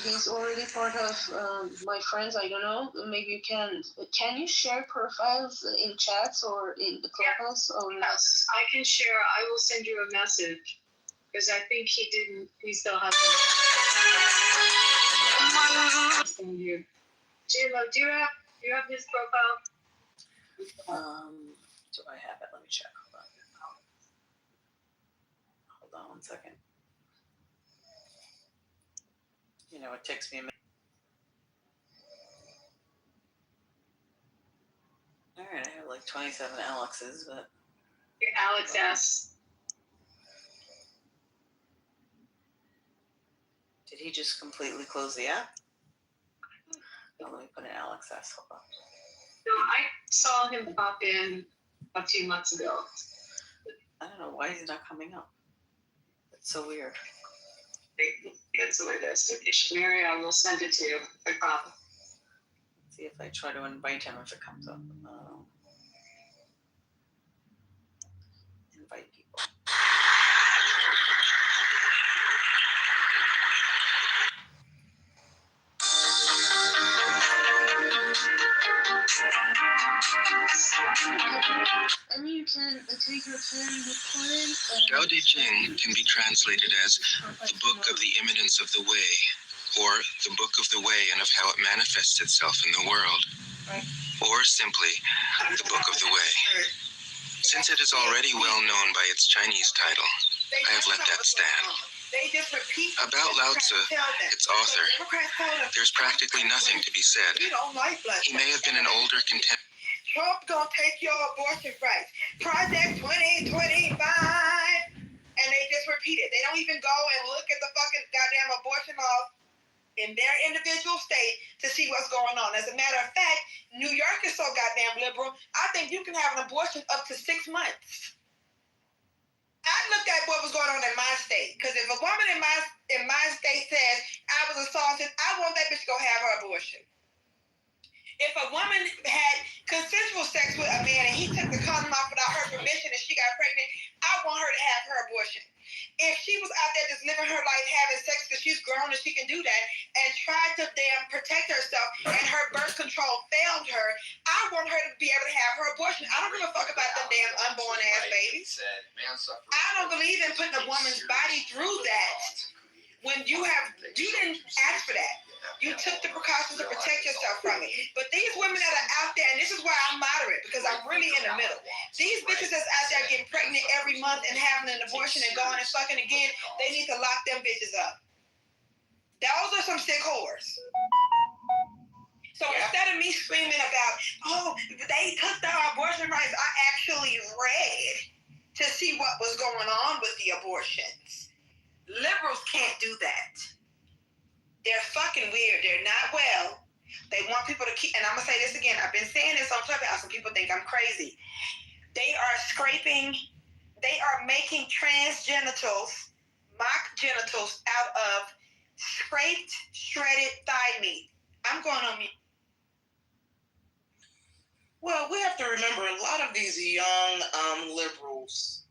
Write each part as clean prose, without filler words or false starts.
He's already part of my friends. I don't know. Maybe you can. Can you share profiles in chats or in the clubhouse? Yeah. Or yes, I can share. I will send you a message because I think he didn't. He still hasn't. Send you. J-Lo, do you have his profile? Do I have it? Let me check. Hold on 1 second. You know, it takes me a minute. All right, I have like 27 Alexes, but Alex S. Did he just completely close the app? Oh, let me put in Alex S. Hold on. No, I saw him pop in a few months ago. I don't know why he's not coming up. It's so weird. It's the way it is. Mary, I will send it to you. No problem. Let's see if I try to invite him if it comes up. Invite people. I mean, you can take your time recording. Tao Te Ching can be translated as the book of the imminence of the way, or the book of the way and of how it manifests itself in the world, or simply the book of the way. Since it is already well known by its Chinese title, I have let that stand. About Lao Tzu, its author, there's practically nothing to be said. He may have been an older contemporary. Trump gonna take your abortion rights. Project 2025. And they just repeat it. They don't even go and look at the fucking goddamn abortion laws in their individual state to see what's going on. As a matter of fact, New York is so goddamn liberal, I think you can have an abortion up to 6 months. I looked at what was going on in my state. Because if a woman in my state says, I was assaulted, I want that bitch to go have her abortion. If a woman had consensual sex with a man and he took the condom off without her permission and she got pregnant, I want her to have her abortion. If she was out there just living her life having sex because she's grown and she can do that and tried to damn protect herself and her birth control failed her, I want her to be able to have her abortion. I don't give a fuck about them damn unborn ass babies. I don't believe in putting a woman's body through that when you didn't ask for that. You took the precautions to protect yourself from it. But these women that are out there, and this is why I'm moderate, because I'm really in the middle. These bitches that's out there getting pregnant every month and having an abortion and going and fucking again, they need to lock them bitches up. Those are some sick whores. So instead of me screaming about, oh, they took their abortion rights, I actually read to see what was going on with the abortions. Liberals can't do that. They're fucking weird. They're not well. They want people to keep, and I'm going to say this again. I've been saying this on Clubhouse and people think I'm crazy. They are making trans genitals, mock genitals out of scraped, shredded thigh meat. I'm going on mute. Well, we have to remember a lot of these young liberals,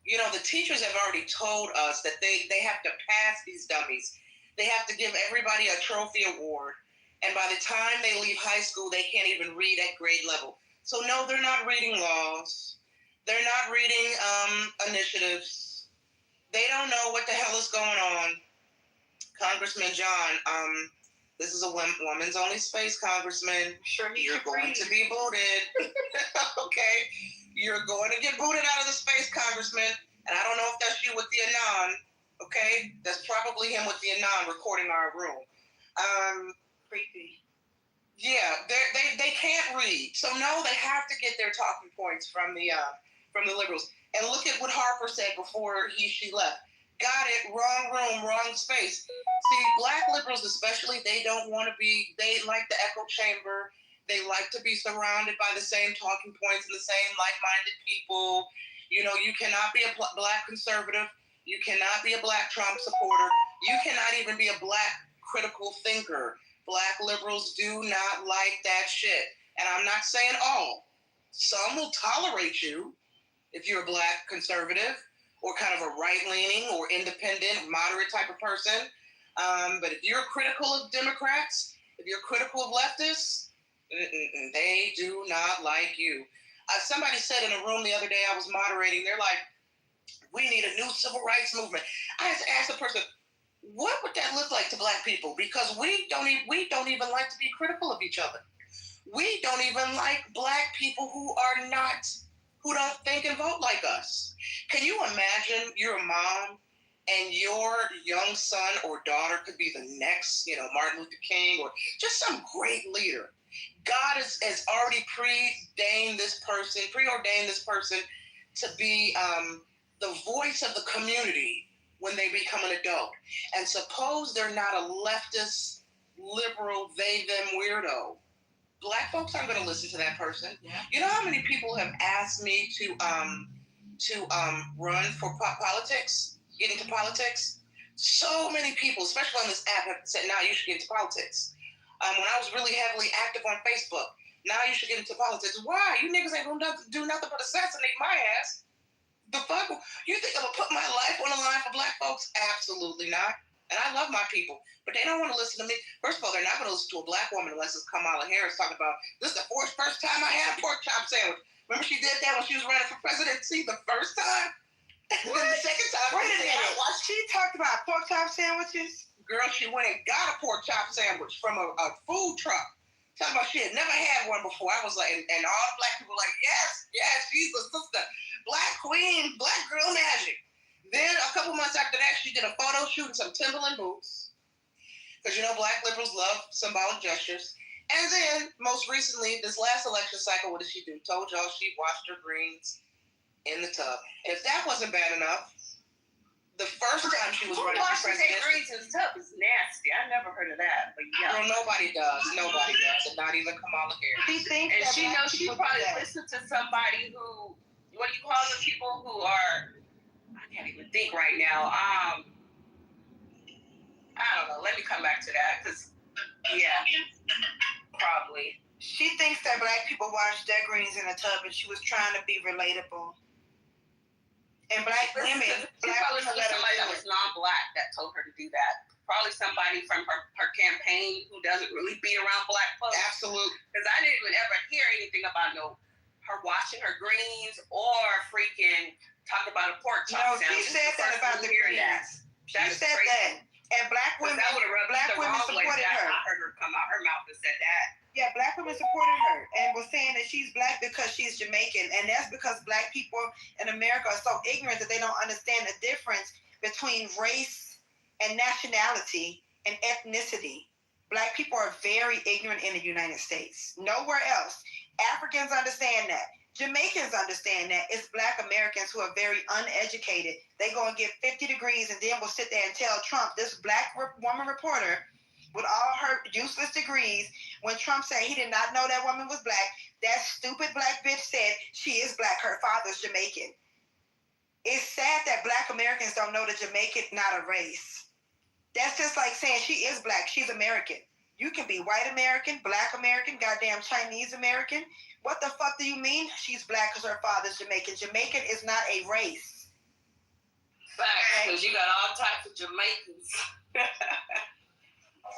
you know, the teachers have already told us that they have to pass these dummies. They have to give everybody a trophy award. And by the time they leave high school, they can't even read at grade level. So no, they're not reading laws. They're not reading initiatives. They don't know what the hell is going on. Congressman John, this is a woman's only space, Congressman. Sure, you're going to be booted. Okay? You're going to get booted out of the space, Congressman. And I don't know if that's you with the Anon, okay? That's probably him with the Anon recording our room. Creepy. Yeah, they can't read. So no, they have to get their talking points from the liberals. And look at what Harper said before she left. Got it, wrong room, wrong space. See, black liberals especially, they don't want to be, they like the echo chamber. They like to be surrounded by the same talking points and the same like-minded people. You know, you cannot be a black conservative. You cannot be a black Trump supporter. You cannot even be a black critical thinker. Black liberals do not like that shit. And I'm not saying all. Some will tolerate you if you're a black conservative. or kind of a right-leaning or independent, moderate type of person. But if you're critical of Democrats, if you're critical of leftists, they do not like you. Somebody said in a room the other day I was moderating, they're like, we need a new civil rights movement. I had to ask the person, what would that look like to Black people? Because we don't even like to be critical of each other. We don't even like Black people who don't think and vote like us. Can you imagine you're a mom and your young son or daughter could be the next, Martin Luther King or just some great leader? God has already preordained this person to be the voice of the community when they become an adult. And suppose they're not a leftist, liberal, they, them weirdo. Black folks aren't going to listen to that person. Yeah. You know how many people have asked me to run for politics, get into politics? So many people, especially on this app, have said, now you should get into politics. When I was really heavily active on Facebook, now you should get into politics. Why? You niggas ain't going to do nothing but assassinate my ass. The fuck? You think I'm going to put my life on the line for Black folks? Absolutely not. And I love my people, but they don't want to listen to me. First of all, they're not going to listen to a Black woman unless it's Kamala Harris talking about, this is the first time I had a pork chop sandwich. Remember she did that when she was running for presidency the first time? And then the second time, Wait a minute. She talked about pork chop sandwiches? Girl, she went and got a pork chop sandwich from a food truck. Talking about she had never had one before. I was like, and all the Black people were like, yes, she's a sister. Black queen, Black girl magic. Then a couple months after that, she did a photo shoot in some Timberland boots. Because, Black liberals love symbolic gestures. And then, most recently, this last election cycle, what did she do? Told y'all she washed her greens in the tub. And if that wasn't bad enough, the first time she was running for president. Who greens in the tub is nasty. I never heard of that. But yeah. Girl, nobody does. Nobody does. And not even Kamala Harris. And she knows she probably listened to somebody who, what do you call the people who are, I can't even think right now. I don't know. Let me come back to that because, yeah, probably. She thinks that Black people wash their greens in a tub, and she was trying to be relatable. And Black women, she probably was somebody that was non-Black that told her to do that. Probably somebody from her campaign who doesn't really be around Black folks. Absolutely. Because I didn't even ever hear anything about her washing her greens or freaking talk about a pork chop sandwich. She said that about the greens. She said that. And Black women supported her. I heard her come out her mouth and said that. Yeah, Black women supported her and was saying that she's Black because she's Jamaican. And that's because Black people in America are so ignorant that they don't understand the difference between race and nationality and ethnicity. Black people are very ignorant in the United States. Nowhere else. Africans understand that. Jamaicans understand that. It's Black Americans who are very uneducated. They go and get 50 degrees and then will sit there and tell Trump, this Black woman reporter with all her useless degrees, when Trump said he did not know that woman was Black, that stupid Black bitch said she is Black. Her father's Jamaican. It's sad that Black Americans don't know that Jamaican not a race. That's just like saying she is Black. She's American. You can be white American, Black American, goddamn Chinese American. What the fuck do you mean she's Black because her father's Jamaican? Jamaican is not a race. Facts, because you got all types of Jamaicans.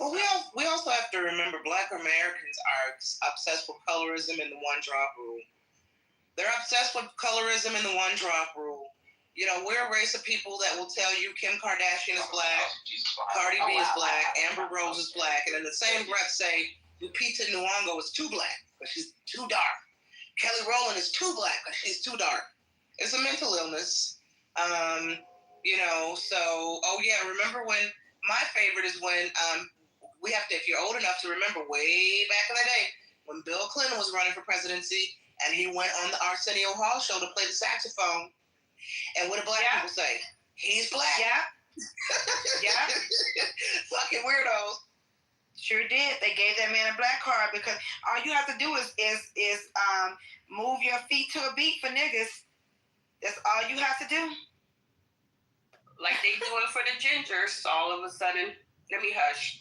Well, we also have to remember Black Americans are obsessed with colorism and the one-drop rule. They're obsessed with colorism and the one-drop rule. We're a race of people that will tell you Kim Kardashian is Black, Cardi B is Black, Amber Rose is Black, and in the same breath say Lupita Nyong'o is too Black because she's too dark. Kelly Rowland is too Black because she's too dark. It's a mental illness. Remember when, my favorite is when we have to, if you're old enough to remember way back in the day, when Bill Clinton was running for presidency and he went on the Arsenio Hall show to play the saxophone. And what do Black people say? He's Black. Yeah. Yeah. Fucking weirdos. Sure did. They gave that man a Black card because all you have to do is move your feet to a beat for niggas. That's all you have to do. Like they doing for the gingers, all of a sudden, let me hush.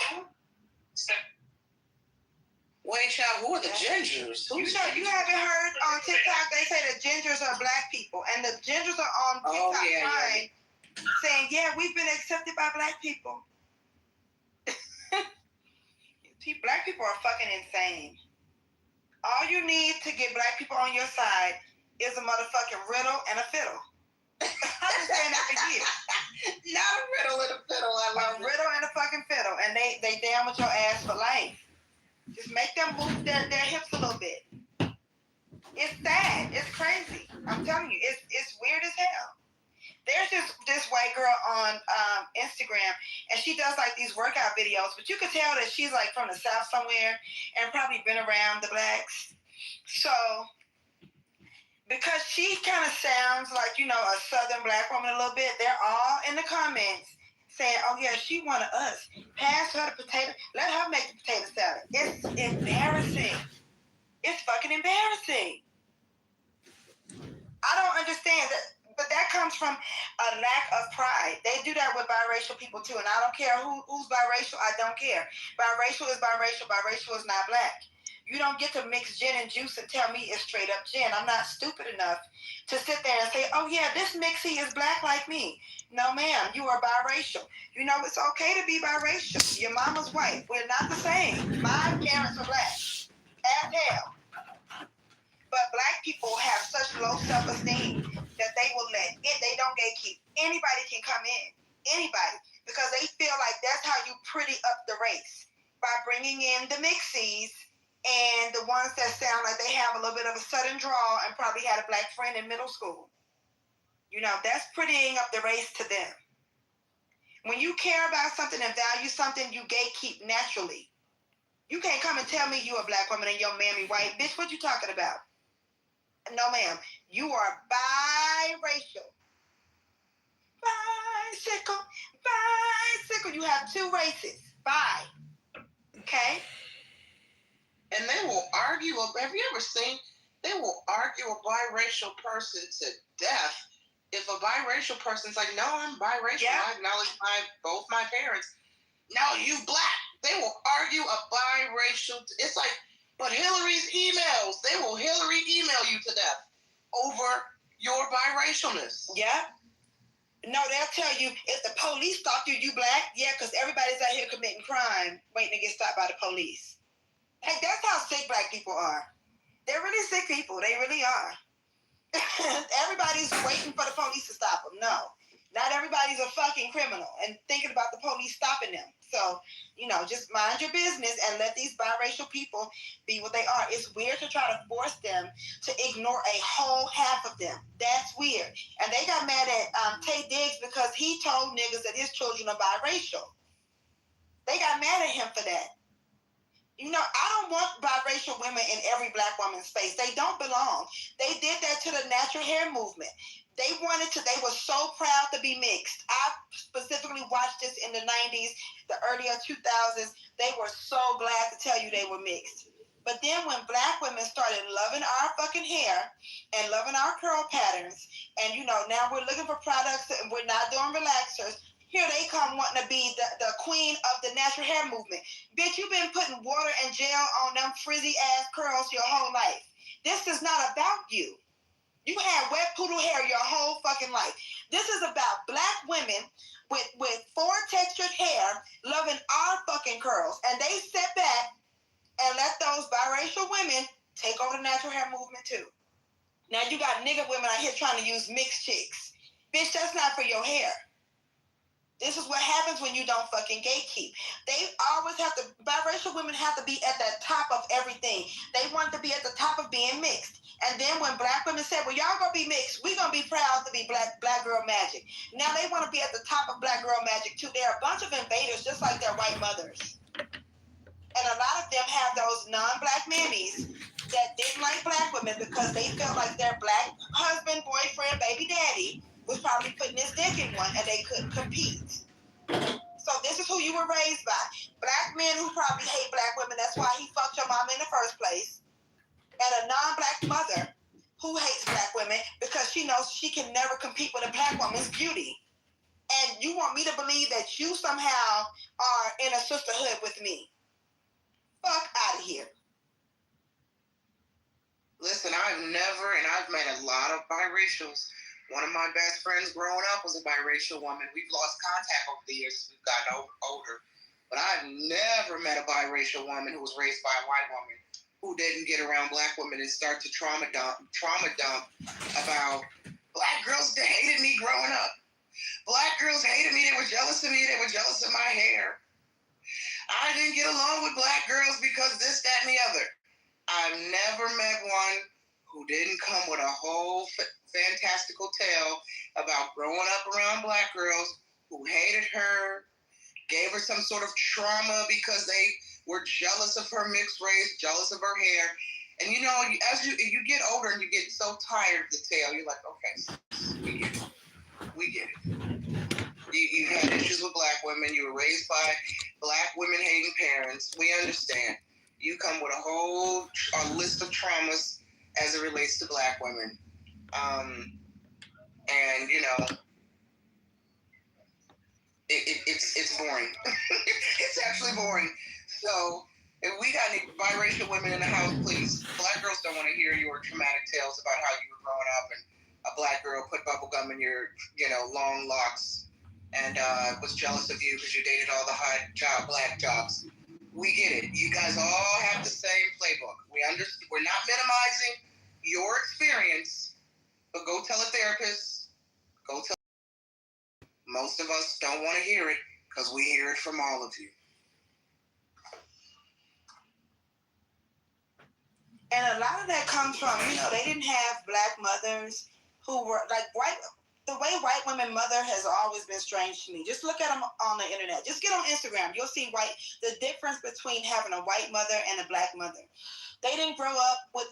Wait, child, who are the gingers? You haven't heard on TikTok they say the gingers are Black people, and the gingers are on TikTok crying yeah, we've been accepted by black people. Black people are fucking insane. All you need to get black people on your side is a motherfucking riddle and a fiddle. I've been saying that for years. Not a riddle and a fiddle. I love a riddle and a fucking fiddle, and they down with your ass for life. Just make them move their hips a little bit. It's sad. It's crazy. I'm telling you, it's weird as hell. There's this white girl on Instagram, and she does like these workout videos, but you could tell that she's like from the South somewhere and probably been around the blacks. So, because she kind of sounds like, you know, a Southern black woman a little bit, they're all in the comments saying, oh yeah, she one of us. Pass her the potato. Let her make the potato salad. It's embarrassing. It's fucking embarrassing. I don't understand that. But that comes from a lack of pride. They do that with biracial people too. And I don't care who's biracial. I don't care. Biracial is biracial. Biracial is not black. You don't get to mix gin and juice and tell me it's straight up gin. I'm not stupid enough to sit there and say, oh yeah, this mixie is black like me. No ma'am, you are biracial. You know, it's okay to be biracial. Your mama's white. We're not the same. My parents are black. As hell. But black people have such low self-esteem that they will let it, they don't gatekeep. Anybody can come in. Anybody. Because they feel like that's how you pretty up the race. By bringing in the mixies and the ones that sound like they have a little bit of a Southern drawl and probably had a black friend in middle school. You know, that's prettying up the race to them. When you care about something and value something, you gatekeep naturally. You can't come and tell me you a black woman and your mammy white. Bitch, what you talking about? No, ma'am. You are biracial. Bicycle. You have two races. Bi. Okay? And they will argue. Have you ever seen? They will argue a biracial person to death. If a biracial person's like, no, I'm biracial. Yeah. I acknowledge both my parents. No, you black. They will argue a biracial. It's like, but Hillary's emails. They will Hillary email you to death over your biracialness. Yeah. No, they'll tell you, if the police stop you, you black? Yeah, because everybody's out here committing crime, waiting to get stopped by the police. Hey, that's how sick black people are. They're really sick people. They really are. Everybody's waiting for the police to stop them. No. Not everybody's a fucking criminal and thinking about the police stopping them. So, you know, just mind your business and let these biracial people be what they are. It's weird to try to force them to ignore a whole half of them. That's weird. And they got mad at Tay Diggs because he told niggas that his children are biracial. They got mad at him for that. You know, I don't want biracial women in every black woman's space. They don't belong. They did that to the natural hair movement. They were so proud to be mixed. I specifically watched this in the 90s, the earlier 2000s. They were so glad to tell you they were mixed. But then when black women started loving our fucking hair and loving our curl patterns, and, you know, now we're looking for products and we're not doing relaxers, here they come wanting to be the queen of the natural hair movement. Bitch, you've been putting water and gel on them frizzy-ass curls your whole life. This is not about you. You had wet poodle hair your whole fucking life. This is about black women with textured hair loving our fucking curls. And they step back and let those biracial women take over the natural hair movement too. Now you got nigga women out here trying to use mixed chicks. Bitch, that's not for your hair. This is what happens when you don't fucking gatekeep. They always have to, biracial women have to be at the top of everything. They want to be at the top of being mixed. And then when black women said, well, y'all gonna be mixed, we gonna be proud to be black girl magic. Now they want to be at the top of black girl magic too. They're a bunch of invaders just like their white mothers. And a lot of them have those non-black mammies that didn't like black women because they felt like their black husband, boyfriend, baby daddy was probably putting his dick in one and they couldn't compete. So this is who you were raised by. Black men who probably hate black women. That's why he fucked your mama in the first place. And a non-black mother who hates black women because she knows she can never compete with a black woman's beauty. And you want me to believe that you somehow are in a sisterhood with me. Fuck out of here. Listen, I've met a lot of biracials One of my best friends growing up was a biracial woman. We've lost contact over the years as we've gotten older. But I've never met a biracial woman who was raised by a white woman who didn't get around black women and start to trauma dump about black girls hated me growing up. Black girls hated me. They were jealous of me. They were jealous of my hair. I didn't get along with black girls because this, that, and the other. I've never met one who didn't come with a whole fantastical tale about growing up around black girls who hated her, gave her some sort of trauma because they were jealous of her mixed race, jealous of her hair. And you know, as you get older and you get so tired of the tale, you're like, okay, we get it. You had issues with black women. You were raised by black women-hating parents. We understand. You come with a list of traumas as it relates to black women. And, you know, it's boring. It's actually boring. So if we got any biracial women in the house, please. Black girls don't want to hear your traumatic tales about how you were growing up and a black girl put bubble gum in your, long locks and was jealous of you because you dated all the hot black jobs. We get it. You guys all have the same playbook. We understand. We're not minimizing your experience, but go tell a therapist. Go tell. Most of us don't want to hear it because we hear it from all of you. And a lot of that comes from, they didn't have black mothers who were like white. The way white women mother has always been strange to me. Just look at them on the internet. Just get on Instagram. You'll see the difference between having a white mother and a black mother. They didn't grow up with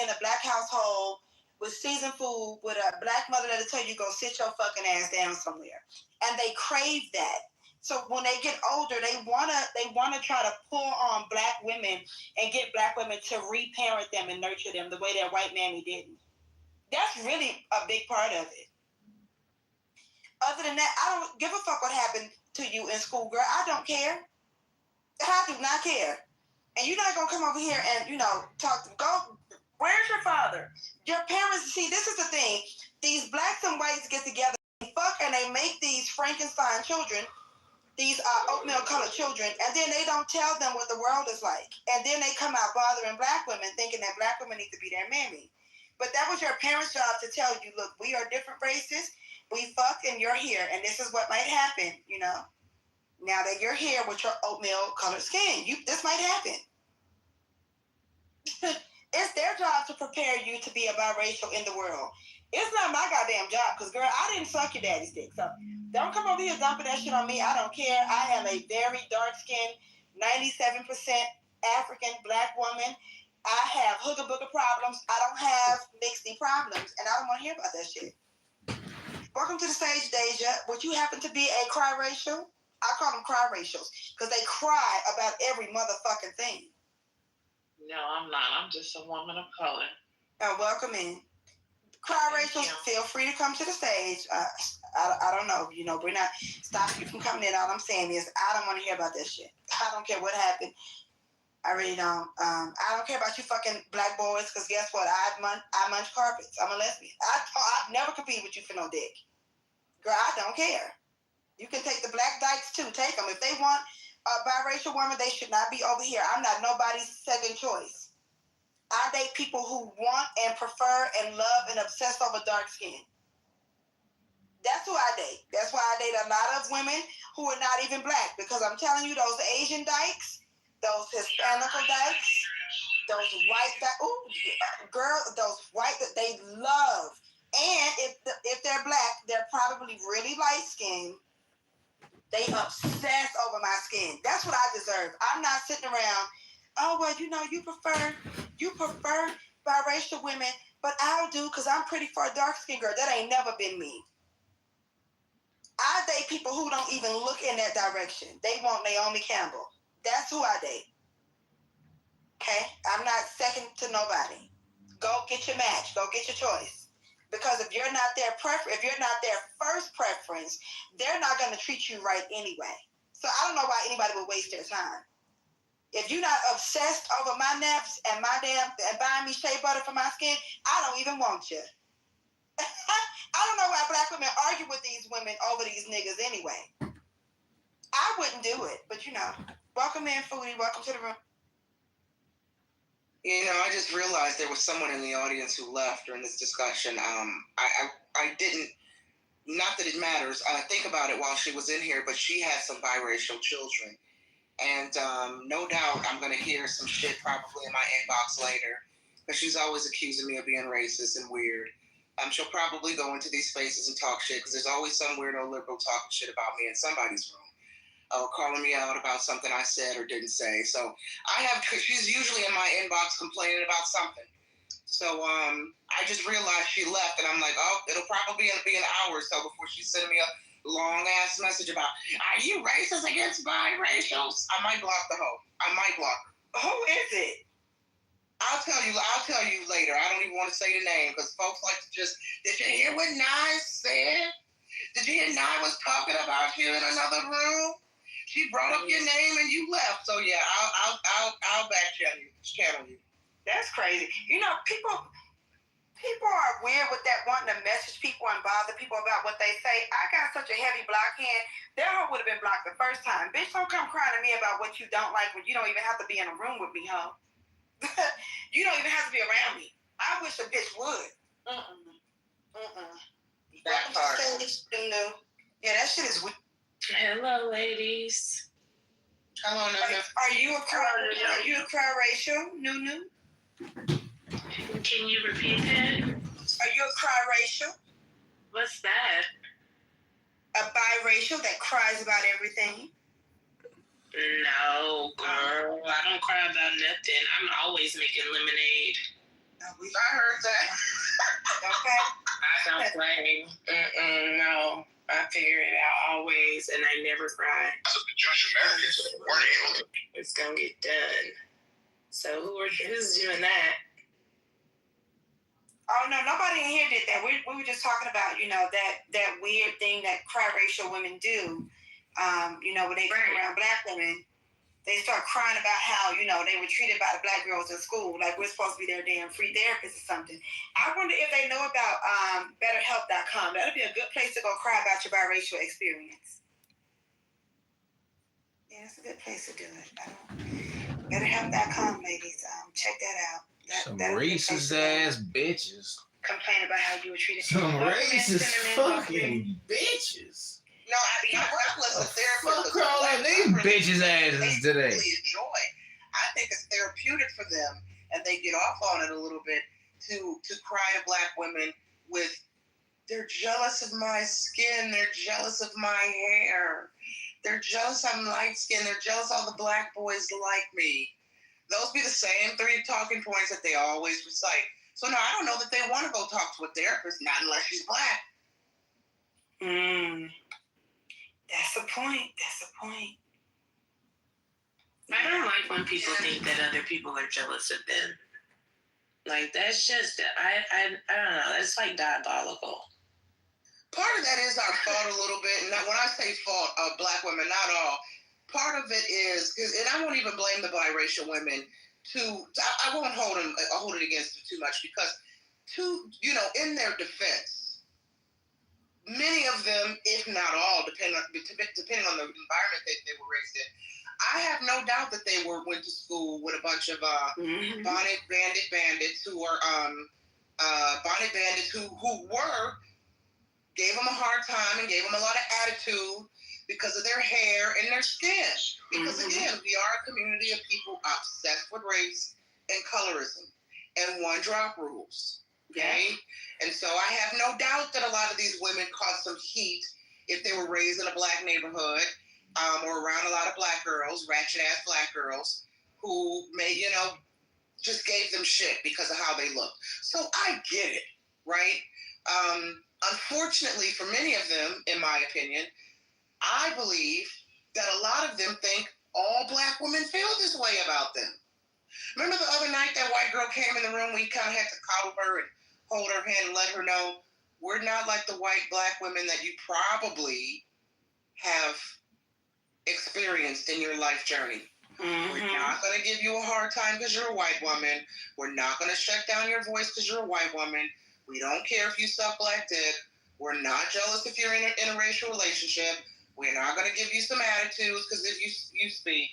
in a black household with seasoned food with a black mother that'll tell you go sit your fucking ass down somewhere, and they crave that. So when they get older, they wanna try to pull on black women and get black women to reparent them and nurture them the way their white mammy didn't. That's really a big part of it. Other than that, I don't give a fuck what happened to you in school, girl. I don't care. I do not care. And you're not gonna come over here and talk. Go. Where's your father? Your parents. See, this is the thing. These blacks and whites get together, and fuck, and they make these Frankenstein children, these oatmeal colored children, and then they don't tell them what the world is like. And then they come out bothering black women, thinking that black women need to be their mammy. But that was your parents' job to tell you, look, we are different races. We fuck and you're here, and this is what might happen, Now that you're here with your oatmeal colored skin, this might happen. It's their job to prepare you to be a biracial in the world. It's not my goddamn job, because, girl, I didn't suck your daddy's dick. So don't come over here dumping that shit on me. I don't care. I am a very dark-skinned, 97% African black woman. I have hooga-booga problems. I don't have mixedy problems, and I don't want to hear about that shit. Welcome to the stage, Deja. Would you happen to be a cry-racial? I call them cry-racials because they cry about every motherfucking thing. No, I'm not. I'm just a woman of color. Welcome in. Cry-racials, feel free to come to the stage. I don't know. We're not stopping you from coming in. All I'm saying is I don't want to hear about that shit. I don't care what happened. I really don't. I don't care about you fucking black boys, because guess what? I munch carpets. I'm a lesbian. I'd never compete with you for no dick. Girl, I don't care. You can take the black dykes too. Take them. If they want a biracial woman, they should not be over here. I'm not nobody's second choice. I date people who want and prefer and love and obsess over dark skin. That's who I date. That's why I date a lot of women who are not even black, because I'm telling you, those Asian dykes, those Hispanical dykes, those white dykes, girl, those white that they love. And if they're black, they're probably really light skinned. They obsess over my skin. That's what I deserve. I'm not sitting around, oh, well, you prefer biracial women, but I'll do because I'm pretty for a dark skinned girl. That ain't never been me. I date people who don't even look in that direction. They want Naomi Campbell. That's who I date. Okay? I'm not second to nobody. Go get your match. Go get your choice. Because if you're not their if you're not their first preference, they're not going to treat you right anyway. So I don't know why anybody would waste their time. If you're not obsessed over my naps and and buying me shea butter for my skin, I don't even want you. I don't know why black women argue with these women over these niggas anyway. I wouldn't do it, but you know. Welcome in, Foodie. Welcome to the room. You know, I just realized there was someone in the audience who left during this discussion. I didn't, not that it matters, think about it while she was in here, but she has some biracial children. And no doubt I'm going to hear some shit probably in my inbox later, because she's always accusing me of being racist and weird. She'll probably go into these spaces and talk shit, because there's always some weirdo liberal talking shit about me in somebody's room. Calling me out about something I said or didn't say. So she's usually in my inbox complaining about something. So I just realized she left, and I'm like, oh, it'll probably be an hour or so before she sent me a long ass message about, are you racist against biracials? I might block the hoe. I might block her. Who is it? I'll tell you later. I don't even want to say the name, because folks like to just, did you hear what Nye said? Did you hear Nye was talking about you in another room? She brought up your name and you left. So yeah, I'll back channel you. That's crazy. You know, people are weird with that, wanting to message people and bother people about what they say. I got such a heavy block hand. That hoe would have been blocked the first time. Bitch, don't come crying to me about what you don't like when you don't even have to be in a room with me, hoe. You don't even have to be around me. I wish a bitch would. That part. Yeah, that shit is weird. Hello, ladies. Hello, Nunu. Are you a cry-racial, Nunu? Can you repeat that? Are you a cry-racial? What's that? A biracial that cries about everything? No, girl. I don't cry about nothing. I'm always making lemonade. I heard that. Okay. I don't play. No. I figure it out always, and I never cry. It's gonna get done. So who's doing that? Oh no, nobody in here did that. We were just talking about, you know, that weird thing that cry-racial women do. You know, when they come around black women, they start crying about how, you know, they were treated by the black girls in school like we're supposed to be their damn free therapists or something. I wonder if they know about BetterHelp.com. That'd be a good place to go cry about your biracial experience. Yeah, it's a good place to do it. BetterHelp.com, ladies. Check that out. Some racist ass bitches. Complain about how you were treated. Some racist fucking bitches. No, I work as a therapist. Fuck all of these bitches asses today. Really enjoy. I think it's therapeutic for them, and they get off on it a little bit to cry to black women with, they're jealous of my skin, they're jealous of my hair, they're jealous I'm light skinned, they're jealous all the black boys like me. Those be the same 3 talking points that they always recite. So no, I don't know that they want to go talk to a therapist, not unless she's black. That's the point. I don't like when people think that other people are jealous of them. Like, that's just, I don't know, that's like diabolical. Part of that is our fault a little bit. And when I say fault of black women, not all. Part of it is, and I won't even blame the biracial women. I won't hold it against them too much, because you know, in their defense, many of them, if not all, depending on the environment that they were raised in, I have no doubt that they went to school with a bunch of bonnet bandits who were gave them a hard time and gave them a lot of attitude because of their hair and their skin. Because again, we are a community of people obsessed with race and colorism and one-drop rules. Okay? And so I have no doubt that a lot of these women caught some heat if they were raised in a black neighborhood or around a lot of black girls, ratchet-ass black girls, who just gave them shit because of how they looked. So I get it, right? Unfortunately, for many of them, in my opinion, I believe that a lot of them think all black women feel this way about them. Remember the other night that white girl came in the room, we kind of had to coddle her and hold her hand and let her know we're not like the white black women that you probably have experienced in your life journey. We're not going to give you a hard time because you're a white woman. We're not going to shut down your voice because you're a white woman. We don't care if you suck black dick. We're not jealous if you're in an interracial relationship. We're not going to give you some attitudes because if you speak,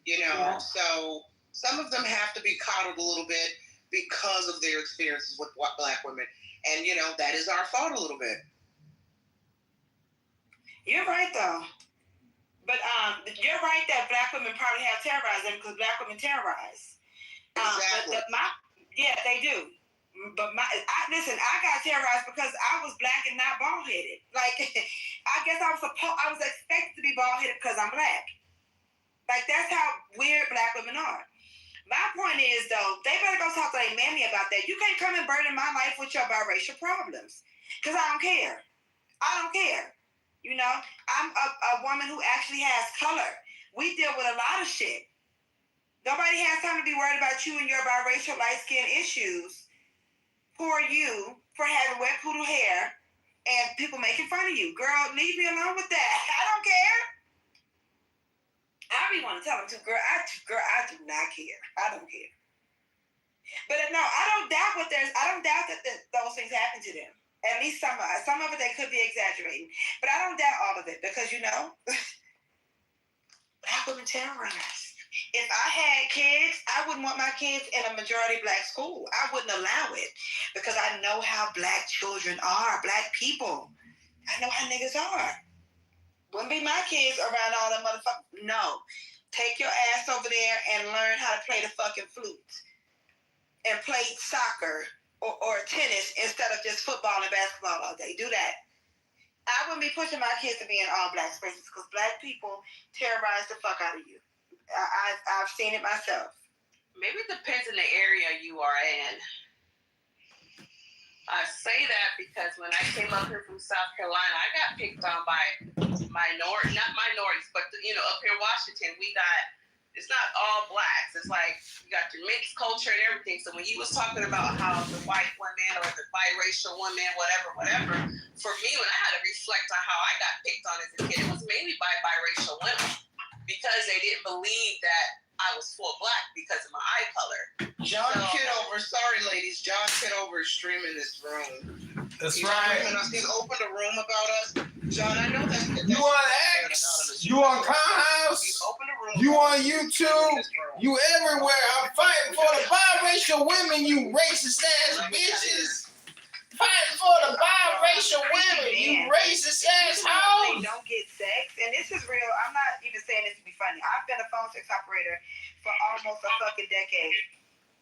Yeah. So some of them have to be coddled a little bit because of their experiences with black women. And, that is our fault a little bit. You're right, though. But you're right that black women probably have terrorized them because black women terrorize. Exactly. Yeah, they do. But listen, I got terrorized because I was black and not bald headed. Like, I guess I was expected to be bald headed because I'm black. Like, that's how weird black women are. My point is, though, they better go talk to their mammy about that. You can't come and burden my life with your biracial problems because I don't care. I don't care. I'm a woman who actually has color. We deal with a lot of shit. Nobody has time to be worried about you and your biracial light skin issues. Poor you for having wet poodle hair and people making fun of you. Girl, leave me alone with that. I don't care. I really want to tell them too, girl, I do not care. I don't care. But no, I don't doubt that those things happen to them. At least some of it they could be exaggerating. But I don't doubt all of it because black women terrorize. If I had kids, I wouldn't want my kids in a majority black school. I wouldn't allow it because I know how black children are, black people. I know how niggas are. Wouldn't be my kids around all that motherfuckers. No. Take your ass over there and learn how to play the fucking flute and play soccer or tennis instead of just football and basketball all day. Do that. I wouldn't be pushing my kids to be in all black spaces because black people terrorize the fuck out of you. I've seen it myself. Maybe it depends on the area you are in. I say that because when I came up here from South Carolina, I got picked on by not minorities, but up here in Washington, it's not all blacks. It's like you got your mixed culture and everything. So when you was talking about how the white woman or the biracial woman, whatever, for me, when I had to reflect on how I got picked on as a kid, it was mainly by biracial women because they didn't believe that I was full black because of my eye color. John Kitover, sorry ladies, John Kitover is streaming this room. That's right. He's opened a room about us. John, I know that. You on X? You on Clubhouse? He's opened a room. You on YouTube? You everywhere. I'm fighting for the biracial women, you racist ass bitches. Fighting for the biracial women, you racist ass hoes. They don't get sex, and this is real. I'm not even saying this to be funny. I've been a phone sex operator for almost a fucking decade.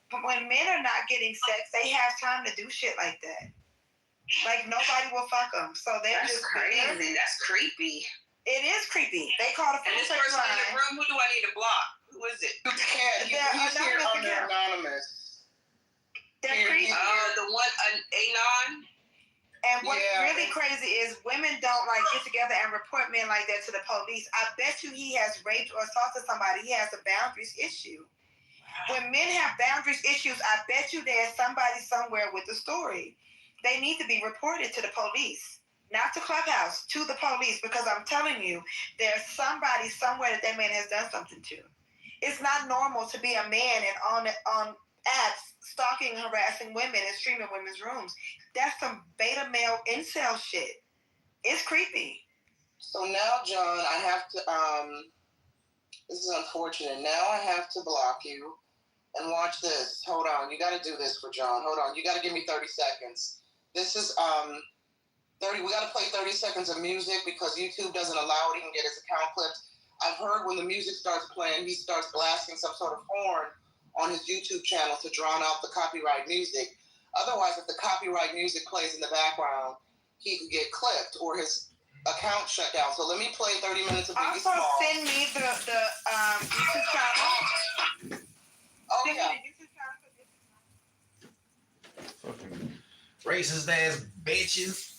But when men are not getting sex, they have time to do shit like that. Like nobody will fuck them, so they're just crazy. That's creepy. It is creepy. They call the phone sex line. And this person in the room, who do I need to block? Who is it? You can't. He's here under anonymous. They're creepy. The one, Anon. And what's really crazy is women don't get together and report men like that to the police. I bet you he has raped or assaulted somebody. He has a boundaries issue. When men have boundaries issues, I bet you there's somebody somewhere with the story. They need to be reported to the police, not to Clubhouse, to the police, because I'm telling you, there's somebody somewhere that man has done something to. It's not normal to be a man and on apps stalking, harassing women and streaming women's rooms. That's some beta male incel shit. It's creepy. So now, John, I have to, this is unfortunate. Now I have to block you and watch this. Hold on. You got to do this for John. Hold on. You got to give me 30 seconds. This is, 30. We got to play 30 seconds of music because YouTube doesn't allow it. He can get his account clipped. I've heard when the music starts playing, he starts blasting some sort of horn on his YouTube channel to drown out the copyright music. Otherwise, if the copyright music plays in the background, he could get clipped or his account shut down. So let me play 30 minutes of Biggie Smalls. Also, send me the YouTube channel. Oh, yeah. Fucking racist ass bitches.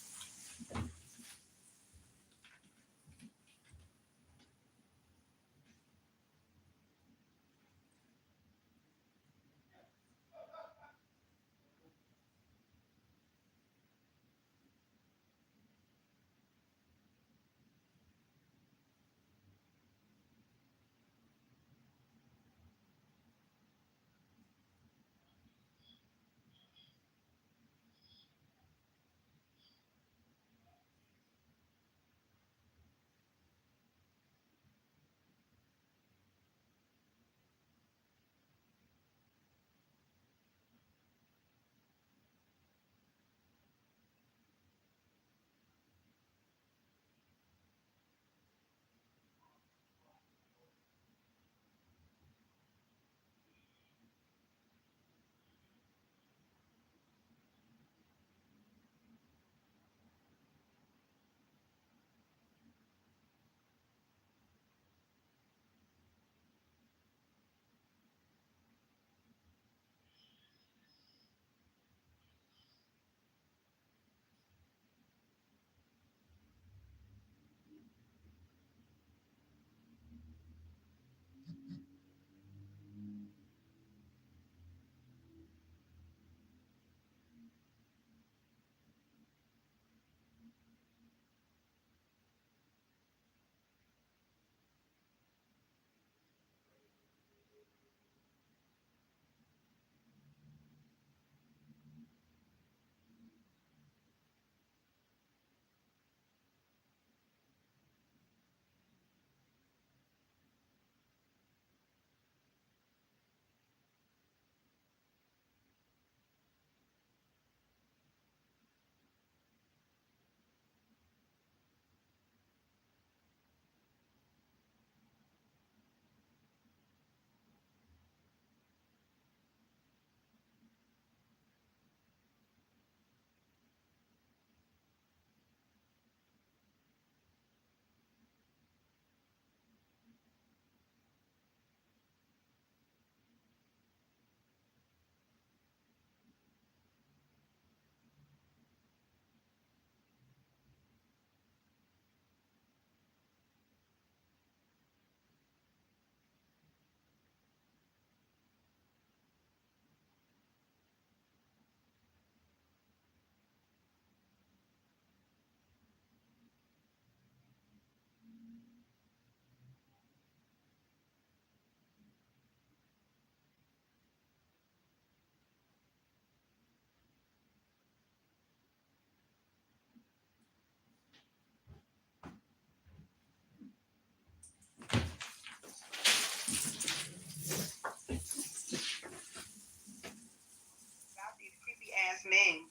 men.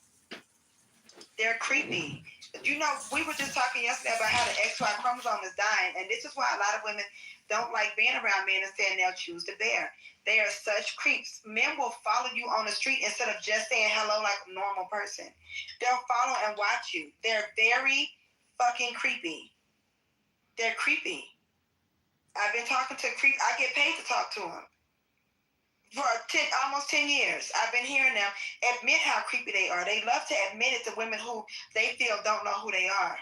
They're creepy. You know, we were just talking yesterday about how the XY chromosome is dying, and this is why a lot of women don't like being around men and saying they'll choose the bear. They are such creeps. Men will follow you on the street instead of just saying hello like a normal person. They'll follow and watch you. They're very fucking creepy. They're creepy. I've been talking to creep. I get paid to talk to them. For almost 10 years, I've been hearing them admit how creepy they are. They love to admit it to women who they feel don't know who they are.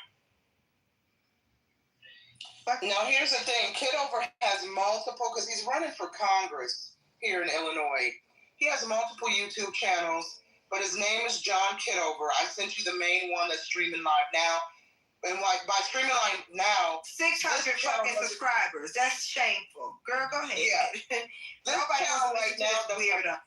Now, here's the thing. Kitover has multiple, because he's running for Congress here in Illinois. He has multiple YouTube channels, but his name is John Kitover. I sent you the main one that's streaming live now. And like by streaming live now, 600 fucking subscribers. That's shameful. Girl, go ahead. Yeah. Nobody channel right now weirdo.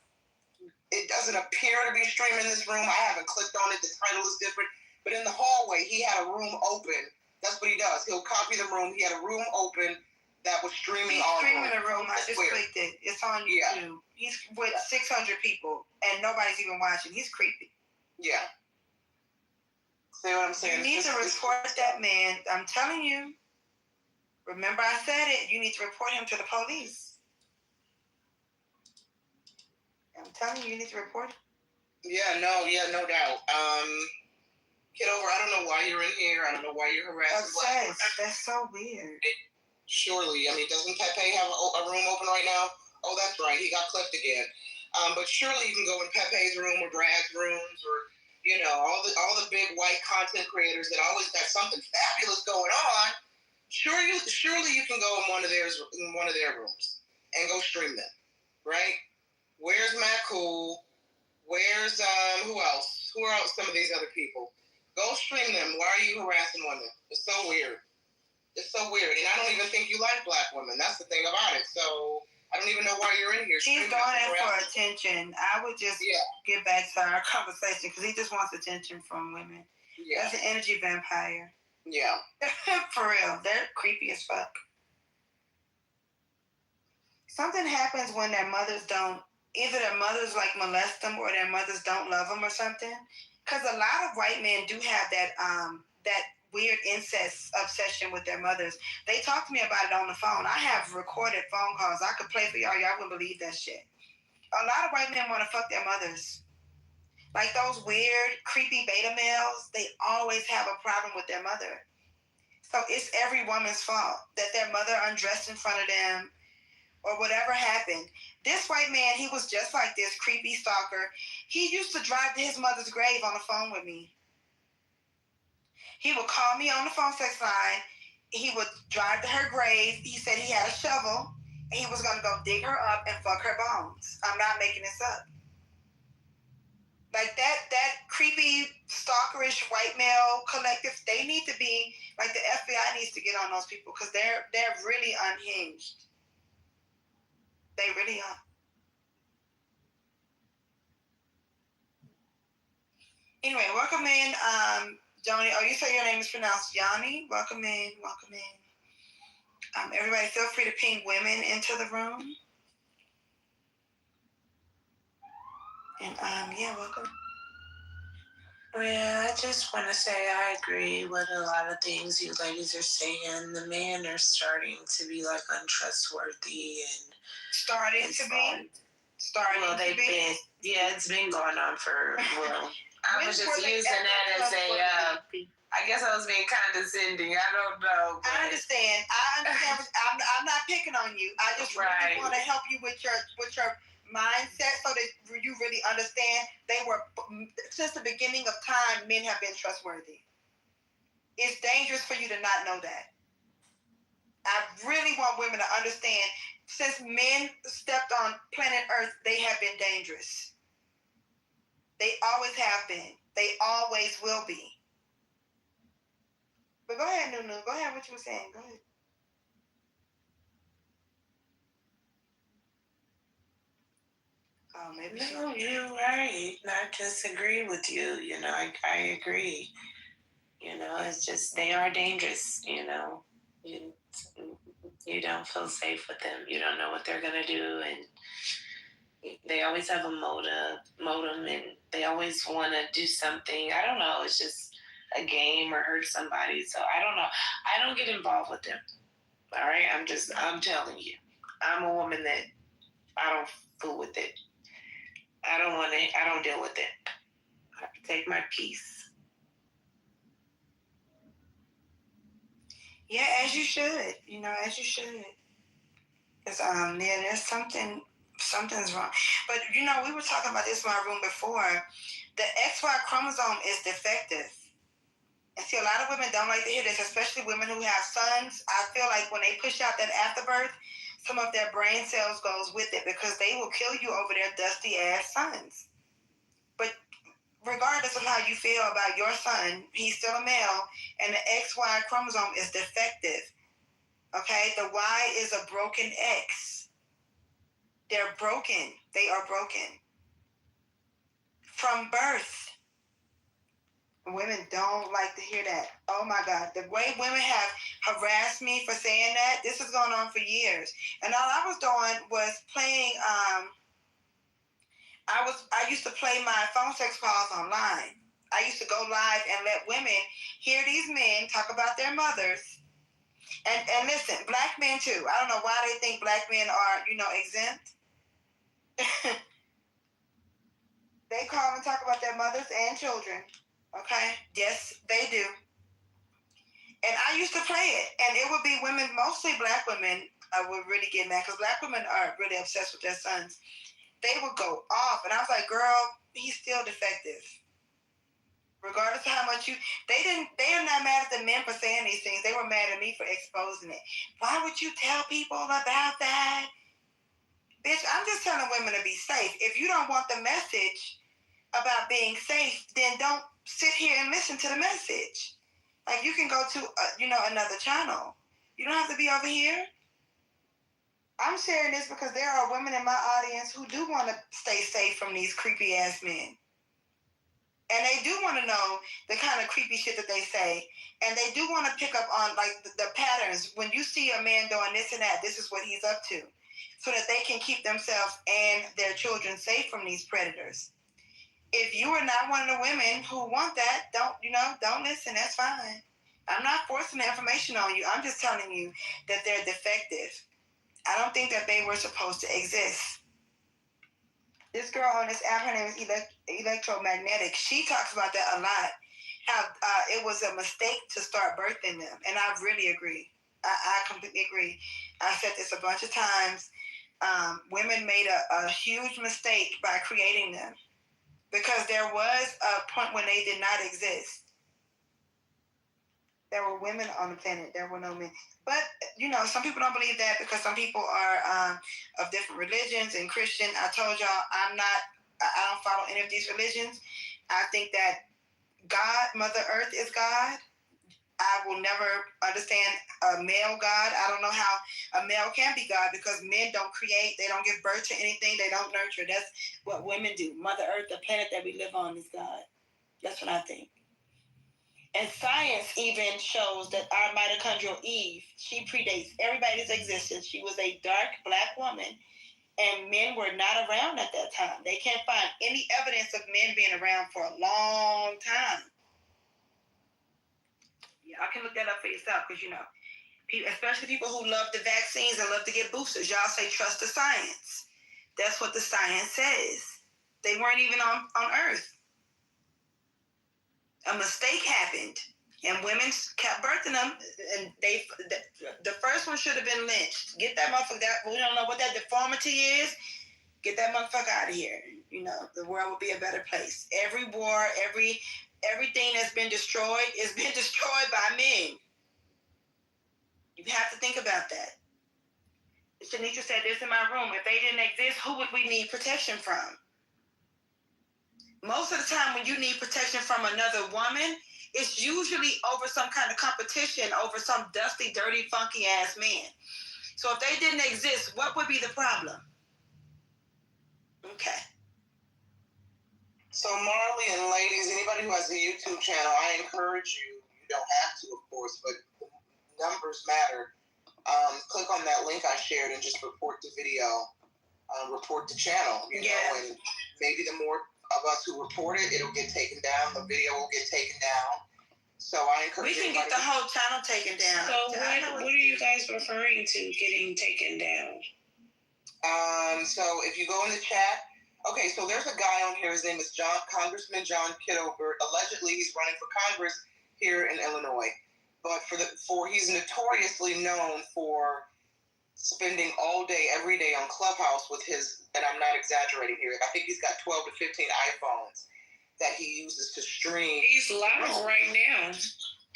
It doesn't appear to be streaming this room. I haven't clicked on it. The title is different. But in the hallway, he had a room open. That's what he does. He'll copy the room. He had a room open that was streaming He's all streaming the room. I just clicked it. It's on YouTube. Yeah. He's with 600 people, and nobody's even watching. He's creepy. Yeah. See what I'm saying? You need to report that man. I'm telling you. Remember I said it. You need to report him to the police. I'm telling you need to report him. Yeah, no doubt. Kitover, I don't know why you're in here. I don't know why you're harassing black women. That's so weird. Surely. I mean, doesn't Pepe have a room open right now? Oh, that's right. He got clipped again. But surely you can go in Pepe's room or Brad's rooms or, you know, all the big white content creators that always got something fabulous going on. Surely you can go in one of their rooms and go stream them, right? Where's Matt Cool? Where's who else? Who are some of these other people? Go stream them. Why are you harassing women? It's so weird. It's so weird. And I don't even think you like black women. That's the thing about it. So I don't even know why you're in here. He's going in for attention. I would just get back to our conversation because he just wants attention from women. Yeah. That's an energy vampire. Yeah. For real. They're creepy as fuck. Something happens when their mothers don't, either their mothers like molest them or their mothers don't love them or something. Because a lot of white men do have that weird incest obsession with their mothers. They talk to me about it on the phone. I have recorded phone calls. I could play for y'all. Y'all wouldn't believe that shit. A lot of white men want to fuck their mothers. Like those weird, creepy beta males, they always have a problem with their mother. So it's every woman's fault that their mother undressed in front of them or whatever happened. This white man, he was just like this creepy stalker. He used to drive to his mother's grave on the phone with me. He would call me on the phone sex line. He would drive to her grave. He said he had a shovel, and he was going to go dig her up and fuck her bones. I'm not making this up. Like that creepy, stalkerish white male collective, they need to be, like the FBI needs to get on those people because they're really unhinged. They really are. Anyway, welcome in, Joni. Oh, you say your name is pronounced Yanni. Welcome in. Everybody, feel free to ping women into the room. And welcome. Well, I just want to say I agree with a lot of things you ladies are saying. The men are starting to be like untrustworthy and it's been going on for I was just using that as I guess I was being condescending. I don't know. I understand. I'm not picking on you. I just really want to help you with your mindset so that you really understand. They were, since the beginning of time, men have been trustworthy. It's dangerous for you to not know that. I really want women to understand, since men stepped on planet Earth, they have been dangerous. They always have been. They always will be. But go ahead, Nunu. Go ahead, what you were saying. Go ahead. Oh, maybe no, you're right. I just agree with you. You know, I agree. You know, it's just they are dangerous. You know, you don't feel safe with them. You don't know what they're gonna do, and they always have a modem, and they always want to do something. I don't know. It's just a game or hurt somebody. So I don't know. I don't get involved with them. All right. I'm telling you, I'm a woman that I don't fool with it. I don't deal with it. I protect my peace. Yeah, as you should. As you should. Because there's something's wrong. But we were talking about this in my room before. The XY chromosome is defective. And see, a lot of women don't like to hear this, especially women who have sons. I feel like when they push out that afterbirth, some of their brain cells goes with it because they will kill you over their dusty ass sons. But regardless of how you feel about your son, he's still a male, and the XY chromosome is defective. Okay? The Y is a broken X. They're broken. They are broken. From birth. Women don't like to hear that. Oh my God. The way women have harassed me for saying that, this has gone on for years. And all I was doing was playing, I used to play my phone sex calls online. I used to go live and let women hear these men talk about their mothers. And listen, black men too. I don't know why they think black men are, exempt. They call and talk about their mothers and children. Okay? Yes, they do. And I used to play it. And it would be women, mostly black women, would really get mad because black women are really obsessed with their sons. They would go off. And I was like, girl, he's still defective. Regardless of how much they're not mad at the men for saying these things. They were mad at me for exposing it. Why would you tell people about that? Bitch, I'm just telling women to be safe. If you don't want the message about being safe, then don't sit here and listen to the message. Like, you can go to, another channel. You don't have to be over here. I'm sharing this because there are women in my audience who do want to stay safe from these creepy ass men. And they do want to know the kind of creepy shit that they say. And they do want to pick up on, like, the patterns. When you see a man doing this and that, this is what he's up to. So that they can keep themselves and their children safe from these predators. If you are not one of the women who want that, don't listen. That's fine. I'm not forcing the information on you. I'm just telling you that they're defective. I don't think that they were supposed to exist. This girl on this app, her name is Electromagnetic. She talks about that a lot. How it was a mistake to start birthing them. And I really agree. I completely agree. I said this a bunch of times. Women made a huge mistake by creating them. Because there was a point when they did not exist. There were women on the planet. There were no men. But, some people don't believe that because some people are of different religions and Christian. I told y'all I don't follow any of these religions. I think that God, Mother Earth is God. I will never understand a male God. I don't know how a male can be God because men don't create. They don't give birth to anything. They don't nurture. That's what women do. Mother Earth, the planet that we live on, is God. That's what I think. And science even shows that our mitochondrial Eve, she predates everybody's existence. She was a dark black woman, and men were not around at that time. They can't find any evidence of men being around for a long time. Y'all can look that up for yourself because, especially people who love the vaccines and love to get boosters, y'all say trust the science. That's what the science says. They weren't even on Earth. A mistake happened, and women kept birthing them, and the first one should have been lynched. Get that motherfucker. We don't know what that deformity is. Get that motherfucker out of here. The world will be a better place. Every war, everything that's been destroyed is been destroyed by men. You have to think about that. Shanisha said this in my room. If they didn't exist, who would we need protection from? Most of the time when you need protection from another woman, it's usually over some kind of competition over some dusty, dirty, funky ass man. So if they didn't exist, what would be the problem? Okay. So Marley and ladies, anybody who has a YouTube channel, I encourage you don't have to, of course, but numbers matter. Click on that link I shared and just report the video. report the channel, you know, and maybe the more of us who report it, it'll get taken down, the video will get taken down. So I encourage We can get the whole channel taken down. So what are you guys referring to getting taken down? So if you go in the chat, okay, so there's a guy on here, his name is Congressman John Kitover. Allegedly, he's running for Congress here in Illinois. But he's notoriously known for spending all day, every day on Clubhouse with his, and I'm not exaggerating here, I think he's got 12 to 15 iPhones that he uses to stream. He's live right now.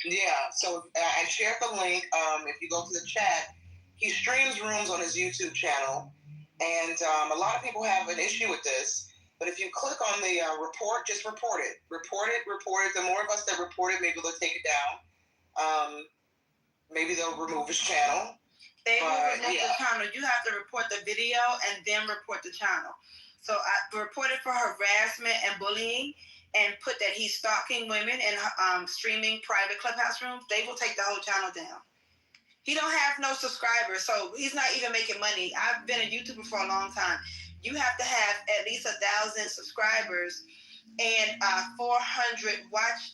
Yeah, so I shared the link. If you go to the chat, he streams rooms on his YouTube channel, and a lot of people have an issue with this. But if you click on the report, just report it. Report it. The more of us that report it, maybe they'll take it down. Maybe they'll remove his channel. They will remove the channel. You have to report the video and then report the channel. So I reported for harassment and bullying, and put that he's stalking women and streaming private Clubhouse rooms. They will take the whole channel down. He don't have no subscribers, so he's not even making money. I've been a YouTuber for a long time. You have to have at least 1,000 subscribers and 400 watch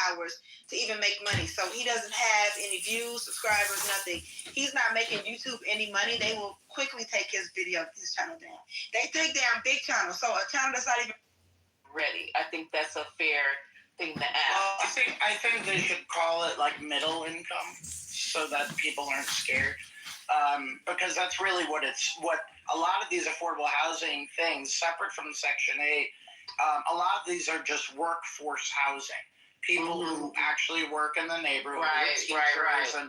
hours to even make money. So he doesn't have any views, subscribers, nothing. He's not making YouTube any money. They will quickly take his channel down. They take down big channels. So a channel that's not even Ready. I think that's a fair thing to ask. Well, I think they should call it like middle income, so that people aren't scared. Because that's really what a lot of these affordable housing things, separate from Section 8, a lot of these are just workforce housing. People who actually work in the neighborhood, teachers, and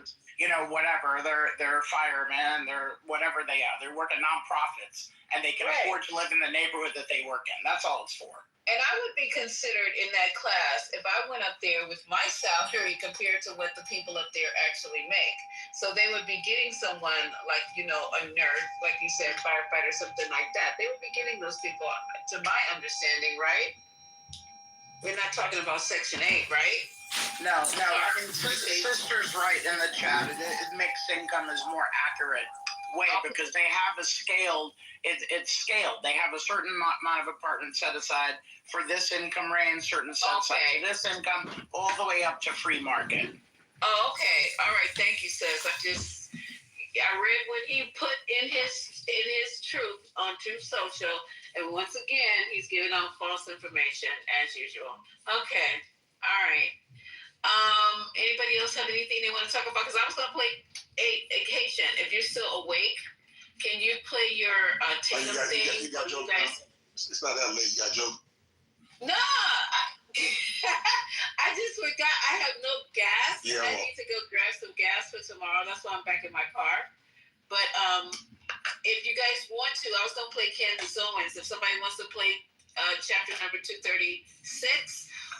whatever. They're firemen, they're whatever they are. They work at nonprofits, and they can afford to live in the neighborhood that they work in. That's all it's for. And I would be considered in that class if I went up there with my salary compared to what the people up there actually make. So they would be getting someone like, a nurse, like you said, firefighter, something like that. They would be getting those people, to my understanding, right? We're not talking about Section 8, right? No. I mean, sister's right in the chat. Mixed income is more accurate way because they have a scaled. It's scaled. They have a certain amount of apartments set aside for this income range, certain set aside for this income, all the way up to free market. Oh, okay. All right. Thank you, sis. I read what he put in his truth on Truth Social, and once again, he's giving out false information as usual. Okay. All right. Anybody else have anything they want to talk about? Because I was going to play Haitian. If you're still awake, can you play your Tatum thing? You got Joe. It's not that late. You got Joe. No, I just forgot. I have no gas. Yeah, I need to go grab some gas for tomorrow. That's why I'm back in my car. But if you guys want to, I was going to play Candace Owens. If somebody wants to play chapter number 236,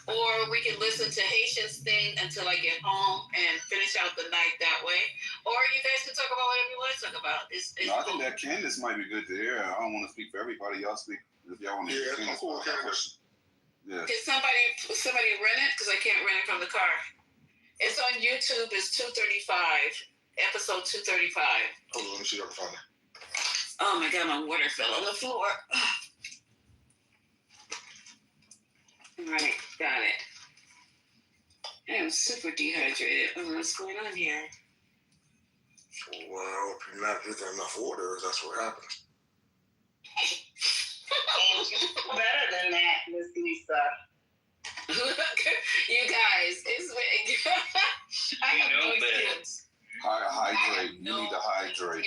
or we can listen to Haitian's thing until I get home and finish out the night that way. Or you guys can talk about whatever you want to talk about. I think that Candace might be good to hear. I don't want to speak for everybody. Y'all speak if y'all want to hear Candace. Yeah. Can somebody rent it? Because I can't rent it from the car. It's on YouTube. It's 235, episode 235. Hold on, let me see if I can find it. Oh my God, my water fell on the floor. All right, got it. I am super dehydrated. What's going on here? Well, if you're not drinking enough water, that's what happens. Better than that, Miss Lisa. You guys, I have no excuse. Hydrate. You need to hydrate.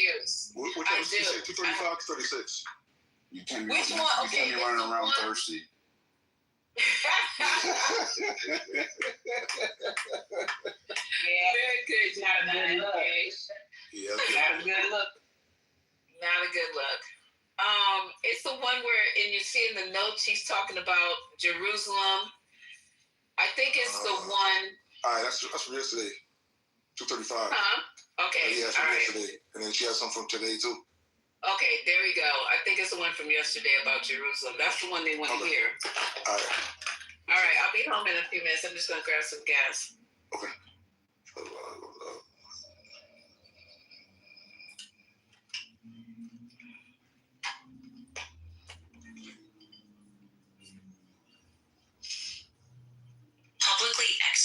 Which one did you say? 235, 36? You can't be Which one? running around thirsty. Very good, Jonathan. Yeah, Not a good look. Not a good look. It's the one where, and you see in the notes, he's talking about Jerusalem. I think it's the one. All right, that's from yesterday. 235. Okay. Yeah, from yesterday. And then she has some from today, too. Okay, there we go. I think it's the one from yesterday about Jerusalem. That's the one they want to hear. All right. All right, I'll be home in a few minutes. I'm just going to grab some gas. Okay.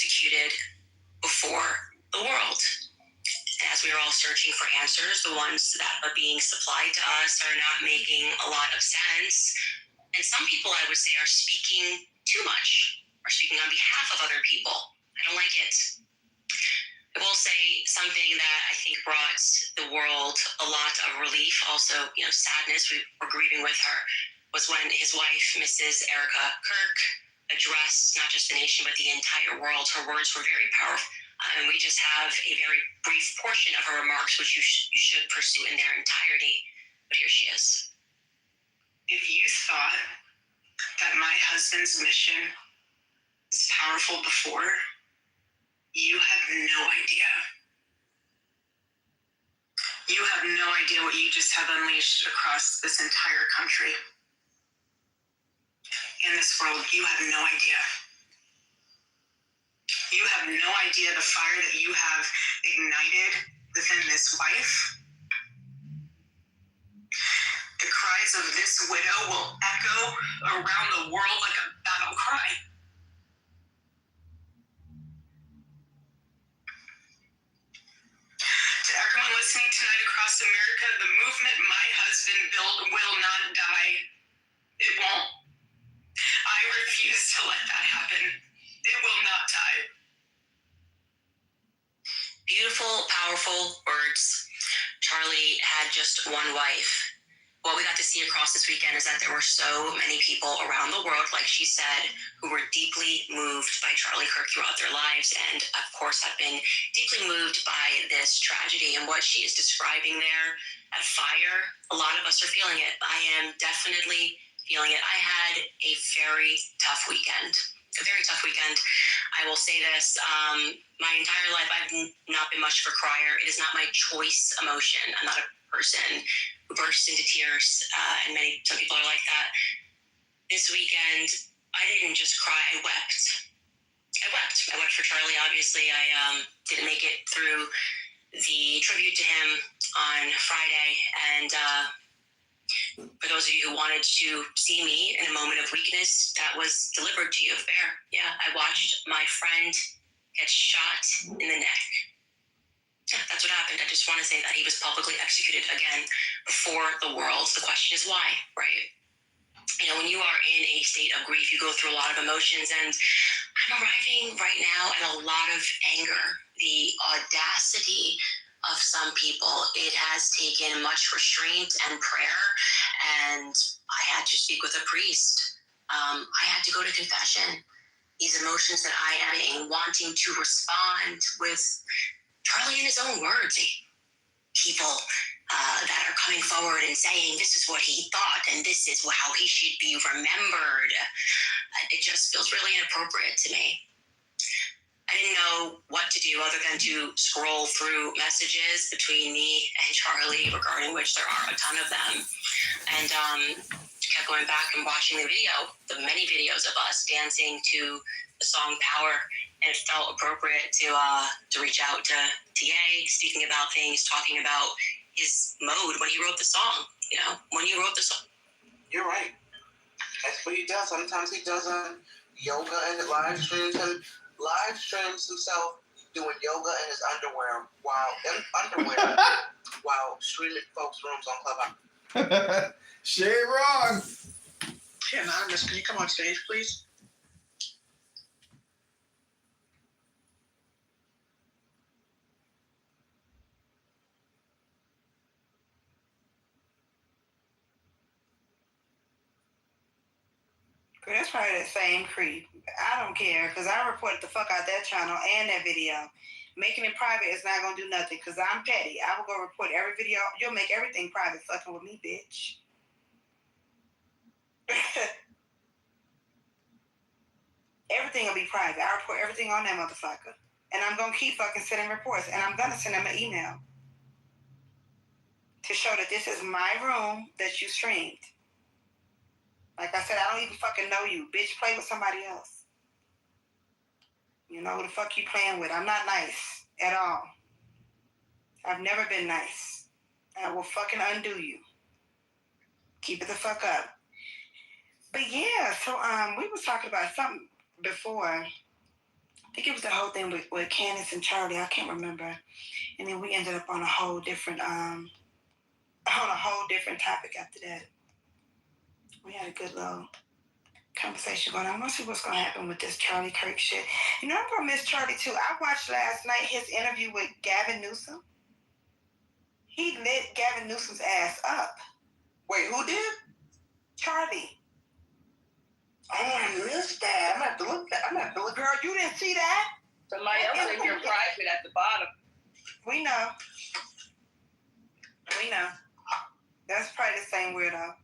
executed before the world. As we are all searching for answers, the ones that are being supplied to us are not making a lot of sense. And some people, I would say, are speaking too much, or speaking on behalf of other people. I don't like it. I will say something that I think brought the world a lot of relief, also, sadness. We were grieving with her, was when his wife, Mrs. Erica Kirk, addressed not just the nation, but the entire world. Her words were very powerful. And we just have a very brief portion of her remarks, which you should pursue in their entirety. But here she is. If you thought that my husband's mission was powerful before, you have no idea. You have no idea what you just have unleashed across this entire country. In this world, you have no idea. You have no idea the fire that you have ignited within this wife. The cries of this widow will echo around the world like a battle cry. To everyone listening tonight across America, the movement my husband built will not die. It won't. I refuse to let that happen. It will not die. Beautiful, powerful words. Charlie had just one wife. What we got to see across this weekend is that there were so many people around the world, like she said, who were deeply moved by Charlie Kirk throughout their lives, and of course have been deeply moved by this tragedy. And what she is describing there at Fire, a lot of us are feeling it. I am definitely feeling it. I had a very tough weekend. I will say this, my entire life I've not been much of a crier. It is not my choice emotion. I'm not a person who bursts into tears, and some people are like that. This weekend, I didn't just cry, I wept. I wept for Charlie, obviously. I didn't make it through the tribute to him on Friday, and for those of you who wanted to see me in a moment of weakness, that was delivered to you fair. Yeah, I watched my friend get shot in the neck. Yeah, that's what happened. I just want to say that he was publicly executed again before the world. The question is why, right? When you are in a state of grief, you go through a lot of emotions, and I'm arriving right now at a lot of anger. The audacity of some people. It has taken much restraint and prayer, and I had to speak with a priest. I had to go to confession. These emotions that I am wanting to respond with Charlie in his own words. People that are coming forward and saying this is what he thought and this is how he should be remembered. It just feels really inappropriate to me. I didn't know what to do other than to scroll through messages between me and Charlie, regarding which there are a ton of them, and kept going back and watching the many videos of us dancing to the song Power, and it felt appropriate to reach out to TA, speaking about things, talking about his mode when he wrote the song. You're right. That's what he does. Sometimes he does yoga and live streams himself doing yoga in his underwear while streaming folks' rooms on Clubhouse. She ain't wrong. Hey, Anonymous, can you come on stage, please? That's probably the same creep. I don't care, because I reported the fuck out that channel and that video. Making it private is not going to do nothing, because I'm petty. I will go report every video. You'll make everything private fucking with me, bitch. Everything will be private. I report everything on that motherfucker. And I'm going to keep fucking sending reports. And I'm going to send them an email to show that this is my room that you streamed. Like I said, I don't even fucking know you. Bitch, play with somebody else. You know who the fuck you playing with. I'm not nice at all. I've never been nice. I will fucking undo you. Keep it the fuck up. But yeah, so we was talking about something before think it was the whole thing with Candace and Charlie. I can't remember. And then we ended up on a whole different topic after that. We had a good little conversation going on. I'm gonna see what's gonna happen with this Charlie Kirk shit. You know, I'm gonna miss Charlie too. I watched last night his interview with Gavin Newsom. He lit Gavin Newsom's ass up. Wait, who did? Charlie. Oh, I missed that. I'm gonna have to look. Girl, you didn't see that? Somebody else in your private at the bottom. We know. That's probably the same weirdo.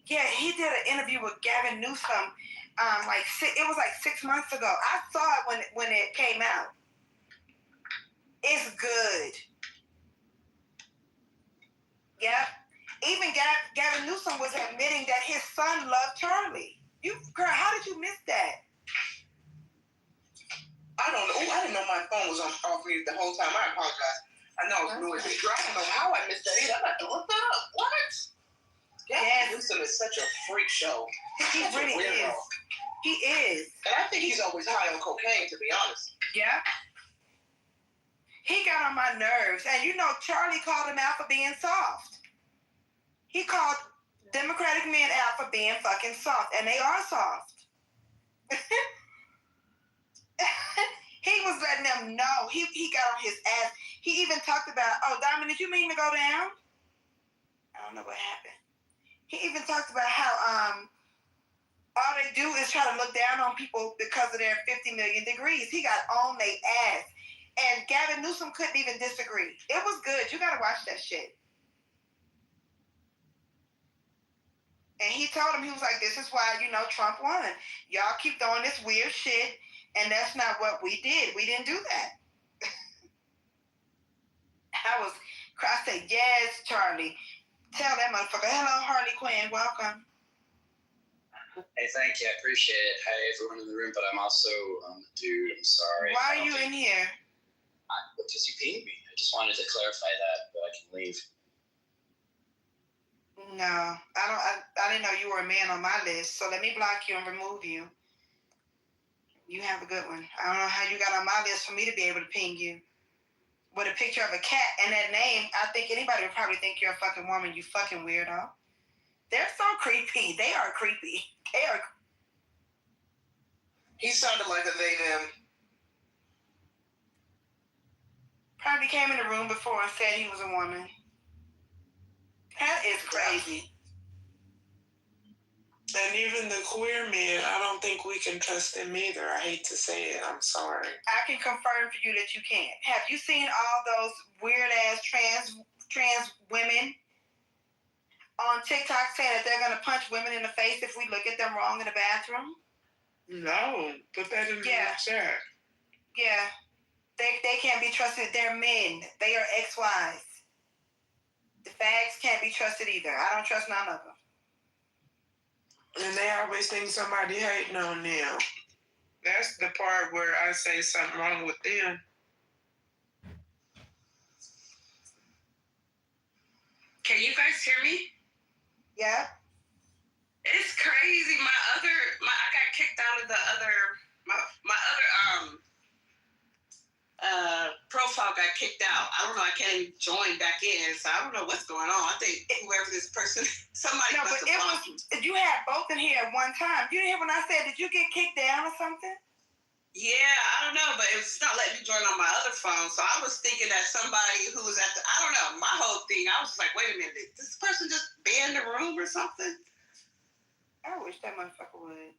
Yeah, he did an interview with Gavin Newsom. It was like 6 months ago. I saw it when it came out. It's good. Yep. Even Gavin Newsom was admitting that his son loved Charlie. Girl, how did you miss that? I don't know. I didn't know my phone was on off mute the whole time. I apologize. I know it's noisy. I don't know how I missed that either. I'm about to look that up. What? Gavin Newsom is such a freak show. He really is. He is. And I think he's always high on cocaine, to be honest. Yeah. He got on my nerves. And you know, Charlie called him out for being soft. He called Democratic men out for being fucking soft. And they are soft. He was letting them know. He got on his ass. He even talked about, Diamond, did you mean to go down? I don't know what happened. He even talked about how all they do is try to look down on people because of their 50 million degrees. He got on their ass. And Gavin Newsom couldn't even disagree. It was good. You got to watch that shit. And he told him, he was like, this is why, Trump won. Y'all keep throwing this weird shit, and that's not what we did. We didn't do that. I said, yes, Charlie. Tell that motherfucker, hello, Harley Quinn, welcome. Hey, thank you. I appreciate it. Hi, everyone in the room, but I'm also a dude. I'm sorry. Why are you in here? Because you pinged me. I just wanted to clarify that, but I can leave. No, I didn't know you were a man on my list, so let me block you and remove you. You have a good one. I don't know how you got on my list for me to be able to ping you. With a picture of a cat and that name, I think anybody would probably think you're a fucking woman, you fucking weirdo. They're so creepy. They are creepy. He sounded like a they, them. Probably came in the room before and said he was a woman. That is crazy. And even the queer men, I don't think we can trust them either. I hate to say it. I'm sorry. I can confirm for you that you can't. Have you seen all those weird-ass trans women on TikTok saying that they're going to punch women in the face if we look at them wrong in the bathroom? No, put that in the chat. Yeah. They can't be trusted. They're men. They are ex-wives. The fags can't be trusted either. I don't trust none of them. And they always think somebody hating on them. That's the part where I say something wrong with them. Can you guys hear me? Yeah. It's crazy. I got kicked out of the other, my other profile got kicked out. I don't know. I can't even join back in, so I don't know what's going on. I think whoever this person, somebody. No, but you had both in here at one time. You didn't hear when I said, did you get kicked down or something? Yeah, I don't know, but it's not letting me join on my other phone. So I was thinking that somebody who was at I don't know, my whole thing, I was like, wait a minute, did this person just be in the room or something? I wish that motherfucker would.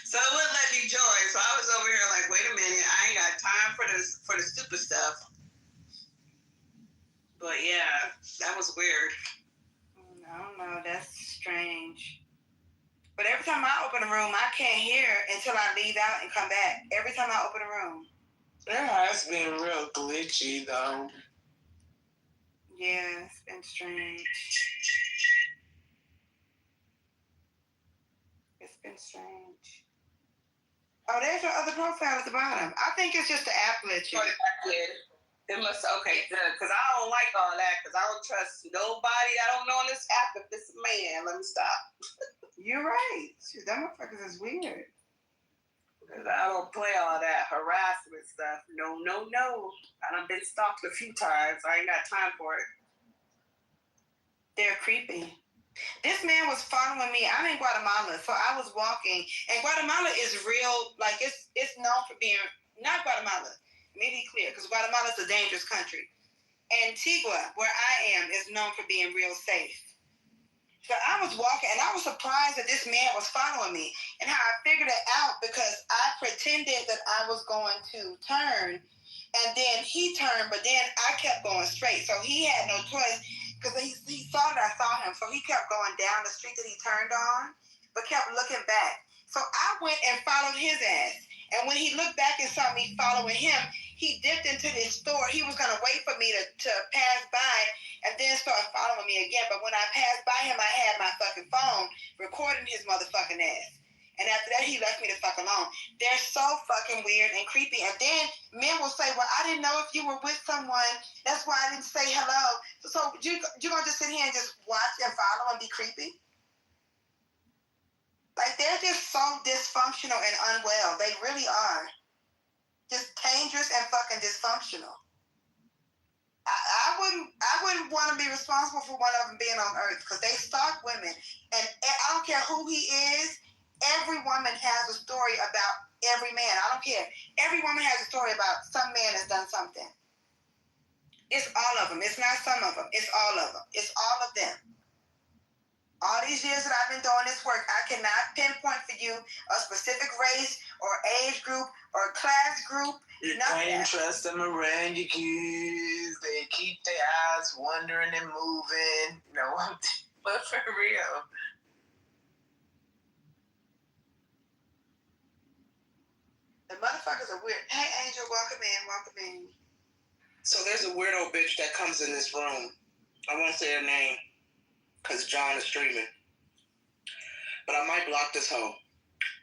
So it wouldn't let me join. So I was over here like, wait a minute, I ain't got time for the stupid stuff. But yeah, that was weird. I don't know, that's strange. But every time I open a room, I can't hear until I leave out and come back. Every time I open a room. It has been real glitchy, though. Yeah, it's been strange. It's been strange. Oh, there's your other profile at the bottom. I think it's just the app glitching. It must, okay, good. Because I don't like all that. Because I don't trust nobody I don't know on this app if it's a man. Let me stop. You're right. That motherfuckers is weird. I don't play all that harassment stuff. No. I done been stalked a few times. I ain't got time for it. They're creepy. This man was following me. I'm in Guatemala, so I was walking, and Guatemala is real. Like it's known for being not Guatemala. Let me be clear, because Guatemala is a dangerous country. Antigua, where I am, is known for being real safe. So I was walking, and I was surprised that this man was following me. And how I figured it out, because I pretended that I was going to turn, and then he turned, but then I kept going straight. So he had no choice, because he saw that I saw him. So he kept going down the street that he turned on, but kept looking back. So I went and followed his ass. And when he looked back and saw me following him, he dipped into this store. He was going to wait for me to pass by and then start following me again. But when I passed by him, I had my fucking phone recording his motherfucking ass. And after that, he left me the fuck alone. They're so fucking weird and creepy. And then men will say, well, I didn't know if you were with someone. That's why I didn't say hello. So you're going to just sit here and just watch and follow and be creepy? Like, they're just so dysfunctional and unwell. They really are. Just dangerous and fucking dysfunctional. I wouldn't want to be responsible for one of them being on Earth, because they stalk women, and I don't care who he is. Every woman has a story about every man. I don't care. Every woman has a story about some man has done something. It's all of them. It's not some of them. It's all of them. It's all of them. All these years that I've been doing this work, I cannot pinpoint for you a specific race or age group or class group. You can't trust them around your kids. They keep their eyes wandering and moving. No, but for real. The motherfuckers are weird. Hey, Angel, welcome in. So there's a weirdo bitch that comes in this room. I won't say her name, because John is streaming. But I might block this hoe.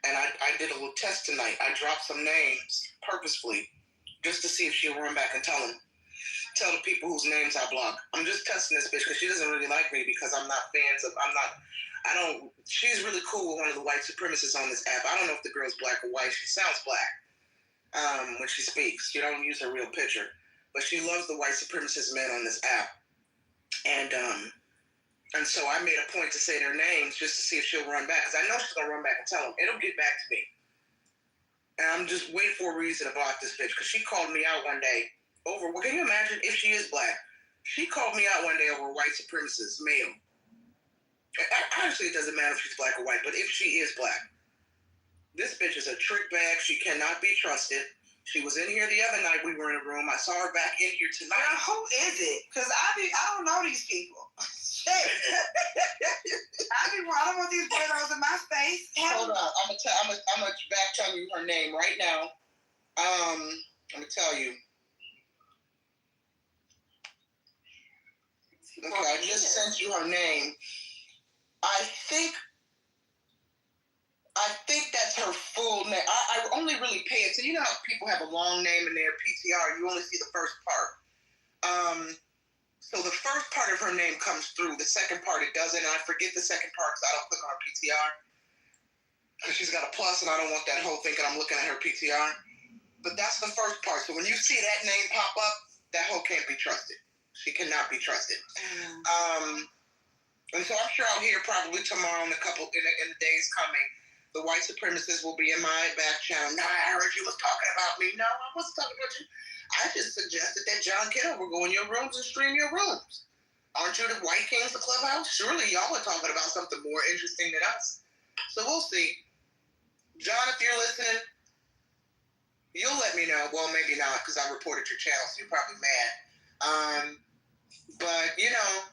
And I did a little test tonight. I dropped some names purposefully just to see if she'll run back and tell the people whose names I block. I'm just testing this bitch because she doesn't really like me, because she's really cool with one of the white supremacists on this app. I don't know if the girl's black or white. She sounds black when she speaks. She don't use her real picture. But she loves the white supremacist men on this app. And so I made a point to say their names just to see if she'll run back, because I know she's going to run back and tell them. It'll get back to me. And I'm just waiting for a reason to block this bitch, because she called me out one day over, well, can you imagine if she is black? She called me out one day over white supremacist male. Honestly, it doesn't matter if she's black or white, but if she is black, this bitch is a trick bag. She cannot be trusted. She was in here the other night. We were in a room. I saw her back in here tonight. Girl, who is it? Because I don't know these people. Shit. I don't want these weirdos in my space. Hold on. I'm gonna back tell you her name right now. I'm gonna tell you. Okay, I just sent you her name. I think that's her full name. I only really pay it. So you know how people have a long name in their PTR. You only see the first part. So the first part of her name comes through. The second part, it doesn't. And I forget the second part because I don't click on her PTR. Because she's got a plus, and I don't want that whole thinking I'm looking at her PTR. But that's the first part. So when you see that name pop up, that hoe can't be trusted. She cannot be trusted. And so I'm sure I'll hear probably tomorrow in the days coming. The white supremacists will be in my back channel. No, I heard you was talking about me. No, I wasn't talking about you. I just suggested that John Kitover go in your rooms and stream your rooms. Aren't you the white kings of Clubhouse? Surely y'all are talking about something more interesting than us. So we'll see. John, if you're listening, you'll let me know. Well, maybe not, because I reported your channel, so you're probably mad. But, you know,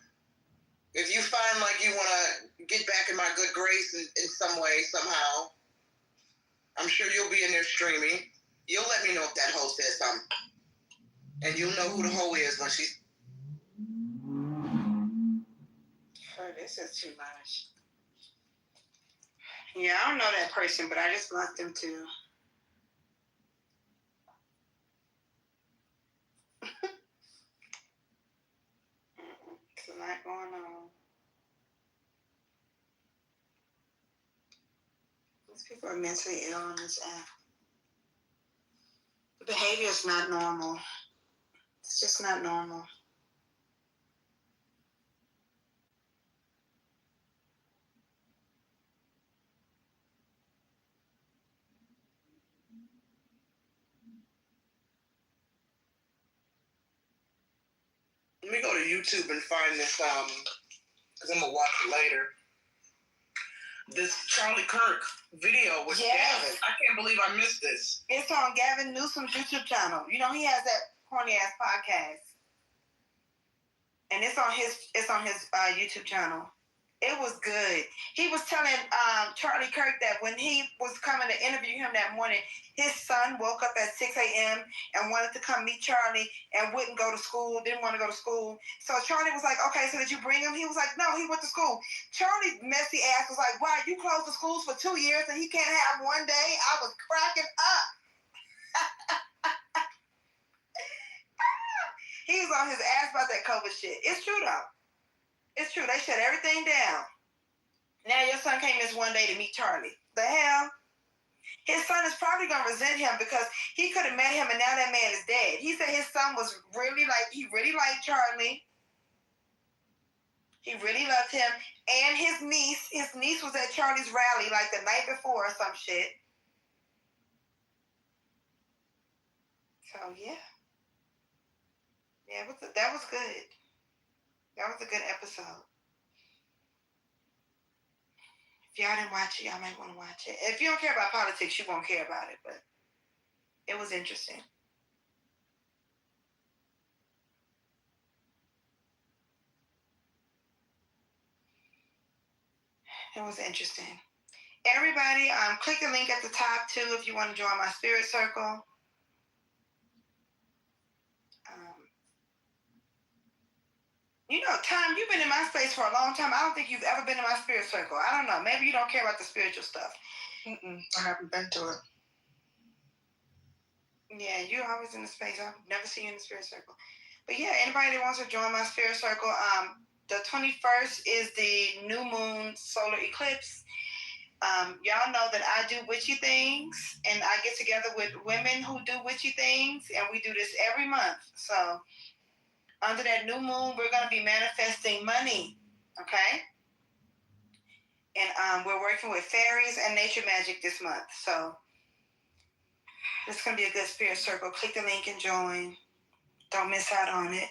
if you find like you want to get back in my good grace in some way, somehow, I'm sure you'll be in there streaming. You'll let me know if that hoe says something. And you'll know who the hoe is when she's... Oh, this is too much. Yeah, I don't know that person, but I just blocked them too. There's a lot going on. These people are mentally ill on this app. Behavior is not normal. It's just not normal. Let me go to YouTube and find this, because I'm going to watch it later. This Charlie Kirk video with Gavin. I can't believe I missed this. It's on Gavin Newsom's YouTube channel. You know, he has that corny ass podcast. And it's on his YouTube channel. It was good. He was telling Charlie Kirk that when he was coming to interview him that morning, his son woke up at 6 a.m. and wanted to come meet Charlie and wouldn't go to school, didn't want to go to school. So Charlie was like, okay, so did you bring him? He was like, no, he went to school. Charlie's messy ass was like, wow, you closed the schools for 2 years and he can't have one day? I was cracking up. He was on his ass about that COVID shit. It's true, though. It's true. They shut everything down. Now your son came this one day to meet Charlie. The hell? His son is probably going to resent him because he could have met him and now that man is dead. He said his son was really he really liked Charlie. He really loved him. And his niece was at Charlie's rally like the night before or some shit. So, yeah. Yeah, that was good. That was a good episode. If y'all didn't watch it, y'all might want to watch it. If you don't care about politics, you won't care about it, but it was interesting. It was interesting. Everybody, click the link at the top, too, if you want to join my spirit circle. You know, Tom, you've been in my space for a long time. I don't think you've ever been in my spirit circle. I don't know. Maybe you don't care about the spiritual stuff. I haven't been to it. Yeah, you're always in the space. I've never seen you in the spirit circle. But yeah, anybody that wants to join my spirit circle, the 21st is the new moon solar eclipse. Y'all know that I do witchy things, and I get together with women who do witchy things, and we do this every month. So under that new moon, we're going to be manifesting money, okay? And we're working with fairies and nature magic this month. So it's going to be a good spirit circle. Click the link and join. Don't miss out on it.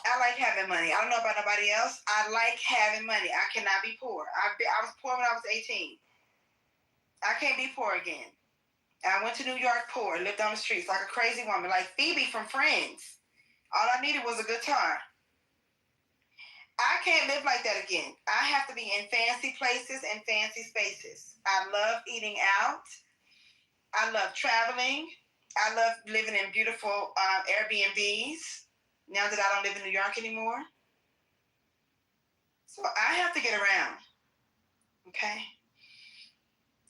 I like having money. I don't know about nobody else. I like having money. I cannot be poor. I was poor when I was 18. I can't be poor again. I went to New York poor, lived on the streets like a crazy woman, like Phoebe from Friends. All I needed was a guitar. I can't live like that again. I have to be in fancy places and fancy spaces. I love eating out. I love traveling. I love living in beautiful Airbnbs now that I don't live in New York anymore. So I have to get around, okay?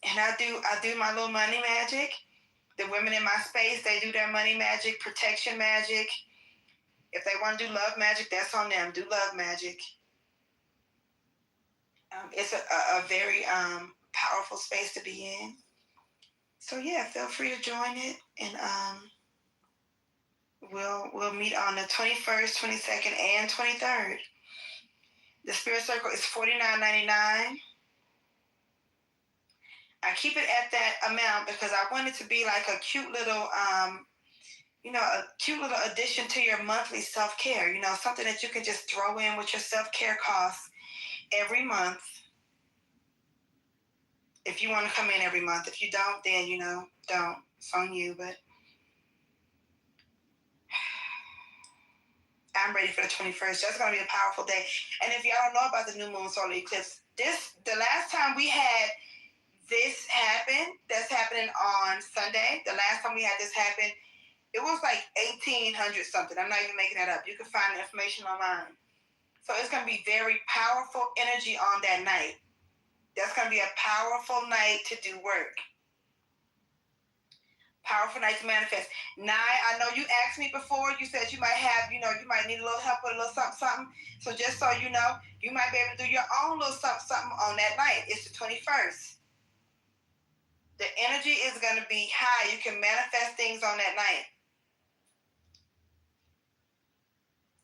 And I do my little money magic. The women in my space, they do their money magic, protection magic. If they want to do love magic, that's on them. Do love magic. It's a very powerful space to be in. So yeah, feel free to join it, and we'll meet on the 21st, 22nd, and 23rd. The Spirit Circle is $49.99. I keep it at that amount because I want it to be like a cute little, a cute little addition to your monthly self-care. You know, something that you can just throw in with your self-care costs every month. If you want to come in every month. If you don't, then, don't. It's on you, but I'm ready for the 21st. That's going to be a powerful day. And if y'all don't know about the new moon solar eclipse, the last time we had this happen, that's happening on Sunday. The last time we had this happen, it was like 1800 something. I'm not even making that up. You can find the information online. So it's going to be very powerful energy on that night. That's going to be a powerful night to do work. Powerful night to manifest. Nye, I know you asked me before. You said you might have, you might need a little help with a little something. So just so you know, you might be able to do your own little something on that night. It's the 21st. The energy is going to be high. You can manifest things on that night.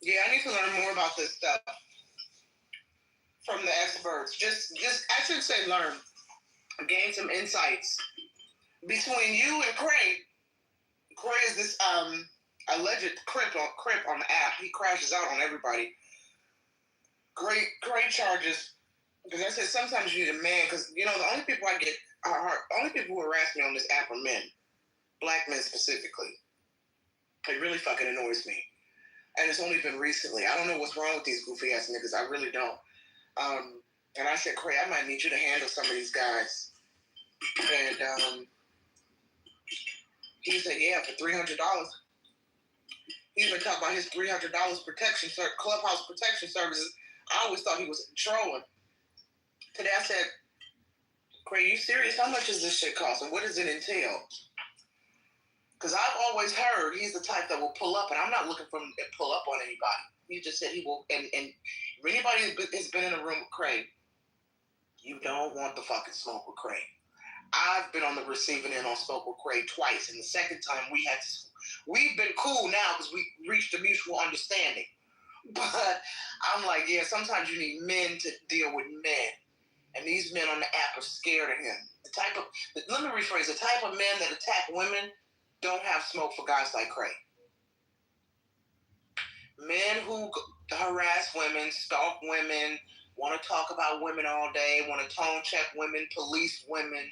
Yeah, I need to learn more about this stuff from the experts. Just I should say learn. Gain some insights. Between you and Craig is this alleged crip on the app. He crashes out on everybody. Craig charges, because I said sometimes you need a man, because, you know, the only people I get only people who harass me on this app are men. Black men specifically. It really fucking annoys me. And it's only been recently. I don't know what's wrong with these goofy ass niggas. I really don't. And I said, Craig, I might need you to handle some of these guys. And he said, yeah, for $300. He even talked about his $300 Clubhouse protection services. I always thought he was trolling. Today I said, Craig, you serious? How much does this shit cost? And what does it entail? Because I've always heard he's the type that will pull up, and I'm not looking for him to pull up on anybody. He just said he will, and if anybody has been in a room with Craig, you don't want the fucking smoke with Craig. I've been on the receiving end on smoke with Craig twice, and the second time we've been cool now because we reached a mutual understanding. But I'm like, yeah, sometimes you need men to deal with men. And these men on the app are scared of him. Let me rephrase, the type of men that attack women don't have smoke for guys like Craig. Men who harass women, stalk women, want to talk about women all day, want to tone check women, police women.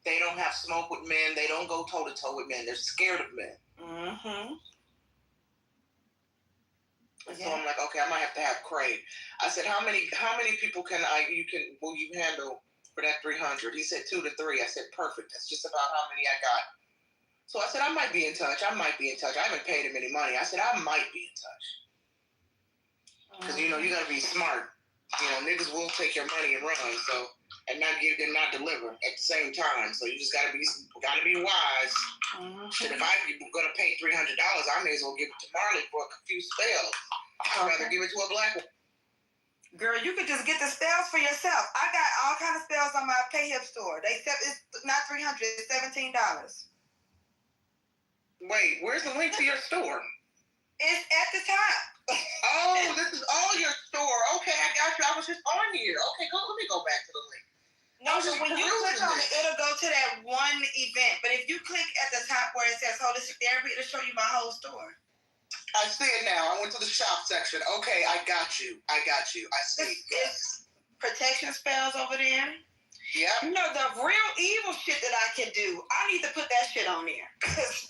They don't have smoke with men. They don't go toe-to-toe with men. They're scared of men. Mm-hmm. And so I'm like, okay, I might have to have Craig. I said, how many people will you handle for that 300? He said 2 to 3. I said, perfect. That's just about how many I got. So I said, I might be in touch. I haven't paid him any money. I said, I might be in touch. Because, you know, you got to be smart. You know, niggas will take your money and run, so, and not give and not deliver at the same time. So you just got to be wise. Mm-hmm. And if I'm going to pay $300, I may as well give it to Marley for a few spells. I'd rather give it to a black one. Girl, you could just get the spells for yourself. I got all kind of spells on my PayHip store. It's not $300, it's $17. Wait, where's the link to your store? It's at the top. Oh, this is all your store. Okay, I got you. I was just on here. Okay, let me go back to the link. No, so when you click on it, it'll go to that one event. But if you click at the top where it says holistic therapy, it'll show you my whole store. I see it now. I went to the shop section. Okay, I got you. I see. It's protection spells over there. Yeah. You know, the real evil shit that I can do, I need to put that shit on there. Because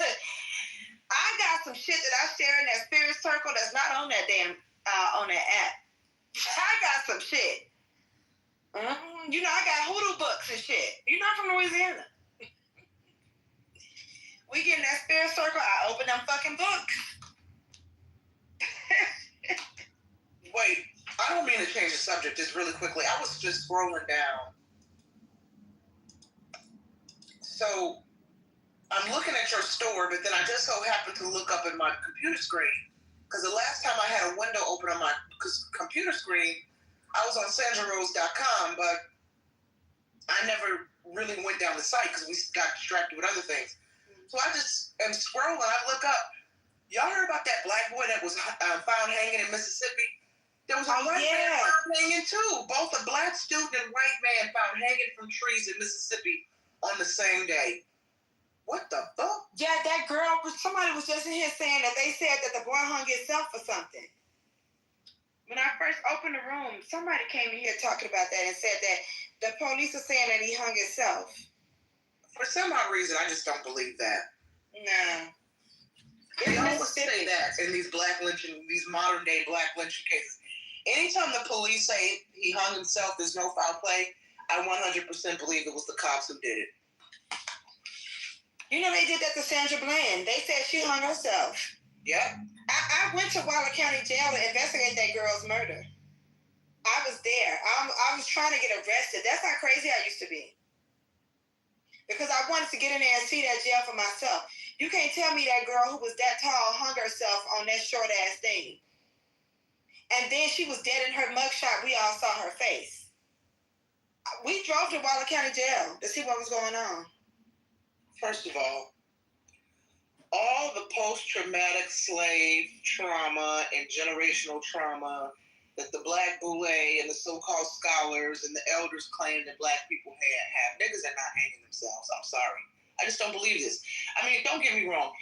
I got some shit that I share in that spirit circle that's not on that damn, on that app. I got some shit. Mm-hmm. You know, I got hoodoo books and shit. You're not from Louisiana. We get in that spirit circle, I open them fucking books. Wait, I don't mean to change the subject just really quickly. I was just scrolling down. So, I'm looking at your store, but then I just so happened to look up at my computer screen. Because the last time I had a window open on my computer screen, I was on sandrarose.com, but I never really went down the site because we got distracted with other things. So I just am scrolling. I look up. Y'all heard about that black boy that was found hanging in Mississippi? There was a white man found hanging too. Both a black student and white man found hanging from trees in Mississippi on the same day. What the fuck? Yeah, that girl, somebody was just in here saying that they said that the boy hung himself or something. When I first opened the room, somebody came in here talking about that and said that the police are saying that he hung himself. For some odd reason, I just don't believe that. Nah. They always say that in these these modern day black lynching cases. Anytime the police say he hung himself, there's no foul play, I 100% believe it was the cops who did it. You know, they did that to Sandra Bland. They said she hung herself. Yeah. I went to Waller County Jail to investigate that girl's murder. I was there. I was trying to get arrested. That's how crazy I used to be. Because I wanted to get in there and see that jail for myself. You can't tell me that girl who was that tall hung herself on that short-ass thing. And then she was dead in her mugshot. We all saw her face. We drove to Waller County Jail to see what was going on. First of all the post-traumatic slave trauma and generational trauma that the Black Boule and the so-called scholars and the elders claim that Black people have. Niggas are not hanging themselves. I'm sorry. I just don't believe this. I mean, don't get me wrong.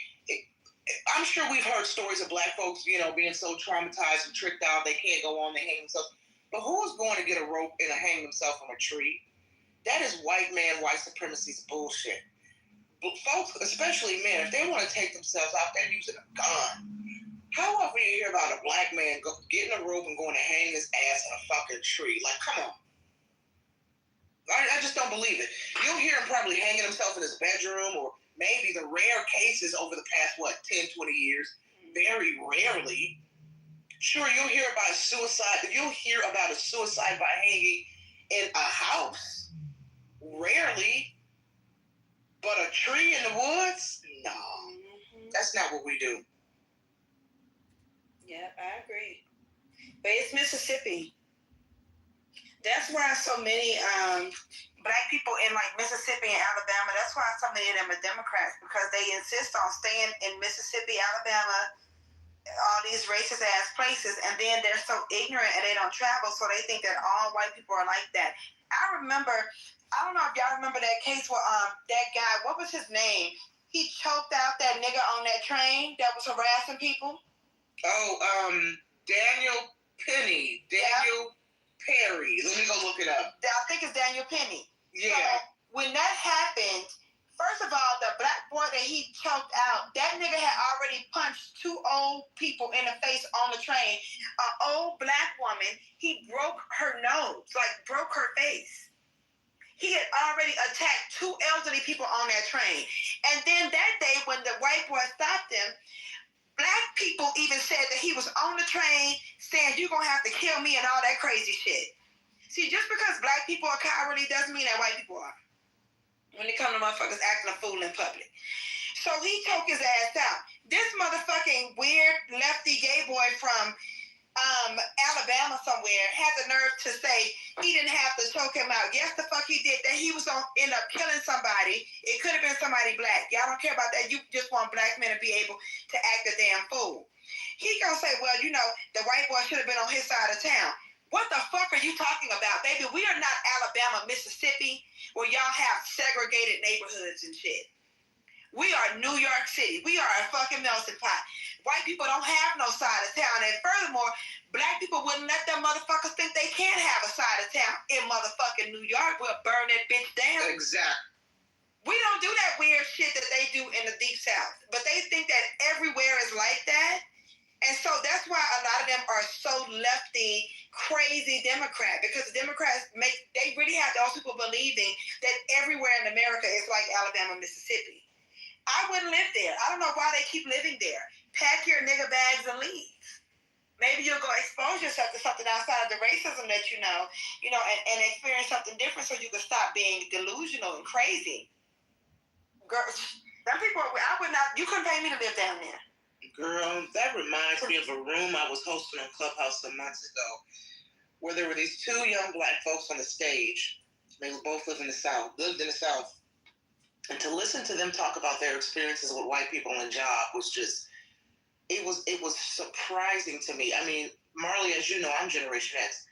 I'm sure we've heard stories of Black folks, being so traumatized and tricked out they can't go on, they hang themselves. But who's going to get a rope and hang themselves from a tree? That is white man, white supremacy's bullshit. But folks, especially men, if they want to take themselves out, they're using a gun. How often you hear about a Black man getting a rope and going to hang his ass in a fucking tree? Like, come on. I just don't believe it. You'll hear him probably hanging himself in his bedroom, or maybe the rare cases over the past, 10, 20 years, very rarely. Sure, you'll hear about suicide. You'll hear about a suicide by hanging in a house. Rarely. But a tree in the woods? No. That's not what we do. Yeah, I agree. But it's Mississippi. That's why so many Black people in like Mississippi and Alabama, that's why so many of them are Democrats, because they insist on staying in Mississippi, Alabama, all these racist ass places, and then they're so ignorant and they don't travel, so they think that all white people are like that. I remember, I don't know if y'all remember that case where that guy, what was his name? He choked out that nigga on that train that was harassing people. Daniel Penny. Daniel Perry. Let me go look it up. I think it's Daniel Penny. Yeah. So when that happened, first of all, the Black boy that he choked out, that nigga had already punched 2 old people in the face on the train. An old Black woman, he broke her nose, broke her face. He had already attacked 2 elderly people on that train. And then that day when the white boy stopped him, Black people even said that he was on the train saying, "You're going to have to kill me," and all that crazy shit. See, just because Black people are cowardly doesn't mean that white people are. When it comes to motherfuckers acting a fool in public. So he choked his ass out. This motherfucking weird lefty gay boy from Alabama somewhere had the nerve to say he didn't have to choke him out. Yes, the fuck he did. That he was going to end up killing somebody. It could have been somebody Black. Y'all don't care about that. You just want Black men to be able to act a damn fool. He gonna say, well, the white boy should have been on his side of town. What the fuck are you talking about, baby? We are not Alabama, Mississippi, where y'all have segregated neighborhoods and shit. We are New York City. We are a fucking melting pot. White people don't have no side of town. And furthermore, Black people wouldn't let them motherfuckers think they can't have a side of town in motherfucking New York. We'll burn that bitch down. Exactly. We don't do that weird shit that they do in the Deep South. But they think that everywhere is like that. And so that's why a lot of them are so lefty, crazy Democrat, because the Democrats they really have those people believing that everywhere in America is like Alabama, Mississippi. I wouldn't live there. I don't know why they keep living there. Pack your nigga bags and leave. Maybe you'll go expose yourself to something outside of the racism that and experience something different so you can stop being delusional and crazy. Girl, some people, you couldn't pay me to live down there. Girl, that reminds me of a room I was hosting on Clubhouse some months ago, where there were these 2 young Black folks on the stage. They both lived in the South. And to listen to them talk about their experiences with white people in job was just, it was surprising to me. I mean, Marley, as you know, I'm Generation X.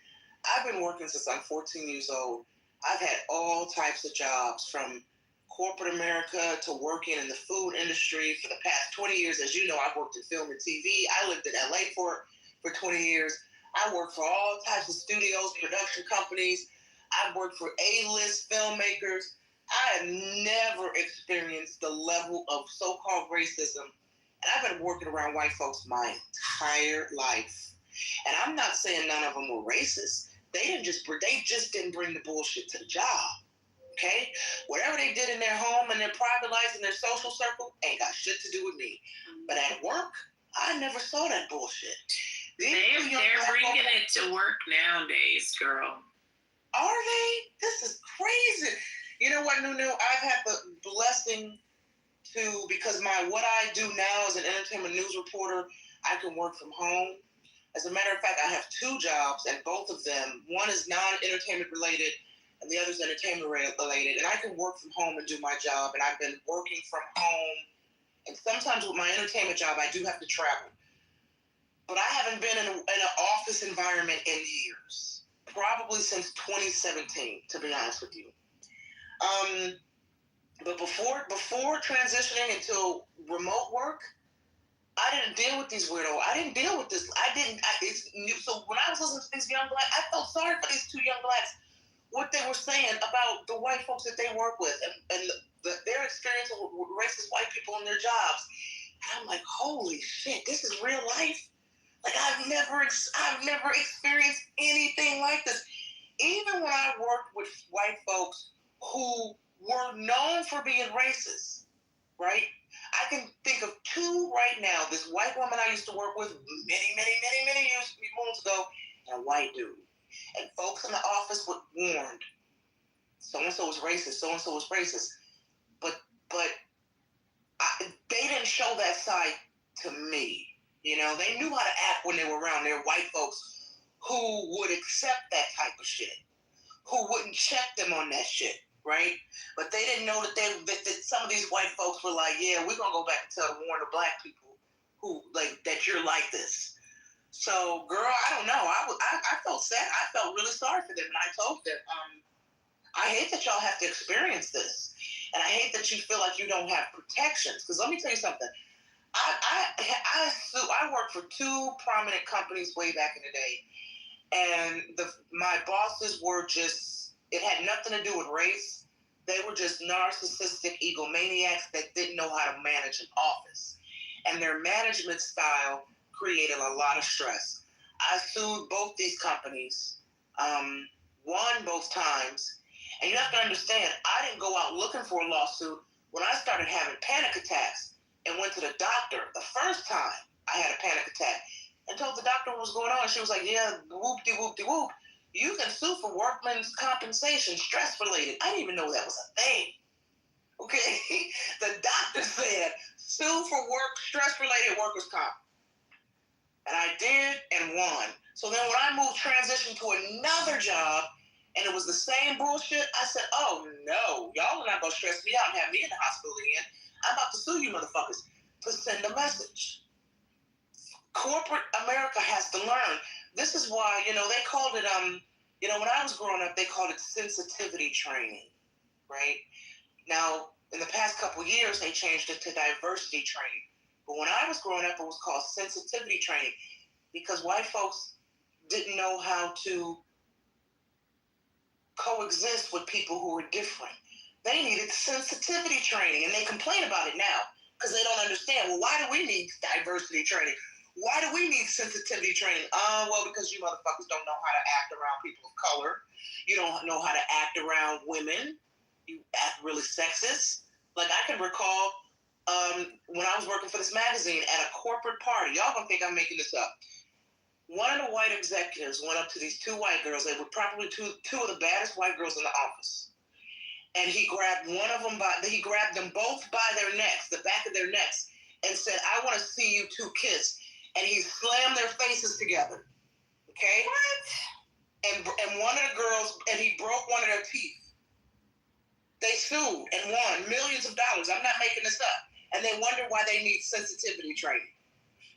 I've been working since I'm 14 years old. I've had all types of jobs, from corporate America to working in the food industry for the past 20 years. As you know, I've worked in film and TV. I lived in LA for 20 years. I worked for all types of studios, production companies. I've worked for A-list filmmakers. I have never experienced the level of so-called racism. And I've been working around white folks my entire life. And I'm not saying none of them were racist. They just didn't bring the bullshit to the job. Okay? Whatever they did in their home and their private lives and their social circle ain't got shit to do with me. But at work, I never saw that bullshit. They're bringing it to work nowadays, girl. Are they? This is crazy. You know what, Nunu? I've had the blessing to, because what I do now as an entertainment news reporter, I can work from home. As a matter of fact, I have 2 jobs, and both of them, one is non-entertainment related, and the other's entertainment related. And I can work from home and do my job, and I've been working from home. And sometimes with my entertainment job, I do have to travel. But I haven't been in an office environment in years, probably since 2017, to be honest with you. But before transitioning into remote work, I didn't deal with these weirdos. I didn't deal with this. So when I was listening to these young blacks, I felt sorry for these two young blacks, what they were saying about the white folks that they work with and their experience with racist white people in their jobs. And I'm like, holy shit, this is real life. Like I've never experienced anything like this. Even when I worked with white folks who were known for being racist, right? I can think of two right now. This white woman I used to work with many moons ago, and a white dude. And folks in the office were warned, so-and-so was racist, so-and-so was racist. But they didn't show that side to me. You know, they knew how to act when they were around their white folks who would accept that type of shit, who wouldn't check them on that shit, right? But they didn't know that some of these white folks were like, yeah, we're going to go back and warn the black people who, like, that you're like this. So, girl, I don't know. I felt sad. I felt really sorry for them. And I told them, I hate that y'all have to experience this. And I hate that you feel like you don't have protections. Because let me tell you something. I worked for two prominent companies way back in the day. And my bosses were just, it had nothing to do with race. They were just narcissistic egomaniacs that didn't know how to manage an office. And their management style created a lot of stress. I sued both these companies, won both times. And you have to understand, I didn't go out looking for a lawsuit when I started having panic attacks and went to the doctor the first time I had a panic attack and told the doctor what was going on. She was like, yeah, whoop-de-whoop-de-whoop. You can sue for workman's compensation, stress-related. I didn't even know that was a thing. Okay? The doctor said, sue for stress-related workers' comp. And I did and won. So then when I transitioned to another job, and it was the same bullshit, I said, oh, no, y'all are not going to stress me out and have me in the hospital again. I'm about to sue you motherfuckers to send a message. Corporate America has to learn. This is why, they called it, when I was growing up, they called it sensitivity training, right? Now, in the past couple of years, they changed it to diversity training. But when I was growing up, it was called sensitivity training because white folks didn't know how to coexist with people who were different. They needed sensitivity training, and they complain about it now because they don't understand. Well, why do we need diversity training? Why do we need sensitivity training? Well, because you motherfuckers don't know how to act around people of color. You don't know how to act around women. You act really sexist. Like I can recall when I was working for this magazine at a corporate party. Y'all gonna think I'm making this up. One of the white executives went up to these two white girls. They were probably two of the baddest white girls in the office. And he grabbed he grabbed them both by their necks, the back of their necks, and said, I want to see you two kiss. And he slammed their faces together. Okay? What? And one of the girls, and he broke one of their teeth. They sued and won millions of dollars. I'm not making this up. And they wonder why they need sensitivity training.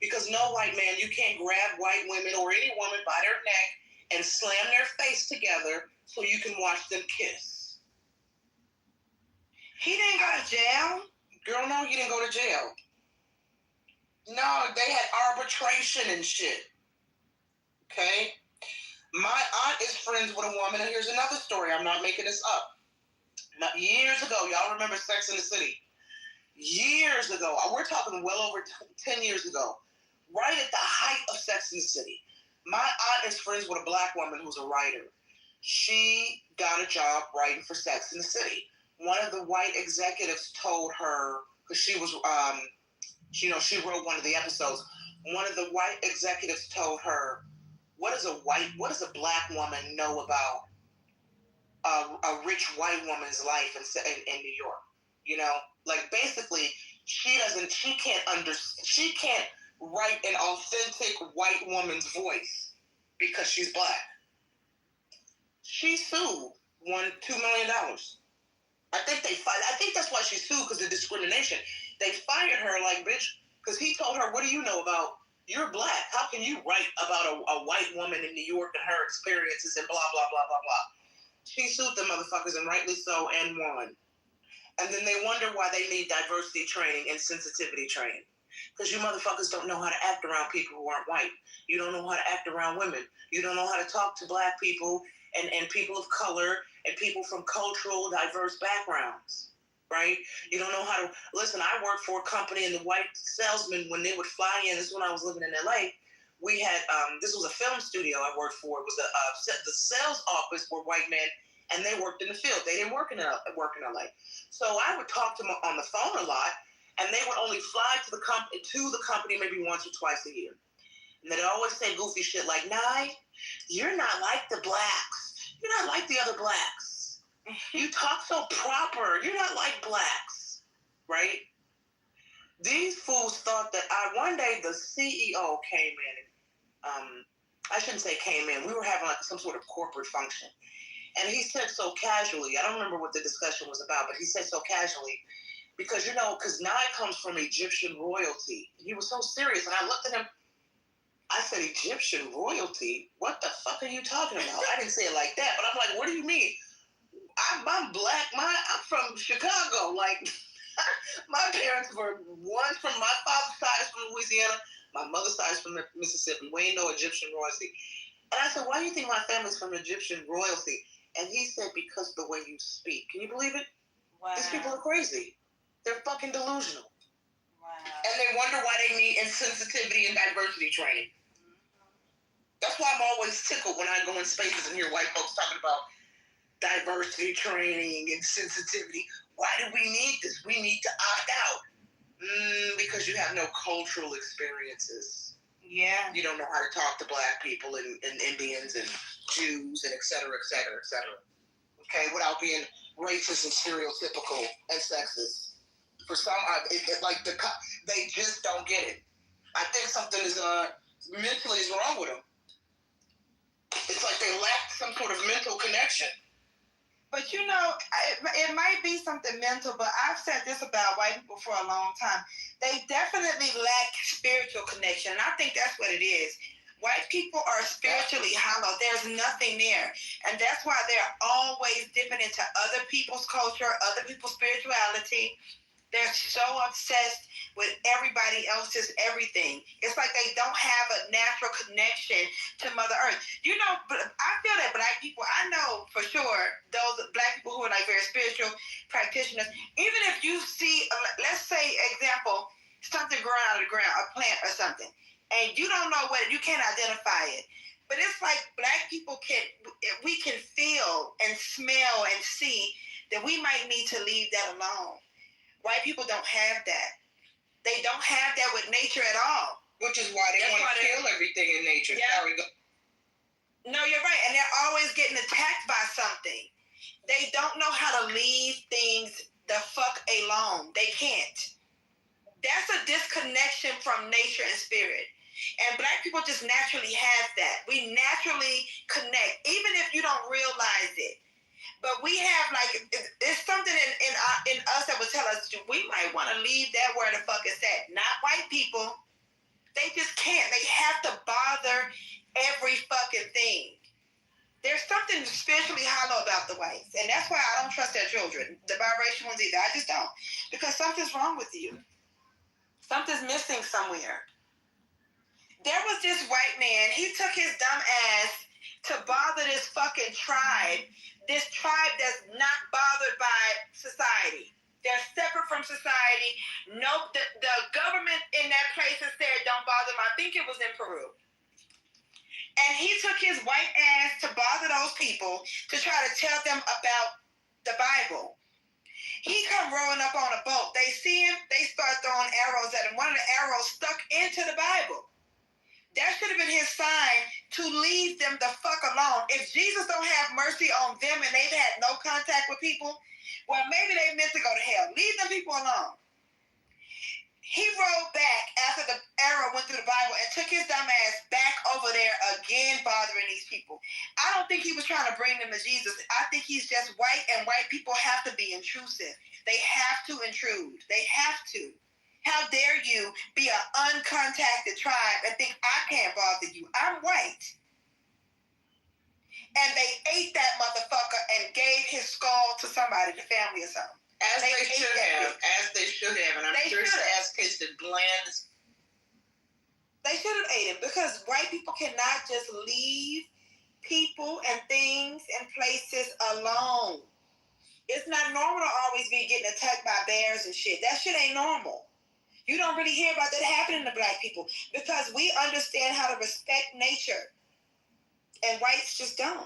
Because no white man, you can't grab white women or any woman by their neck and slam their face together so you can watch them kiss. He didn't go to jail? Girl, no, he didn't go to jail. No, they had arbitration and shit. Okay? My aunt is friends with a woman, and here's another story. I'm not making this up. Years ago, y'all remember Sex and the City? Years ago, we're talking well over 10 years ago, right at the height of Sex and the City. My aunt is friends with a black woman who's a writer. She got a job writing for Sex and the City. One of the white executives told her, because she was, she wrote one of the episodes. One of the white executives told her, what does a black woman know about a rich white woman's life in New York? Like basically, she can't write an authentic white woman's voice because she's black. She sued won $2 million. I think that's why she sued, because of discrimination. They fired her like, bitch, because he told her, what do you know about, you're black. How can you write about a white woman in New York and her experiences and blah, blah, blah, blah, blah. She sued the motherfuckers, and rightly so, and won. And then they wonder why they need diversity training and sensitivity training. Because you motherfuckers don't know how to act around people who aren't white. You don't know how to act around women. You don't know how to talk to black people and people of color and people from cultural diverse backgrounds, right? You don't know how to, listen, I worked for a company, and the white salesmen, when they would fly in, this is when I was living in LA, we had, this was a film studio I worked for. It was the sales office were white men, and they worked in the field. They didn't work in LA. So I would talk to them on the phone a lot, and they would only fly to the company maybe once or twice a year. And they'd always say goofy shit like, Nye, you're not like the blacks. You're not like the other blacks. You talk so proper. You're not like blacks, right? These fools thought that one day the CEO came in. I shouldn't say came in. We were having like some sort of corporate function. And he said so casually, I don't remember what the discussion was about, but he said so casually, because, because Nye comes from Egyptian royalty. He was so serious. And I looked at him, I said, Egyptian royalty? What the fuck are you talking about? I didn't say it like that, but I'm like, what do you mean? I'm black. I'm from Chicago. Like, my parents were, one from my father's side is from Louisiana, my mother's side is from Mississippi. We ain't no Egyptian royalty. And I said, why do you think my family's from Egyptian royalty? And he said, because of the way you speak. Can you believe it? Wow. These people are crazy. They're fucking delusional. Wow. And they wonder why they need insensitivity and diversity training. That's why I'm always tickled when I go in spaces and hear white folks talking about diversity training and sensitivity. Why do we need this? We need to opt out. Because you have no cultural experiences. Yeah. You don't know how to talk to black people and Indians and Jews and et cetera, et cetera, et cetera. Okay, without being racist and stereotypical and sexist. For some, they just don't get it. I think something is mentally is wrong with them. It's like they lack some sort of mental connection. But it might be something mental, but I've said this about white people for a long time. They definitely lack spiritual connection. And I think that's what it is. White people are spiritually hollow. There's nothing there. And that's why they're always dipping into other people's culture, other people's spirituality. They're so obsessed with everybody else's everything. It's like they don't have a natural connection to Mother Earth. But I feel that black people, I know for sure, those black people who are like very spiritual practitioners, even if you see, let's say, example, something growing out of the ground, a plant or something, and you don't know what, you can't identify it. But it's like black people we can feel and smell and see that we might need to leave that alone. White people don't have that. They don't have that with nature at all. Which is why they want to kill everything in nature. Yeah. Sorry, go. No, you're right. And they're always getting attacked by something. They don't know how to leave things the fuck alone. They can't. That's a disconnection from nature and spirit. And black people just naturally have that. We naturally connect, even if you don't realize it. But we have it's something in us that would tell us we might want to leave that where the fuck it's at. Not white people. They just can't. They have to bother every fucking thing. There's something spiritually hollow about the whites. And that's why I don't trust their children. The biracial ones either. I just don't. Because something's wrong with you. Something's missing somewhere. There was this white man. He took his dumb ass to bother this fucking tribe. This tribe that's not bothered by society. They're separate from society. Nope, the government in that place has said don't bother them. I think it was in Peru. And he took his white ass to bother those people to try to tell them about the Bible. He come rolling up on a boat. They see him, they start throwing arrows at him. One of the arrows stuck into the Bible. That should have been his sign to leave them the fuck alone. If Jesus don't have mercy on them and they've had no contact with people, well, maybe they meant to go to hell. Leave them people alone. He rolled back after the arrow went through the Bible and took his dumb ass back over there again bothering these people. I don't think he was trying to bring them to Jesus. I think he's just white, and white people have to be intrusive. They have to intrude. They have to. How dare you be an uncontacted tribe and think I can't bother you? I'm white. And they ate that motherfucker and gave his skull to somebody, the family or something. As they should have. As they should have. And I'm sure his ass tasted bland. They should have ate it because white people cannot just leave people and things and places alone. It's not normal to always be getting attacked by bears and shit. That shit ain't normal. You don't really hear about that happening to black people because we understand how to respect nature. And whites just don't.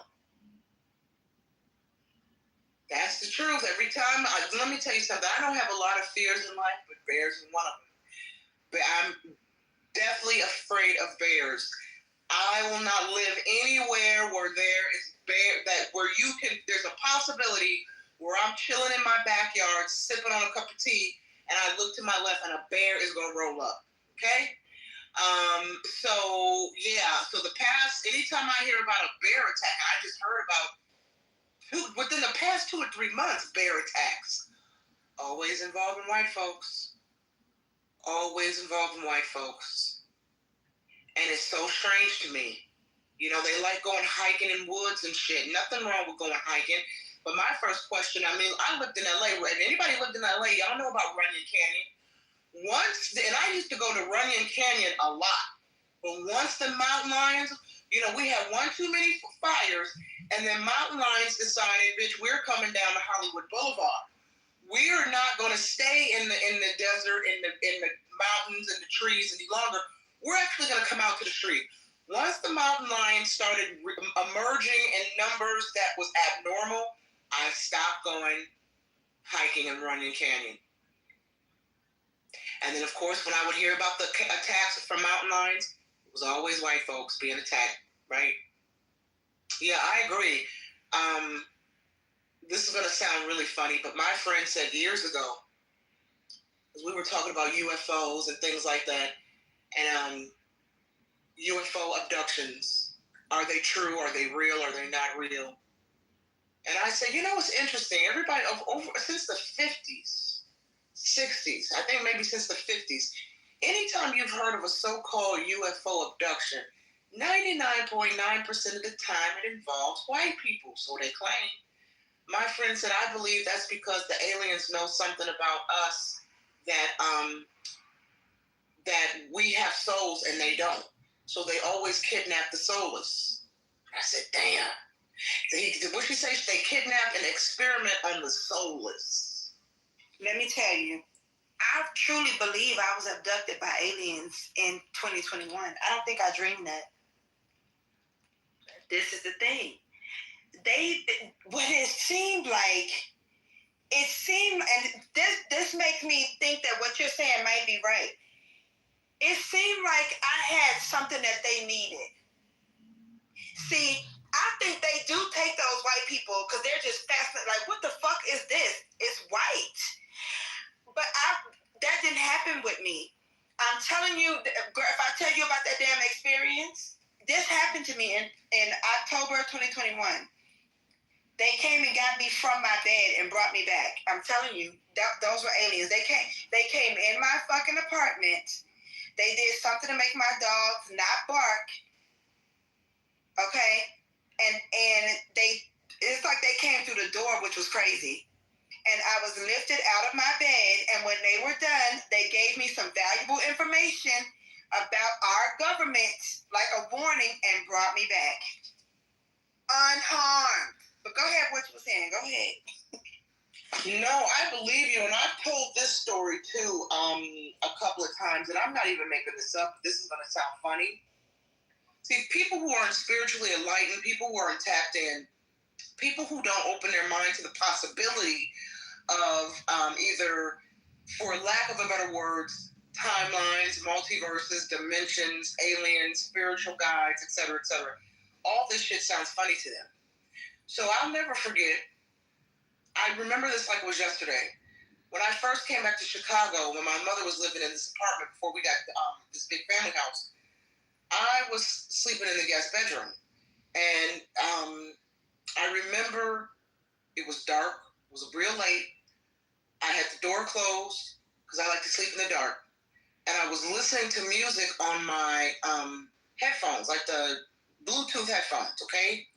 That's the truth. Every time, let me tell you something. I don't have a lot of fears in life, but bears is one of them. But I'm definitely afraid of bears. I will not live anywhere where there is there's a possibility where I'm chilling in my backyard, sipping on a cup of tea, and I look to my left and a bear is going to roll up. Okay? So the past, anytime I hear about a bear attack, I just heard about within the past 2 or 3 months, bear attacks. Always involving white folks. Always involving white folks. And it's so strange to me. You know, they like going hiking in woods and shit. Nothing wrong with going hiking. But my first question, I lived in LA. If anybody lived in LA, y'all know about Runyon Canyon. And I used to go to Runyon Canyon a lot. But once the mountain lions, we had one too many fires, and then mountain lions decided, bitch, we're coming down to Hollywood Boulevard. We're not going to stay in the desert, in the mountains and the trees any longer. We're actually going to come out to the street. Once the mountain lions started emerging in numbers that was abnormal, I stopped going hiking in Runyon Canyon. And then, of course, when I would hear about the attacks from mountain lions, it was always white folks being attacked, right? Yeah, I agree. This is going to sound really funny, but my friend said years ago, as we were talking about UFOs and things like that, and UFO abductions, are they true? Are they real? Are they not real? And I said, it's interesting. Everybody, since the 50s, 60s, I think maybe since the 50s, anytime you've heard of a so-called UFO abduction, 99.9% of the time it involves white people, so they claim. My friend said, I believe that's because the aliens know something about us that we have souls and they don't. So they always kidnap the soulless. I said, damn. What she says, they kidnap and experiment on the soulless. Let me tell you, I truly believe I was abducted by aliens in 2021. I don't think I dreamed that. This is the thing. And this makes me think that what you're saying might be right. It seemed like I had something that they needed. See, I think they do take those white people because they're just fascinated. Like, what the fuck is this? It's white. But that didn't happen with me. I'm telling you, if I tell you about that damn experience, this happened to me in October 2021. They came and got me from my bed and brought me back. I'm telling you, those were aliens. They came in my fucking apartment. They did something to make my dogs not bark. Okay? And it's like they came through the door, which was crazy. And I was lifted out of my bed, and when they were done, they gave me some valuable information about our government, like a warning, and brought me back. Unharmed. But go ahead, what you were saying. Go ahead. No, I believe you, and I've told this story too a couple of times, and I'm not even making this up. This is going to sound funny. See, people who aren't spiritually enlightened, people who aren't tapped in, people who don't open their mind to the possibility of either, for lack of a better words, timelines, multiverses, dimensions, aliens, spiritual guides, etc., etc. All this shit sounds funny to them. So I'll never forget, I remember this like it was yesterday. When I first came back to Chicago, when my mother was living in this apartment before we got this big family house, I was sleeping in the guest bedroom, and I remember it was dark. It was real late. I had the door closed because I like to sleep in the dark, and I was listening to music on my headphones, like the Bluetooth headphones, okay?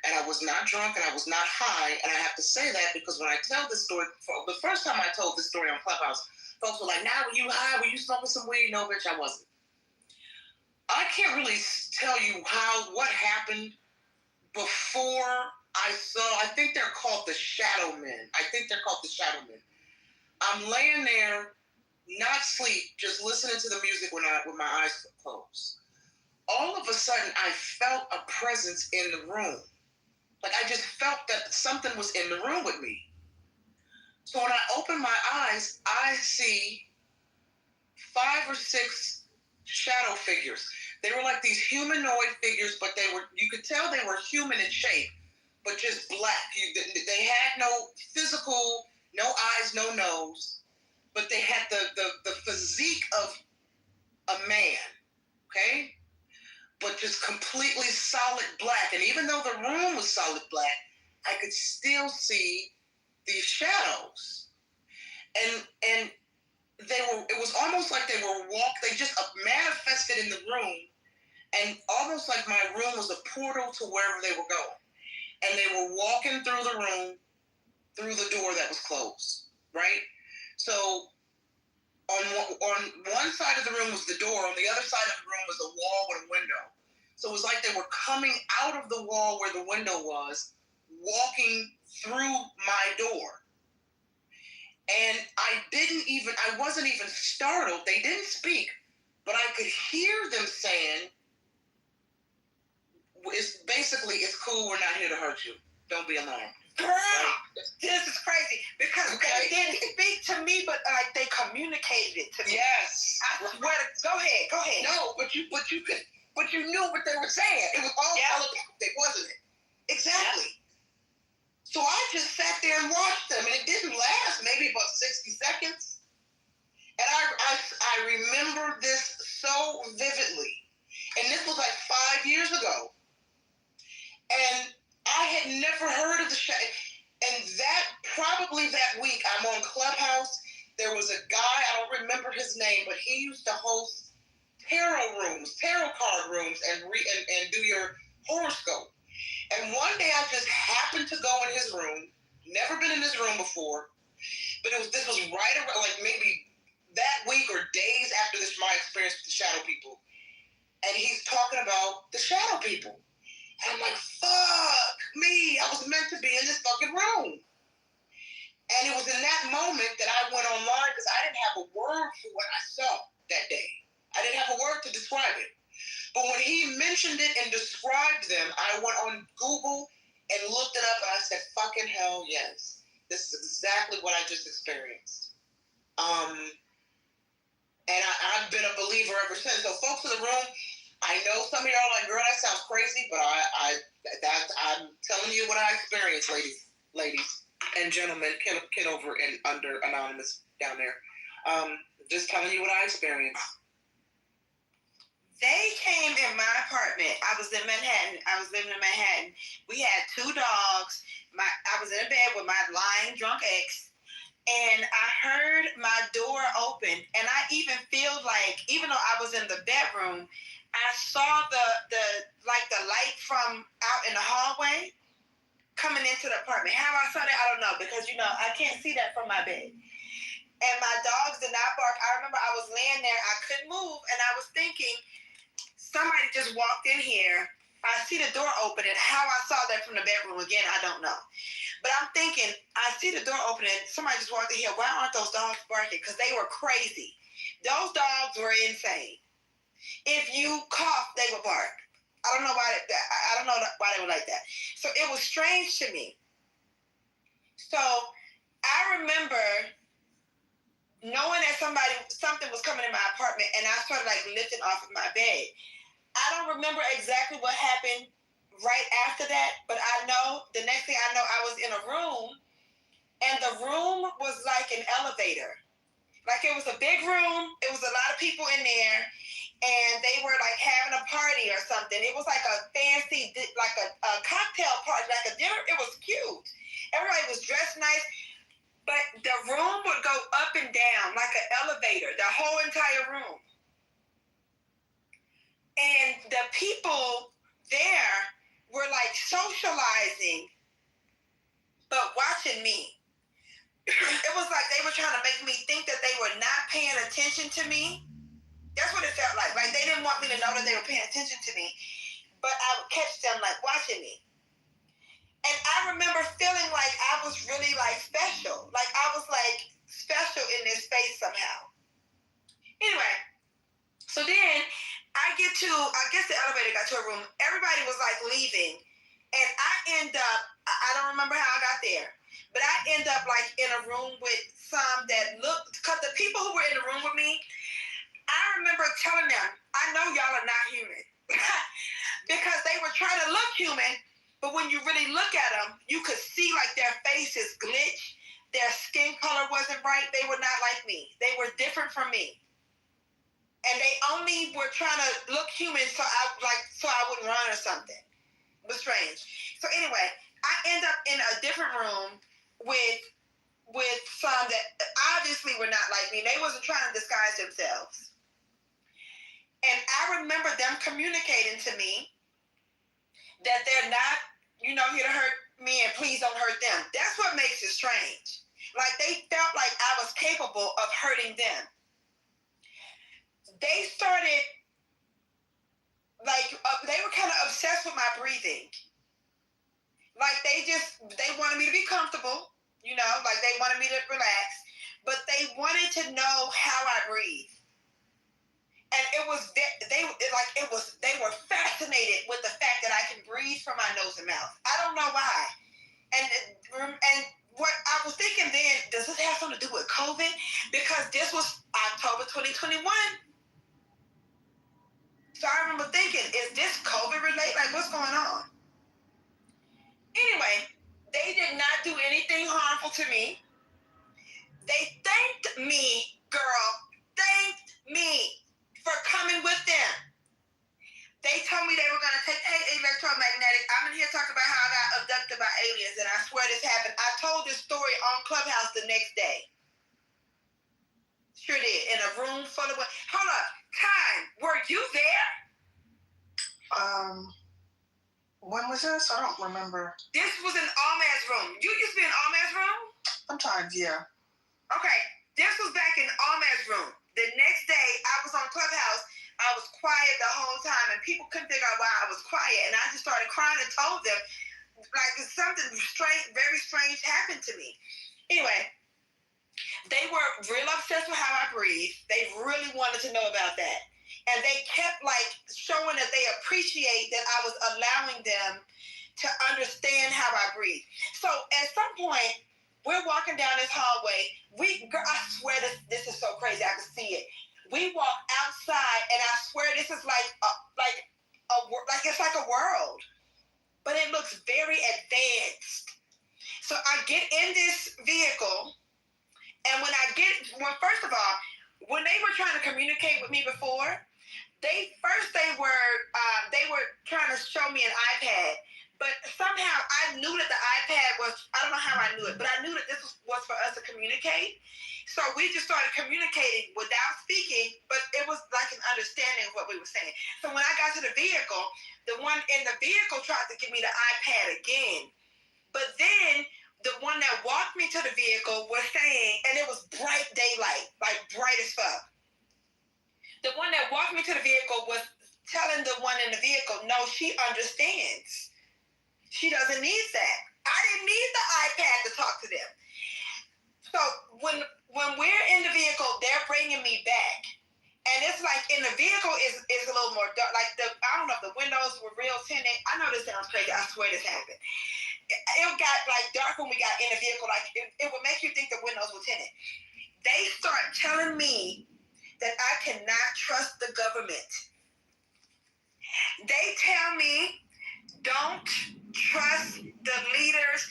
And I was not drunk and I was not high, and I have to say that because when I tell this story, the first time I told this story on Clubhouse, folks were like, "Now, were you high? Were you smoking some weed?" No, bitch, I wasn't. I can't really tell you what happened before I think they're called the Shadow Men. I'm laying there, not sleep, just listening to the music with my eyes closed. All of a sudden, I felt a presence in the room. Like I just felt that something was in the room with me. So when I open my eyes, I see 5 or 6 shadow figures. They were like these humanoid figures, but you could tell they were human in shape, but just black. They had no physical, no eyes, no nose, but they had the physique of a man, okay? But just completely solid black. And even though the room was solid black, I could still see these shadows. And it was almost like they just manifested in the room, and almost like my room was a portal to wherever they were going. And they were walking through the room, through the door that was closed, right? So on one side of the room was the door, on the other side of the room was a wall with a window. So it was like they were coming out of the wall where the window was, walking through my door. And I wasn't even startled. They didn't speak, but I could hear them saying, it's cool, we're not here to hurt you. Don't be alarmed. Girl, right? This is crazy because they didn't speak to me, but like they communicated it to me. Yes. I swear to, go ahead. No, but you knew what they were saying. It was all telepathic, wasn't it? Exactly. Yeah. So I just sat there and watched them, and it didn't last, maybe about 60 seconds. And I remember this so vividly. And this was like 5 years ago. And I had never heard of the show. And probably that week, I'm on Clubhouse. There was a guy, I don't remember his name, but he used to host tarot card rooms, and do your horoscope. And one day I just happened to go in his room, never been in his room before, but this was right around, like maybe that week or days after my experience with the shadow people. And he's talking about the shadow people. And I'm like, fuck me, I was meant to be in this fucking room. And it was in that moment that I went online because I didn't have a word for what I saw that day. I didn't have a word to describe it. But when he mentioned it and described them, I went on Google and looked it up, and I said, fucking hell yes. This is exactly what I just experienced. And I've been a believer ever since. So folks in the room, I know some of y'all are like, girl, that sounds crazy, but I'm telling you what I experienced, ladies and gentlemen, Kitover and under Anonymous down there. Just telling you what I experienced. They came in my apartment. I was in Manhattan. I was living in Manhattan. We had 2 dogs. I was in a bed with my lying drunk ex, and I heard my door open, and I even feel like, even though I was in the bedroom, I saw the light from out in the hallway coming into the apartment. How I saw that, I don't know, because I can't see that from my bed. And my dogs did not bark. I remember I was laying there, I couldn't move, and I was thinking, somebody just walked in here. I see the door open, and how I saw that from the bedroom again, I don't know. But I'm thinking, I see the door opening, somebody just walked in here. Why aren't those dogs barking? Because they were crazy. Those dogs were insane. If you cough, they would bark. I don't know why they were like that. So it was strange to me. So I remember knowing that something was coming in my apartment, and I started like lifting off of my bed. I don't remember exactly what happened right after that, but I know the next thing I know, I was in a room, and the room was like an elevator. Like it was a big room. It was a lot of people in there, and they were like having a party or something. It was like a fancy, like a cocktail party, like a dinner. It was cute. Everybody was dressed nice, but the room would go up and down like an elevator, the whole entire room. And the people there were like socializing, but watching me. It was like they were trying to make me think that they were not paying attention to me. That's what it felt like. Like they didn't want me to know that they were paying attention to me, but I would catch them like watching me. And I remember feeling like I was really like special. Like I was like special in this space somehow. Anyway, so then I guess the elevator got to a room. Everybody was like leaving. And I end up, I don't remember how I got there, but I end up like in a room with some that looked, because the people who were in the room with me, I remember telling them, I know y'all are not human. Because they were trying to look human, but when you really look at them, you could see like their faces glitch, their skin color wasn't right, they were not like me. They were different from me. And they only were trying to look human so I wouldn't run or something. It was strange. So anyway, I end up in a different room with some that obviously were not like me. They wasn't trying to disguise themselves. And I remember them communicating to me that they're not, here to hurt me and please don't hurt them. That's what makes it strange. Like they felt like I was capable of hurting them. They started, they were kind of obsessed with my breathing. Like they wanted me to be comfortable, like they wanted me to relax, but they wanted to know how I breathe. And they were fascinated with the fact that I can breathe from my nose and mouth. I don't know why. And what I was thinking then, does this have something to do with COVID? Because this was October 2021. So I remember thinking, is this COVID related? Like, what's going on? Anyway, they did not do anything harmful to me. They thanked me, girl, thanked me for coming with them. They told me they were going to take electromagnetic. I'm in here talking about how I got abducted by aliens, and I swear this happened. I told this story on Clubhouse the next day. Sure did. In a room full of... Hold up. Time. Were you there? When was this? I don't remember. This was in Almaz's room. You used to be in Almaz's room? Sometimes, yeah. Okay. This was back in Almaz's room. The next day, I was on Clubhouse. I was quiet the whole time, and people couldn't figure out why I was quiet. And I just started crying and told them, like, something strange, very strange happened to me. Anyway, they were real obsessed with how I breathe. They really wanted to know about that. And they kept, showing that they appreciate that I was allowing them to understand how I breathe. So at some point, we're walking down this hallway. I swear this is so crazy. I can see it. We walk outside, and I swear this is it's like a world, but it looks very advanced. So I get in this vehicle, and first of all, when they were trying to communicate with me before, they were trying to show me an iPad, but somehow I knew that the iPad was, I don't know how I knew it, but I knew that this was for us to communicate. So we just started communicating without speaking, but it was like an understanding of what we were saying. So when I got to the vehicle, the one in the vehicle tried to give me the iPad again. But then the one that walked me to the vehicle was saying, and it was bright daylight, like bright as fuck. The one that walked me to the vehicle was telling the one in the vehicle, no, she understands. She doesn't need that. I didn't need the iPad to talk to them. So when we're in the vehicle, they're bringing me back. And it's like in the vehicle is a little more dark. Like I don't know if the windows were real tinted. I know this sounds crazy. I swear this happened. It got dark when we got in the vehicle. It would make you think the windows were tinted. They start telling me that I cannot trust the government. They tell me, don't trust the leaders,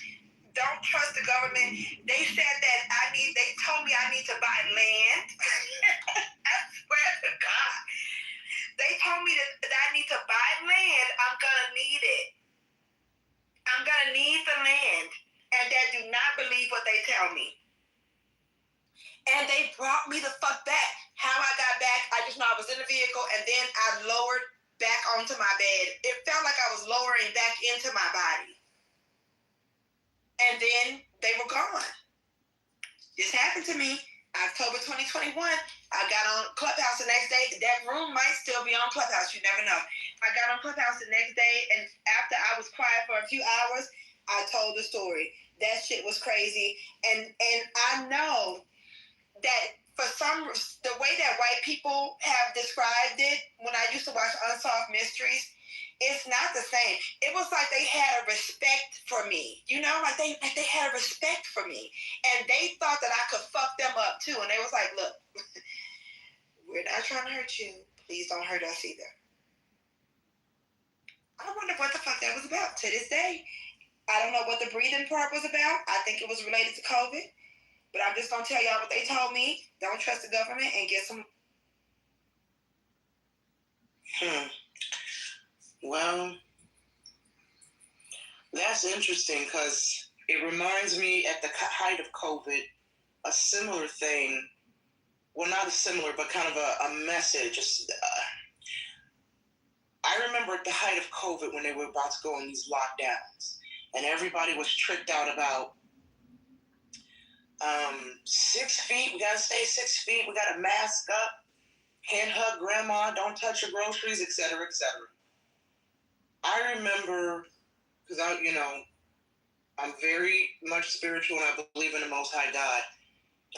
don't trust the government. They said that they told me I need to buy land. I swear to God. they told me that I need to buy land, I'm gonna need it. I'm gonna need the land. And they do not believe what they tell me. And they brought me the fuck back. How I got back, I just know I was in the vehicle and then I lowered back onto my bed. It felt like I was lowering back into my body. And then they were gone. This happened to me October 2021. I got on Clubhouse the next day. That room might still be on Clubhouse. You never know. I got on Clubhouse the next day, and after I was quiet for a few hours, I told the story. That shit was crazy. And I know that for the way that white people have described it, when I used to watch Unsolved Mysteries, it's not the same. It was like they had a respect for me. You know, like they had a respect for me. And they thought that I could fuck them up too. And they was like, look, we're not trying to hurt you. Please don't hurt us either. I wonder what the fuck that was about to this day. I don't know what the breathing part was about. I think it was related to COVID. But I'm just going to tell y'all what they told me. Don't trust the government and get some... Well, that's interesting because it reminds me at the height of COVID, a similar thing. Well, not a similar, but kind of a message. I remember at the height of COVID when they were about to go on these lockdowns and everybody was tricked out about 6 feet. We got to stay 6 feet. We got to mask up. Can't hug grandma. Don't touch your groceries, etc., etc. I remember, because I'm very much spiritual and I believe in the Most High God.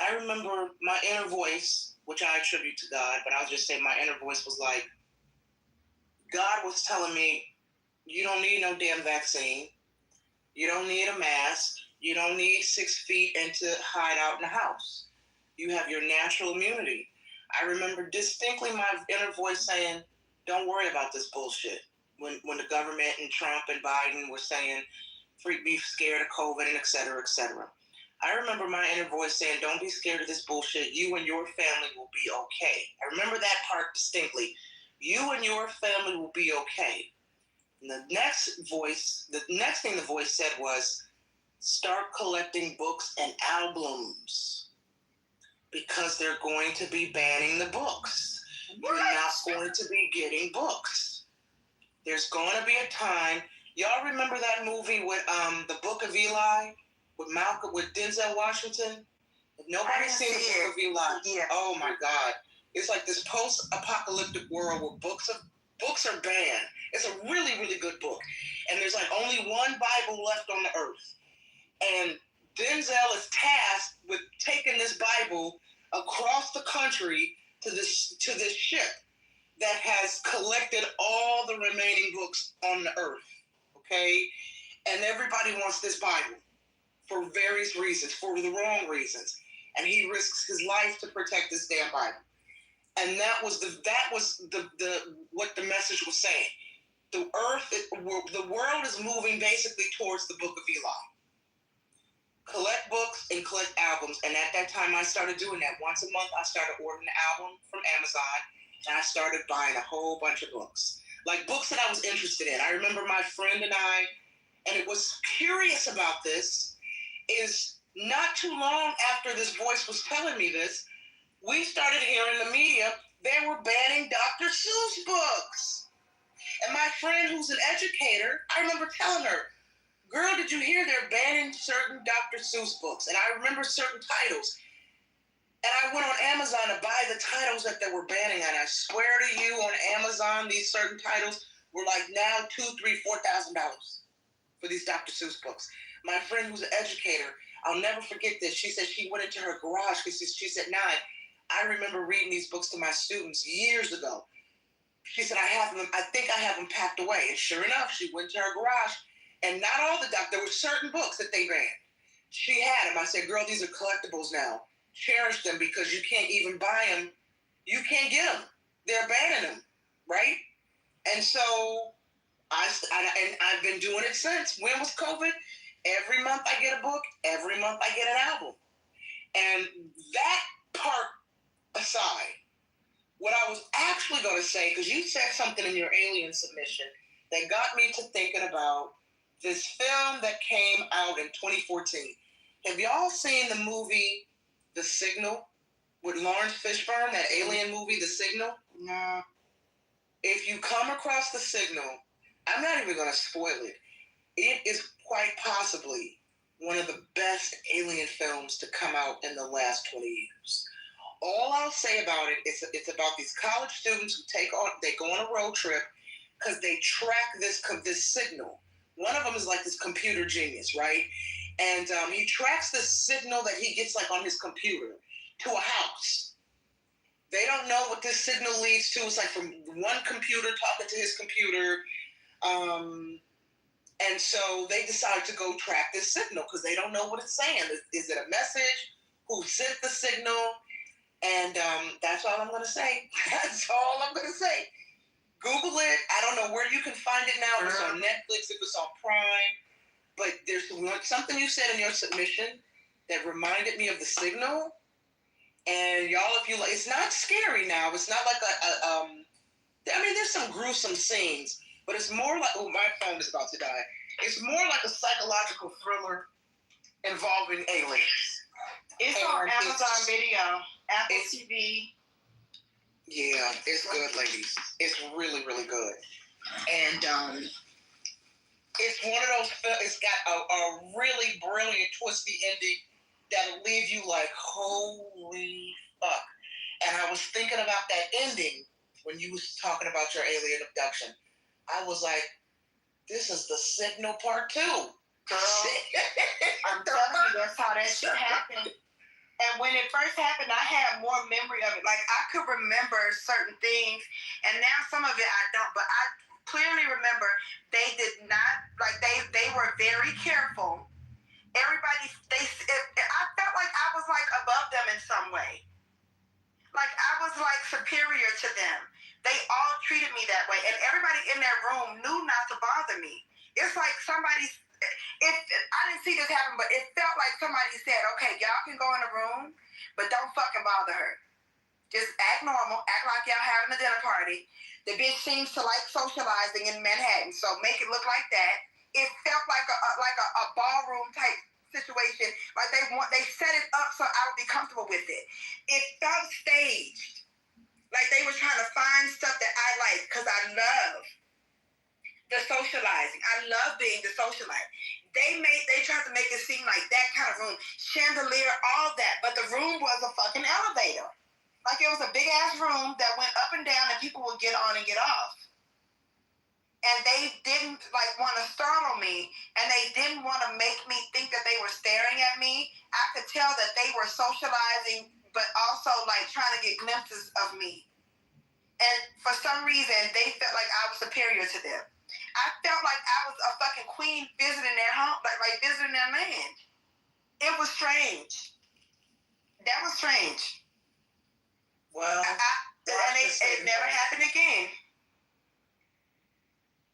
I remember my inner voice, which I attribute to God, but I'll just say my inner voice was like, God was telling me, you don't need no damn vaccine. You don't need a mask. You don't need 6 feet and to hide out in the house. You have your natural immunity. I remember distinctly my inner voice saying, don't worry about this bullshit. When the government and Trump and Biden were saying, be scared of COVID and et cetera, et cetera. I remember my inner voice saying, don't be scared of this bullshit. You and your family will be okay. I remember that part distinctly. You and your family will be okay. And the next thing the voice said was, start collecting books and albums because they're going to be banning the books. You're not going to be getting books. There's going to be a time. Y'all remember that movie with the Book of Eli with Denzel Washington? If nobody's seen the Book of Eli, yeah. Oh my God. It's like this post-apocalyptic world where books are banned. It's a really, really good book. And there's like only one Bible left on the earth. And Denzel is tasked with taking this Bible across the country to this ship that has collected all the remaining books on the earth. Okay? And everybody wants this Bible for various reasons, for the wrong reasons. And he risks his life to protect this damn Bible. And that was what the message was saying. The world is moving basically towards the Book of Eli. Collect books and collect albums. And at that time, I started doing that. Once a month, I started ordering an album from Amazon, and I started buying a whole bunch of books. Like books that I was interested in. I remember my friend and I, and it was curious about this, is not too long after this voice was telling me this, we started hearing in the media they were banning Dr. Seuss books. And my friend who's an educator, I remember telling her, girl, did you hear they're banning certain Dr. Seuss books? And I remember certain titles. And I went on Amazon to buy the titles that they were banning. And I swear to you, on Amazon, these certain titles were like now $2,000, $3,000, $4,000 for these Dr. Seuss books. My friend who's an educator, I'll never forget this. She said she went into her garage. She said, Nye, I remember reading these books to my students years ago. She said, I think I have them packed away. And sure enough, she went to her garage. And not all there were certain books that they banned. She had them. I said, girl, these are collectibles now. Cherish them because you can't even buy them. You can't get them. They're banning them, right? And so I've been doing it since. When was COVID? Every month I get a book. Every month I get an album. And that part aside, What I was actually going to say, because you said something in your alien submission that got me to thinking about this film that came out in 2014. Have y'all seen the movie The Signal with Lawrence Fishburne, that alien movie, The Signal? No. If you come across The Signal, I'm not even going to spoil it. It is quite possibly one of the best alien films to come out in the last 20 years. All I'll say about it is it's about these college students who they go on a road trip because they track this signal. One of them is like this computer genius, right? And he tracks this signal that he gets like on his computer to a house. They don't know what this signal leads to. It's like from one computer talking to his computer. And so they decide to go track this signal because they don't know what it's saying. Is it a message? Who sent the signal? And that's all I'm going to say. That's all I'm going to say. Google it. I don't know where you can find it now. If it's on Netflix, if it's on Prime. But there's something you said in your submission that reminded me of The Signal. And y'all, if you like, it's not scary now. It's not like there's some gruesome scenes, but it's more like, oh, my phone is about to die. It's more like a psychological thriller involving aliens. It's on Amazon Video, Apple TV. Yeah, it's good, ladies. It's really, really good. And it's one of those, it's got a really brilliant, twisty ending that'll leave you like, holy fuck. And I was thinking about that ending when you was talking about your alien abduction. I was like, this is The Signal Part 2. Girl, I'm telling you, that's how that shit happened. And when it first happened, I had more memory of it. Like, I could remember certain things, and now some of it I don't. But I clearly remember they did not, like, they were very careful. Everybody, I felt like I was, like, above them in some way. Like, I was, like, superior to them. They all treated me that way. And everybody in that room knew not to bother me. It's like I didn't see this happen, but it felt like somebody said, okay, y'all can go in the room, but don't fucking bother her. Just act normal, act like y'all having a dinner party. The bitch seems to like socializing in Manhattan, so make it look like that. It felt like a ballroom type situation. Like they set it up so I would be comfortable with it. It felt staged. Like they were trying to find stuff that I like, because I love the socializing. I love being the socialite. They tried to make it seem like that kind of room, chandelier, all that, but the room was a fucking elevator. Like it was a big ass room that went up and down, and people would get on and get off. And they didn't like want to startle me, and they didn't want to make me think that they were staring at me. I could tell that they were socializing, but also like trying to get glimpses of me. And for some reason, they felt like I was superior to them. I felt like I was a fucking queen visiting their home, like visiting their land. It was strange. That was strange. Well, it never happened again.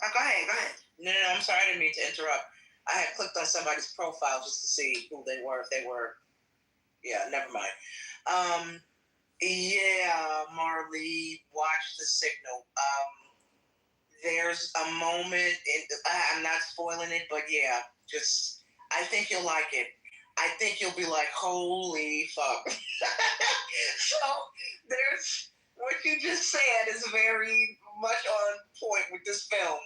Go ahead. No, I'm sorry, I didn't mean to interrupt. I had clicked on somebody's profile just to see who they were, if they were. Yeah, never mind. Yeah, Marley, watch The Signal. There's a moment, I'm not spoiling it, but yeah, I think you'll like it. I think you'll be like, holy fuck. So, there's, what you just said is very much on point with this film.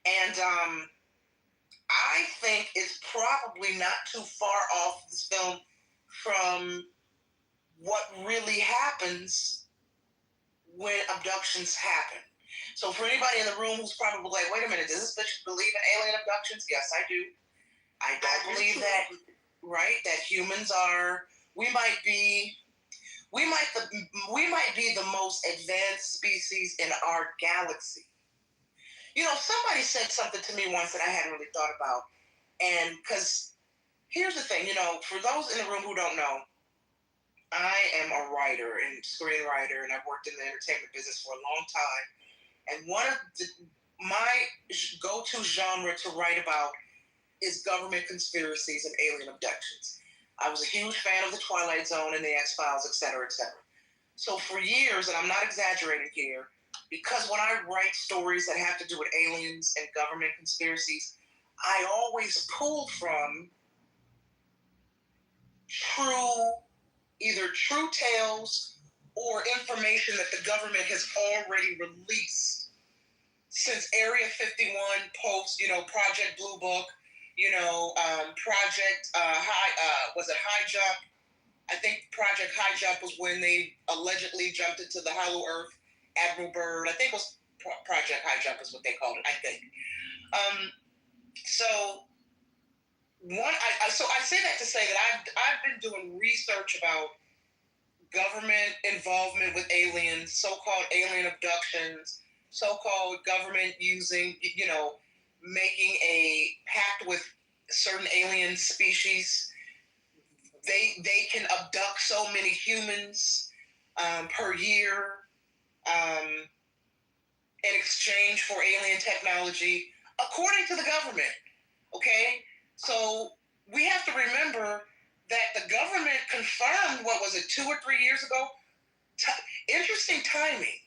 And I think it's probably not too far off this film from what really happens when abductions happen. So for anybody in the room who's probably like, wait a minute, does this bitch believe in alien abductions? Yes, I do. I don't believe that, right? That humans we might be the most advanced species in our galaxy. You know, somebody said something to me once that I hadn't really thought about. And because here's the thing, you know, for those in the room who don't know, I am a writer and screenwriter, and I've worked in the entertainment business for a long time. And one of my go-to genre to write about is government conspiracies and alien abductions. I was a huge fan of The Twilight Zone and The X-Files, et cetera, et cetera. So for years, and I'm not exaggerating here, because when I write stories that have to do with aliens and government conspiracies, I always pull from either true tales or information that the government has already released since Area 51 post, Project Blue Book, Project High Jump. I think Project High Jump was when they allegedly jumped into the Hollow Earth. Admiral Byrd, I think it was Project High Jump is what they called it, I think. So I say that to say that I've been doing research about government involvement with aliens, so-called alien abductions, so-called government using, making a pact with certain alien species. They can abduct so many humans per year in exchange for alien technology, according to the government. Okay? So we have to remember that the government confirmed, 2 or 3 years ago? Interesting timing.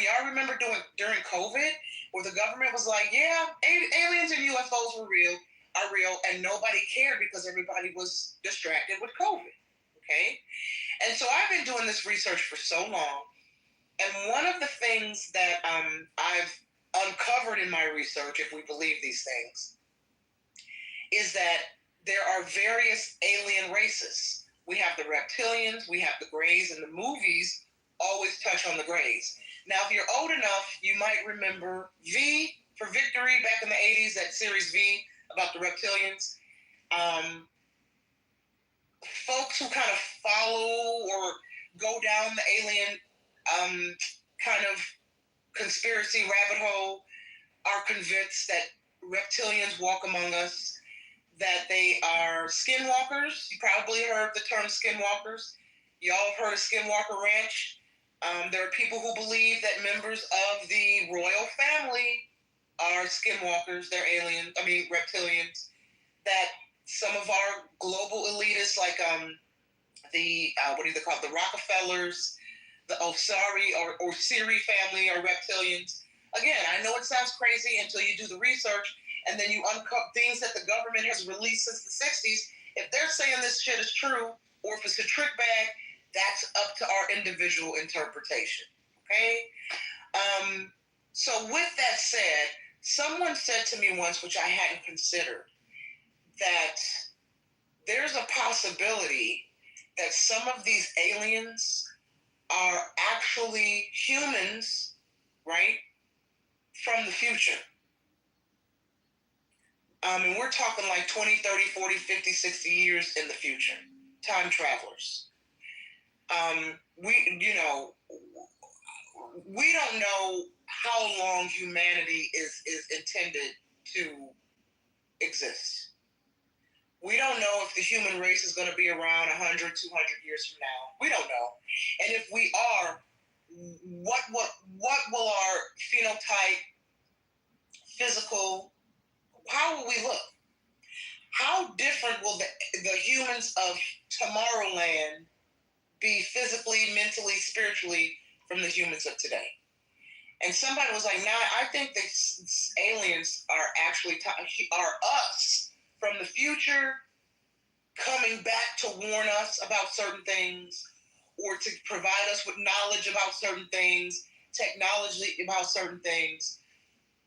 Y'all remember during COVID, where the government was like, yeah, aliens and UFOs are real, and nobody cared because everybody was distracted with COVID. Okay? And so I've been doing this research for so long, and one of the things that I've uncovered in my research, if we believe these things, is that there are various alien races. We have the reptilians, we have the Greys, and the movies always touch on the Greys. Now, if you're old enough, you might remember V for Victory back in the 80s, that series V about the reptilians. Folks who kind of follow or go down the alien kind of conspiracy rabbit hole are convinced that reptilians walk among us, that they are skinwalkers. You probably heard the term skinwalkers. Y'all have heard of Skinwalker Ranch. There are people who believe that members of the royal family are skinwalkers. They're reptilians. That some of our global elitists, like the Rockefellers, the Osiri family are reptilians. Again, I know it sounds crazy until you do the research, and then you uncover things that the government has released since the 60s. If they're saying this shit is true, or if it's a trick bag, that's up to our individual interpretation. Okay? So with that said, someone said to me once, which I hadn't considered, that there's a possibility that some of these aliens are actually humans, right, from the future. And we're talking like 20, 30, 40, 50, 60 years in the future. Time travelers. We don't know how long humanity is intended to exist. We don't know if the human race is going to be around 100, 200 years from now. We don't know. And if we are, what will our phenotype, physical, how will we look? How different will the humans of Tomorrowland be physically, mentally, spiritually from the humans of today? And somebody was like, I think the aliens are actually are us from the future coming back to warn us about certain things, or to provide us with knowledge about certain things, technology about certain things.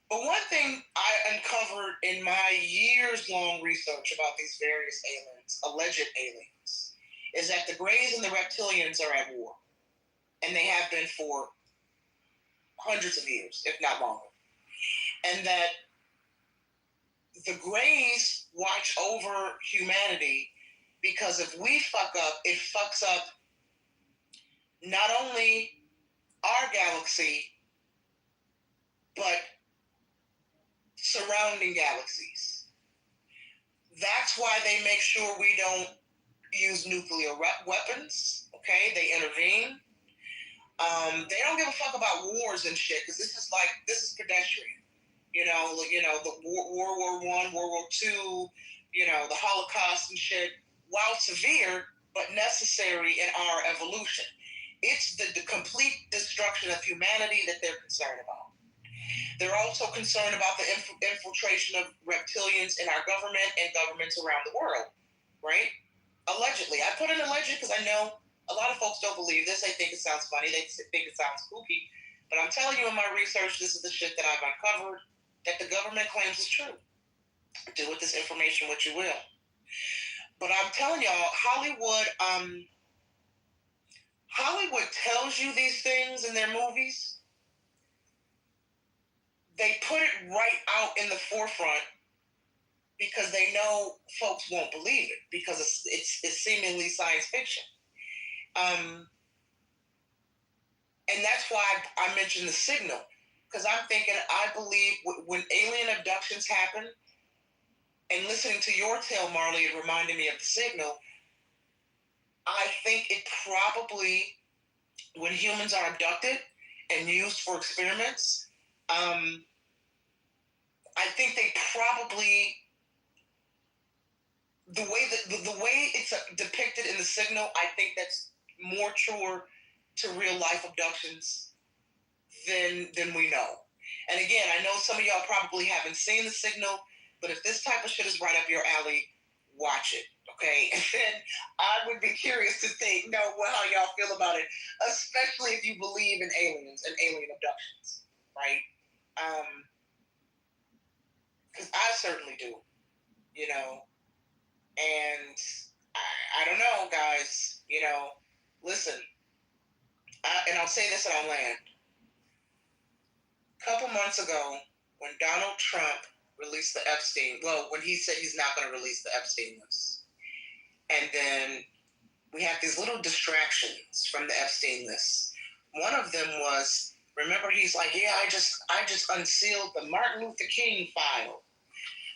But one thing I uncovered in my years-long research about these various aliens, alleged aliens, is that the Greys and the reptilians are at war. And they have been for hundreds of years, if not longer. And that the Greys watch over humanity because if we fuck up, it fucks up not only our galaxy, but surrounding galaxies. That's why they make sure we don't use nuclear weapons. Okay, they intervene. They don't give a fuck about wars and shit, because this is pedestrian. The World War I, World War II, the Holocaust and shit. While severe, but necessary in our evolution. It's the complete destruction of humanity that they're concerned about. They're also concerned about the infiltration of reptilians in our government and governments around the world, right? Allegedly. I put in alleged because I know a lot of folks don't believe this. They think it sounds funny. They think it sounds spooky. But I'm telling you in my research, this is the shit that I've uncovered that the government claims is true. Do with this information what you will. But I'm telling y'all, Hollywood tells you these things in their movies. They put it right out in the forefront because they know folks won't believe it because it's seemingly science fiction. And that's why I mentioned The Signal, because I'm thinking, I believe when alien abductions happen, and listening to your tale, Marley, it reminded me of The Signal. I think it probably, when humans are abducted and used for experiments, I think they probably, the way it's depicted in The Signal, I think that's more truer to real life abductions than we know. And again, I know some of y'all probably haven't seen The Signal, but if this type of shit is right up your alley, watch it, okay? And then I would be curious to know how y'all feel about it, especially if you believe in aliens and alien abductions, right? Because I certainly do, you know. And I don't know, guys, you know, listen, and I'll say this and I'll land. A couple months ago, when Donald Trump released the Epstein, when he said he's not going to release the Epstein list, and then we had these little distractions from the Epstein list. One of them was, remember, he's like, yeah, I just unsealed the Martin Luther King file.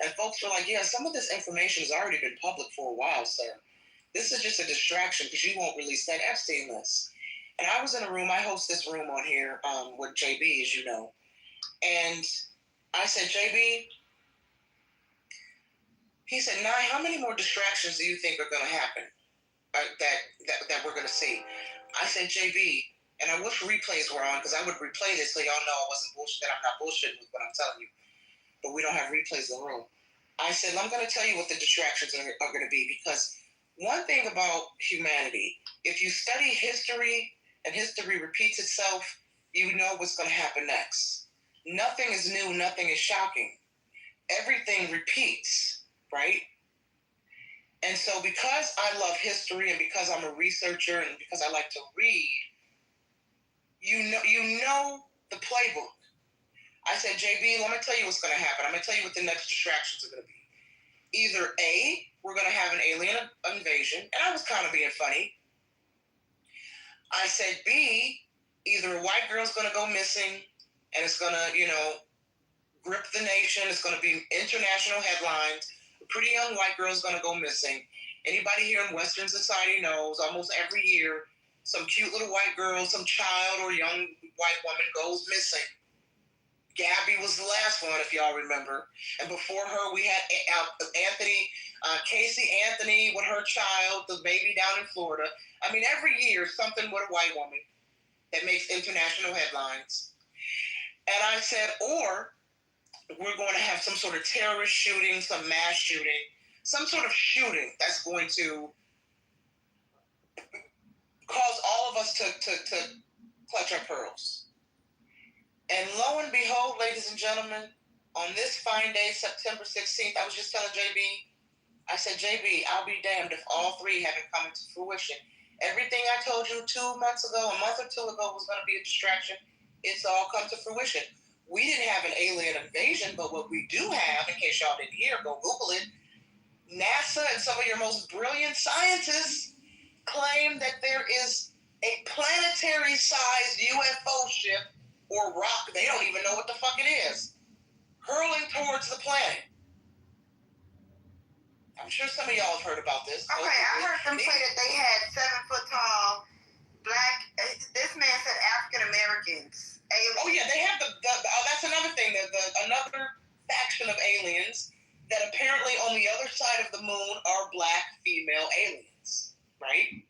And folks were like, yeah, some of this information has already been public for a while, sir. This is just a distraction because you won't release that Epstein list. And I was in a room, I host this room on here with JB, as you know. And I said, JB, he said, Nye, how many more distractions do you think are going to happen that we're going to see? I said, JB, and I wish replays were on because I would replay this so y'all know I wasn't bullshit, that I'm not bullshitting with what I'm telling you. But we don't have replays in the room. I said, I'm going to tell you what the distractions are going to be, because one thing about humanity, if you study history and history repeats itself, you know what's going to happen next. Nothing is new, nothing is shocking. Everything repeats, right? And so because I love history and because I'm a researcher and because I like to read, you know the playbook. I said, JB, let me tell you what's going to happen. I'm going to tell you what the next distractions are going to be. Either A, we're going to have an alien invasion, and I was kind of being funny. I said, B, either a white girl's going to go missing, and it's going to, grip the nation. It's going to be international headlines. A pretty young white girl's going to go missing. Anybody here in Western society knows almost every year some cute little white girl, some child or young white woman goes missing. Gabby was the last one, if y'all remember. And before her, we had Casey Anthony with her child, the baby down in Florida. I mean, every year, something with a white woman that makes international headlines. And I said, or we're going to have some sort of terrorist shooting, some mass shooting, some sort of shooting that's going to cause all of us to clutch our pearls. And lo and behold, ladies and gentlemen, on this fine day, September 16th, I was just telling JB, I said, JB, I'll be damned if all three haven't come into fruition. Everything I told you 2 months ago, a month or two ago, was going to be a distraction. It's all come to fruition. We didn't have an alien invasion, but what we do have, in case y'all didn't hear, go Google it, NASA and some of your most brilliant scientists claim that there is a planetary-sized UFO ship or rock, they don't even know what the fuck it is, hurling towards the planet. I'm sure some of y'all have heard about this. Okay, I heard them say that they had 7-foot-tall black, this man said African Americans. Aliens. Oh yeah, they have that's another thing, another faction of aliens that apparently on the other side of the moon are black female aliens. right?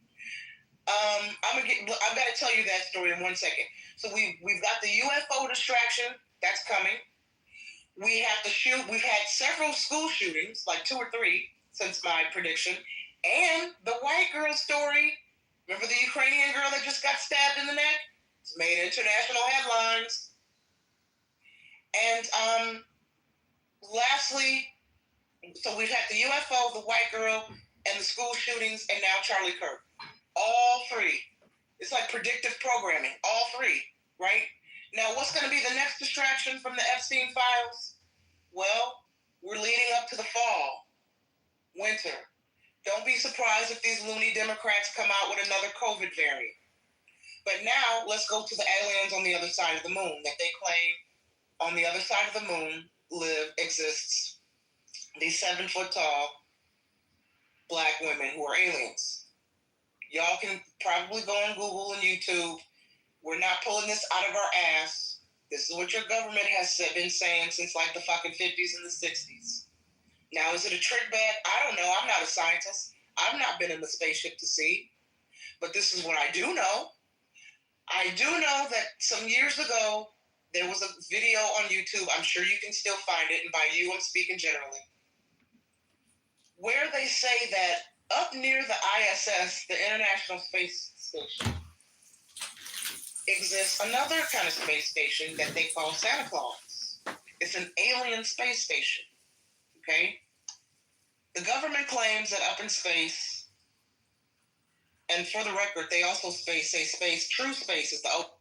I've got to tell you that story in 1 second. So we've got the UFO distraction that's coming. We have to shoot. We've had several school shootings, like 2 or 3 since my prediction, and the white girl story. Remember the Ukrainian girl that just got stabbed in the neck? It's made international headlines. And lastly, so we've had the UFO, the white girl, and the school shootings, and now Charlie Kirk. All 3. It's like predictive programming. All 3, right? Now, what's going to be the next distraction from the Epstein files? Well, we're leading up to the fall, winter. Don't be surprised if these loony Democrats come out with another COVID variant. But now, let's go to the aliens on the other side of the moon that they claim on the other side of the moon exists these 7-foot-tall black women who are aliens. Y'all can probably go on Google and YouTube. We're not pulling this out of our ass. This is what your government has been saying since like the fucking 50s and the 60s. Now, is it a trick bag? I don't know. I'm not a scientist. I've not been in the spaceship to see. But this is what I do know. I do know that some years ago, there was a video on YouTube. I'm sure you can still find it. And by you, I'm speaking generally. Where they say that up near the ISS, the International Space Station, exists another kind of space station that they call Santa Claus. It's an alien space station. Okay? The government claims that up in space, and for the record, they also say space, true space is the open.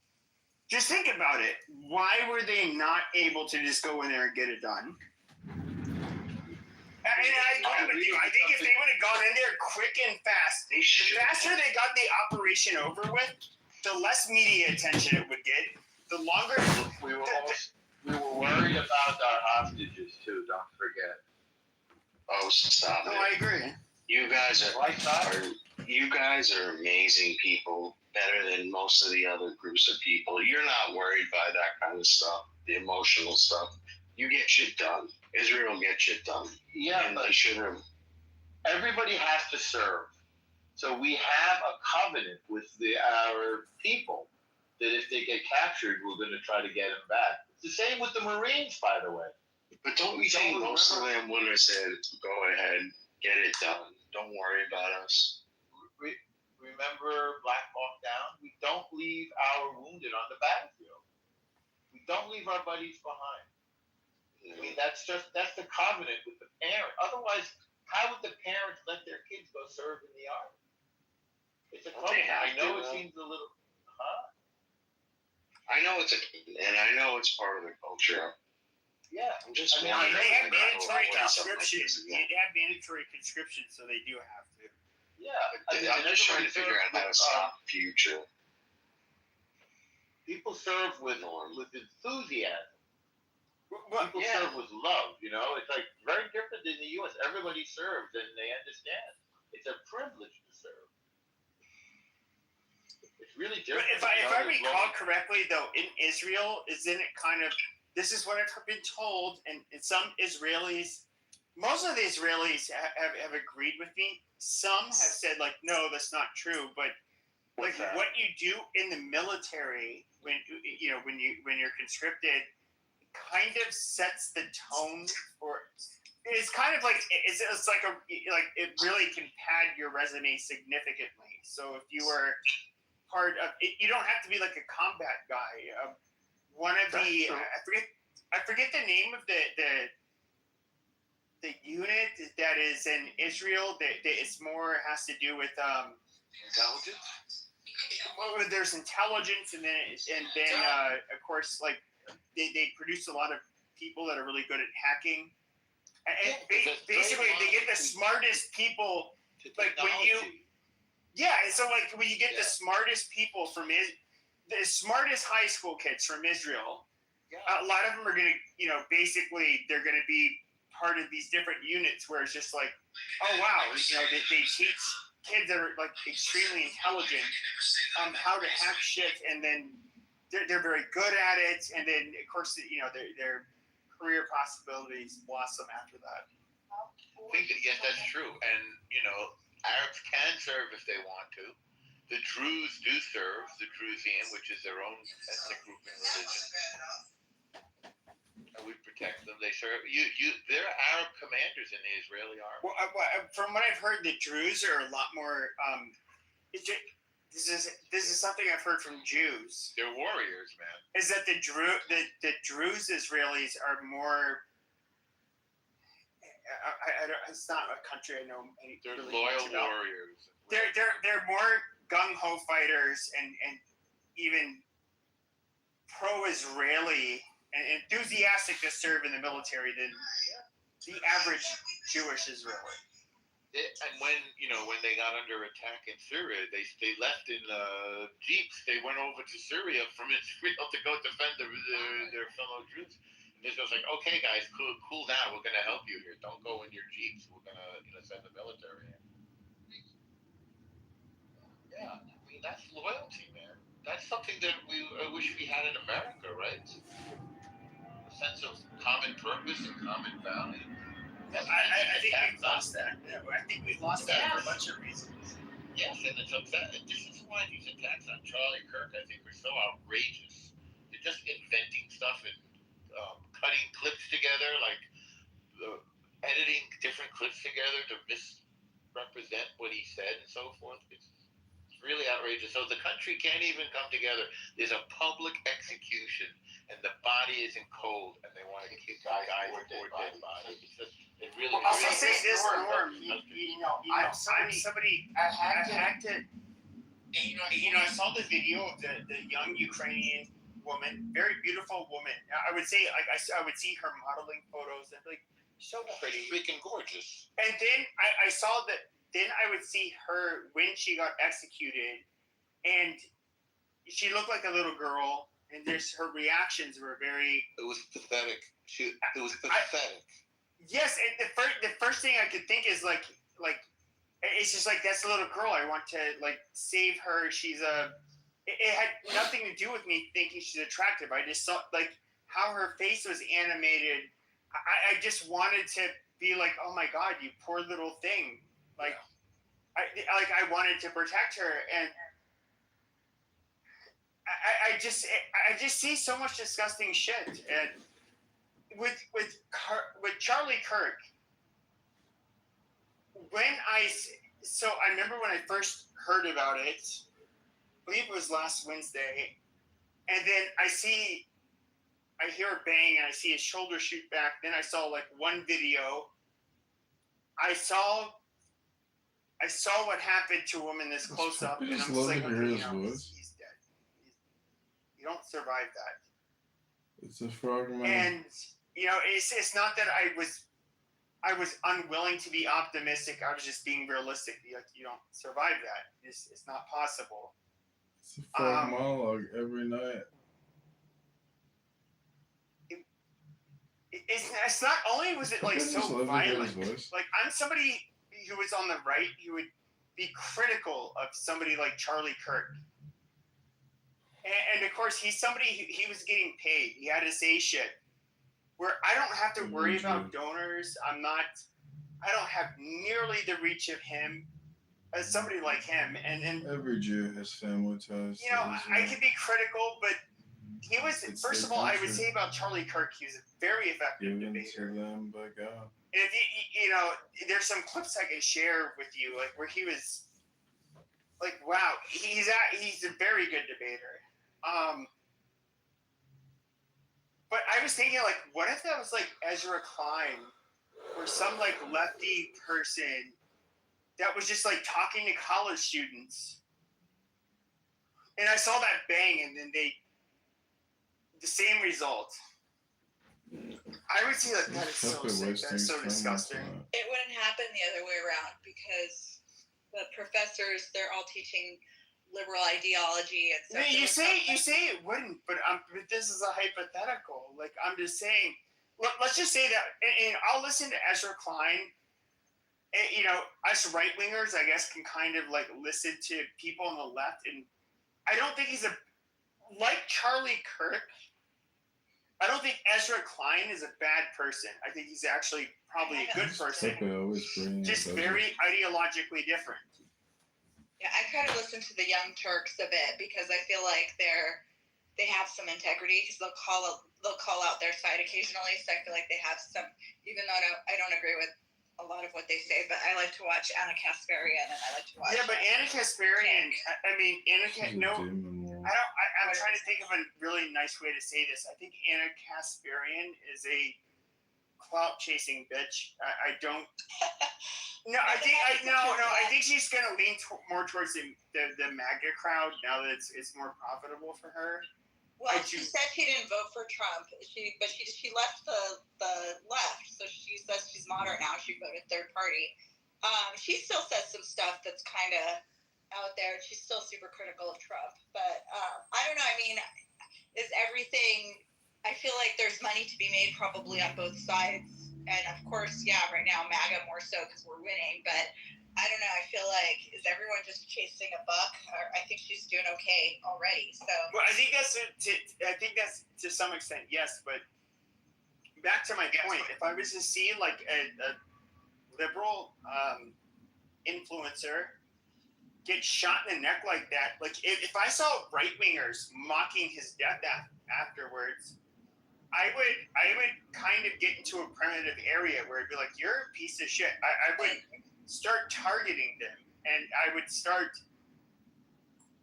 Just think about it. Why were they not able to just go in there and get it done? I agree with you. I think if they would have gone in there quick and fast, the faster they got the operation over with, the less media attention it would get. The longer we were worried about our hostages too. Don't forget. Oh, stop it! No, I agree. You guys are amazing people. Better than most of the other groups of people. You're not worried by that kind of stuff, the emotional stuff. You get shit done. Israel gets shit done. Yeah, and but they should have. Everybody has to serve. So we have a covenant with our people that if they get captured, we're going to try to get them back. It's the same with the Marines, by the way. But don't we think most of them would have said, "Go ahead, get it done. Don't worry about us." Remember Black Hawk Down? We don't leave our wounded on the battlefield. We don't leave our buddies behind. I mean, that's the covenant with the parent. Otherwise, how would the parents let their kids go serve in the army? It's a covenant. I know it seems a little, I know it's part of the culture. Yeah, I'm just. They have mandatory conscriptions. They have mandatory conscriptions, so they do have to. Yeah, I'm just trying to figure out how to stop the future. People serve with enthusiasm. People serve with love. You know, it's like very different in the U.S. Everybody serves and they understand. It's a privilege to serve. It's really different. If I recall correctly, though, in Israel, isn't it kind of? This is what I've been told, and some Israelis. Most of the Israelis have agreed with me. Some have said, like, no, that's not true. But like what you do in the military when you're conscripted kind of sets the tone for. It's kind of like it's like it really can pad your resume significantly. So if you were part of it, you don't have to be like a combat guy. One of the I forget the name of the unit that is in Israel that it's more has to do with intelligence. Well, there's intelligence, and then of course, like they produce a lot of people that are really good at hacking. And basically, they get the smartest people. Like when you, so like when you get the smartest people from the smartest high school kids from Israel. A lot of them are gonna, basically they're gonna be part of these different units where it's just like, oh wow, they teach kids that are like extremely intelligent how to hack shit, and then they're very good at it, and then of course their career possibilities blossom after that. I think yes, that's true, and Arabs can serve if they want to. The Druze do serve, the Druzian, which is their own ethnic group and religion. And we protect them. They serve. There are Arab commanders in the Israeli army. Well, from what I've heard, the Druze are a lot more. This is something I've heard from Jews. They're warriors, man. Is that the Druze Israelis are more. It's not a country I know. They're really loyal warriors. They're more gung ho fighters and even pro-Israeli and enthusiastic to serve in the military than the average Jewish Israeli. And when they got under attack in Syria, they left in jeeps. They went over to Syria from Israel to go defend their fellow Jews. And Israel's like, okay, guys, cool down. We're gonna help you here. Don't go in your jeeps. We're gonna send the military in. Yeah, I mean that's loyalty, man. That's something that I wish we had in America, right? A sense of common purpose and common value. I think we've lost that. I think we've lost that for a bunch of reasons. Yes, and it's upsetting. This is why these attacks on Charlie Kirk, I think, are so outrageous. They're just inventing stuff and cutting clips together, like editing different clips together to misrepresent what he said and so forth. It's really outrageous. So the country can't even come together. There's a public execution, and the body isn't cold, and they want to kick guys or dead body. It's just, it really. I'll say this, Norm. I'm somebody. I had to. I saw the video of the young Ukrainian woman, very beautiful woman. I would say, like, I would see her modeling photos and like so pretty, freaking gorgeous. And then I saw that. Then I would see her when she got executed, and she looked like a little girl. And her reactions were very. It was pathetic. It was pathetic. Yes, and the first thing I could think is like it's just like that's a little girl. I want to like save her. It had nothing to do with me thinking she's attractive. I just saw like how her face was animated. I just wanted to be like, oh my God, you poor little thing. Like, I wanted to protect her, and I just see so much disgusting shit. And with Charlie Kirk, I remember when I first heard about it. I believe it was last Wednesday, and then I hear a bang, and I see his shoulder shoot back. Then I saw like one video. I saw what happened to a woman this close up, and I'm just like, okay, he's dead. You don't survive that. It's a frogman. And it's not that I was unwilling to be optimistic. I was just being realistic. Like, you don't survive that. It's not possible. It's a frog monologue every night. It's not only was it like so violent. Like, I'm somebody who was on the right who would be critical of somebody like Charlie Kirk. And of course, he's somebody he was getting paid. He had to say shit. Where I don't have to worry about donors. I don't have nearly the reach of him as somebody like him. And every Jew has family ties. I could be critical, but he was, first of all, I would say about Charlie Kirk, he was a very effective debater. Them by God. And if there's some clips I can share with you, like where he was, like, wow, he's a very good debater. But I was thinking, like, what if that was like Ezra Klein, or some like lefty person that was just like talking to college students, and I saw that bang, and then the same result. I would say that is so sick. That's so disgusting. It wouldn't happen the other way around because the professors, they're all teaching liberal ideology and stuff. You say it wouldn't, but this is a hypothetical. Like, I'm just saying. Let's just say that, and I'll listen to Ezra Klein. And, us right wingers, I guess, can kind of like listen to people on the left, and I don't think he's like Charlie Kirk. I don't think Ezra Klein is a bad person. I think he's actually probably a good person. Just very ideologically different. Yeah, I kind of listen to the Young Turks a bit because I feel like they have some integrity because they'll call out their side occasionally. So I feel like they have some, even though I don't agree with a lot of what they say, but I like to watch Anna Kasparian and I like to watch. Yeah, but Anna Kasparian, I'm trying to think of a really nice way to say this. I think Anna Kasparian is a clout chasing bitch. I don't. No, I think she's gonna lean more towards the MAGA crowd now that it's more profitable for her. Well, she said she didn't vote for Trump. She left the left, so she says she's moderate now. She voted third party. She still says some stuff that's kind of out there. She's still super critical of Trump, but I don't know. I mean, is everything? I feel like there's money to be made probably on both sides, and of course, yeah, right now MAGA more so because we're winning, but. I don't know. I feel like is everyone just chasing a buck? Or I think she's doing okay already. So. Well, I think that's to some extent yes, but back to my point. If I was to see like a liberal influencer get shot in the neck like that, like if I saw right wingers mocking his death afterwards, I would kind of get into a primitive area where it'd be like, you're a piece of shit. I would start targeting them, and I would start,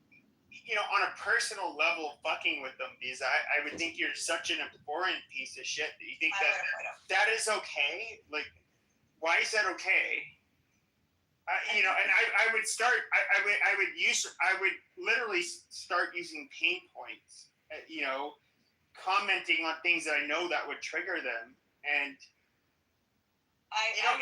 on a personal level, fucking with them because I would think you're such an abhorrent piece of shit that you think that is okay. Like, why is that okay? And I would start. I would literally start using pain points. Commenting on things that I know that would trigger them, and.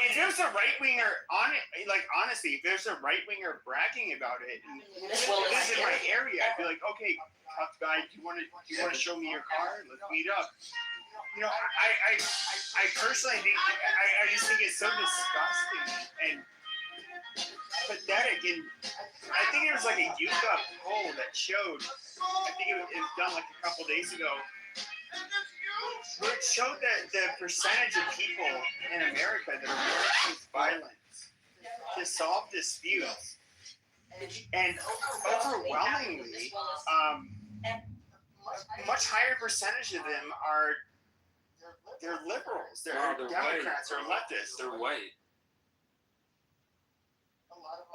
If there's a right winger honestly, if there's a right winger bragging about it, and this is in my area, I'd be like, okay, tough guy, do you want to show me your car? Let's meet up. I personally think I just think it's so disgusting and pathetic. And I think there was like a YouGov poll that showed. I think it was done like a couple days ago. Where it showed that the percentage of people in America that are willing to use violence to solve disputes, and overwhelmingly, much higher percentage of them they're liberals, they're Democrats, or leftists. They're white.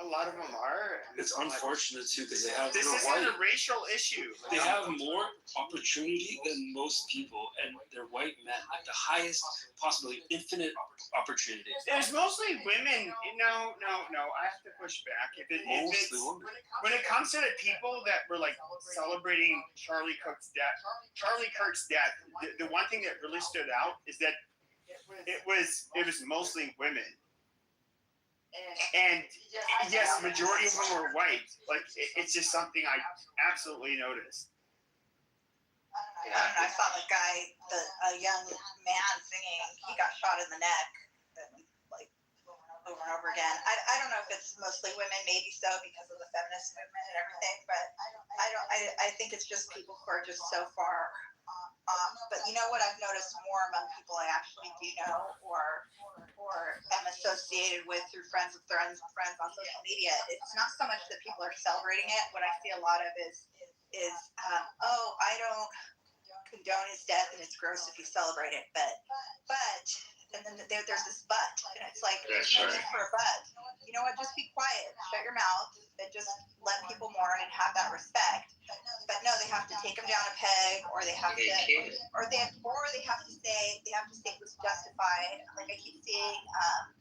A lot of them are. It's unfortunate too because they have. This isn't a racial issue. They have more opportunity than most people, and they're white men, like the highest possibility, infinite opportunity. There's mostly women. No. I have to push back. When it comes to the people that were like celebrating Charlie Kirk's death, the one thing that really stood out is that it was mostly women. And yes, majority of them were white. Like it's just something I absolutely noticed. I saw the guy, a young man singing. He got shot in the neck, like over and over again. I don't know if it's mostly women, maybe so because of the feminist movement and everything. But I think it's just people who are just so far. But you know what I've noticed more among people I actually do know or am associated with through friends of friends on social media. It's not so much that people are celebrating it. What I see a lot of is I don't condone his death and it's gross if you celebrate it, but and then there's this but, and it's like there's no need for a but. You know what? Just be quiet, shut your mouth, and just let people mourn and have that respect. But no, they have to take them down a peg, or they have to say it was justified. Like I keep seeing,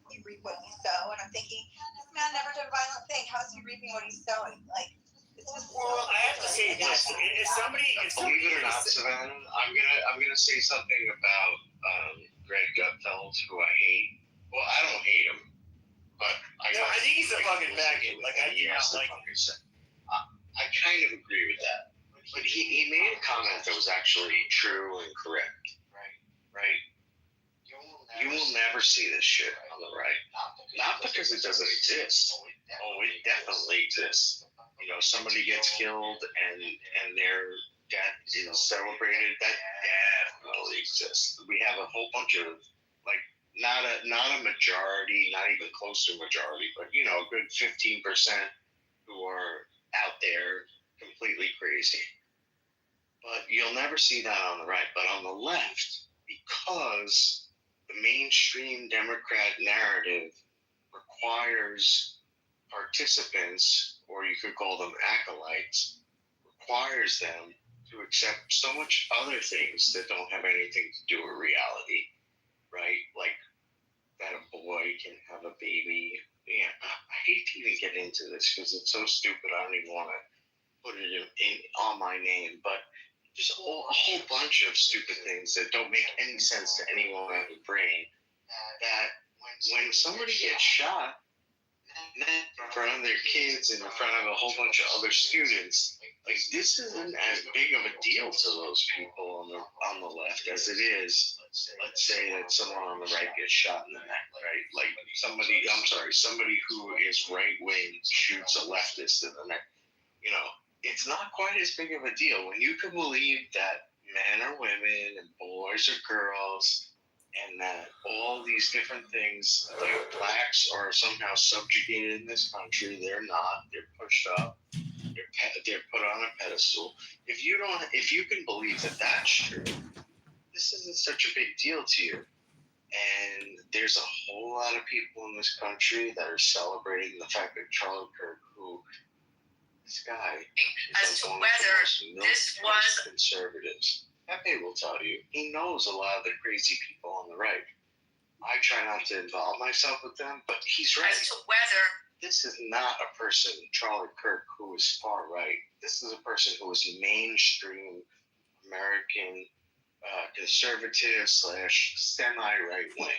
you reap what you sow, and I'm thinking, this man never did a violent thing. How is he reaping what he's sowing? Like, it's just. Well, I have to say this: if somebody, believe it or not, Savannah, I'm gonna say something about Greg Gutfeld, who I hate. Well, I don't hate him, but I think he's a fucking maggot. Like I kind of agree with that. But he made a comment that was actually true and correct. Right? You will never see this shit on the right. Not because it doesn't exist. Oh, it definitely exists. Somebody gets killed and their death is celebrated. That definitely really exist. We have a whole bunch of like not a majority, not even close to a majority, but you know, a good 15% who are out there completely crazy. But you'll never see that on the right. But on the left, because the mainstream Democrat narrative requires participants, or you could call them acolytes, requires them to accept so much other things that don't have anything to do with reality, right? Like that a boy can have a baby. Yeah, I hate to even get into this because it's so stupid. I don't even want to put it on my name, but just a whole bunch of stupid things that don't make any sense to anyone with a brain. That when somebody gets shot in front of their kids and in front of a whole bunch of other students, like this isn't as big of a deal to those people on the left as it is. Let's say that someone on the right gets shot in the neck, right? Like somebody who is right wing shoots a leftist in the neck. You know, it's not quite as big of a deal when you can believe that men are women and boys are girls, and that all these different things, like blacks are somehow subjugated in this country. They're not. They're pushed up. They're put on a pedestal. If you can believe that that's true, this isn't such a big deal to you. And there's a whole lot of people in this country that are celebrating the fact that Charlie Kirk, who this guy, as to whether this was conservatives. Pepe will tell you he knows a lot of the crazy people on the right. I try not to involve myself with them, but he's right. as to whether This is not a person, Charlie Kirk, who is far right. This is a person who is mainstream American conservative / semi-right wing.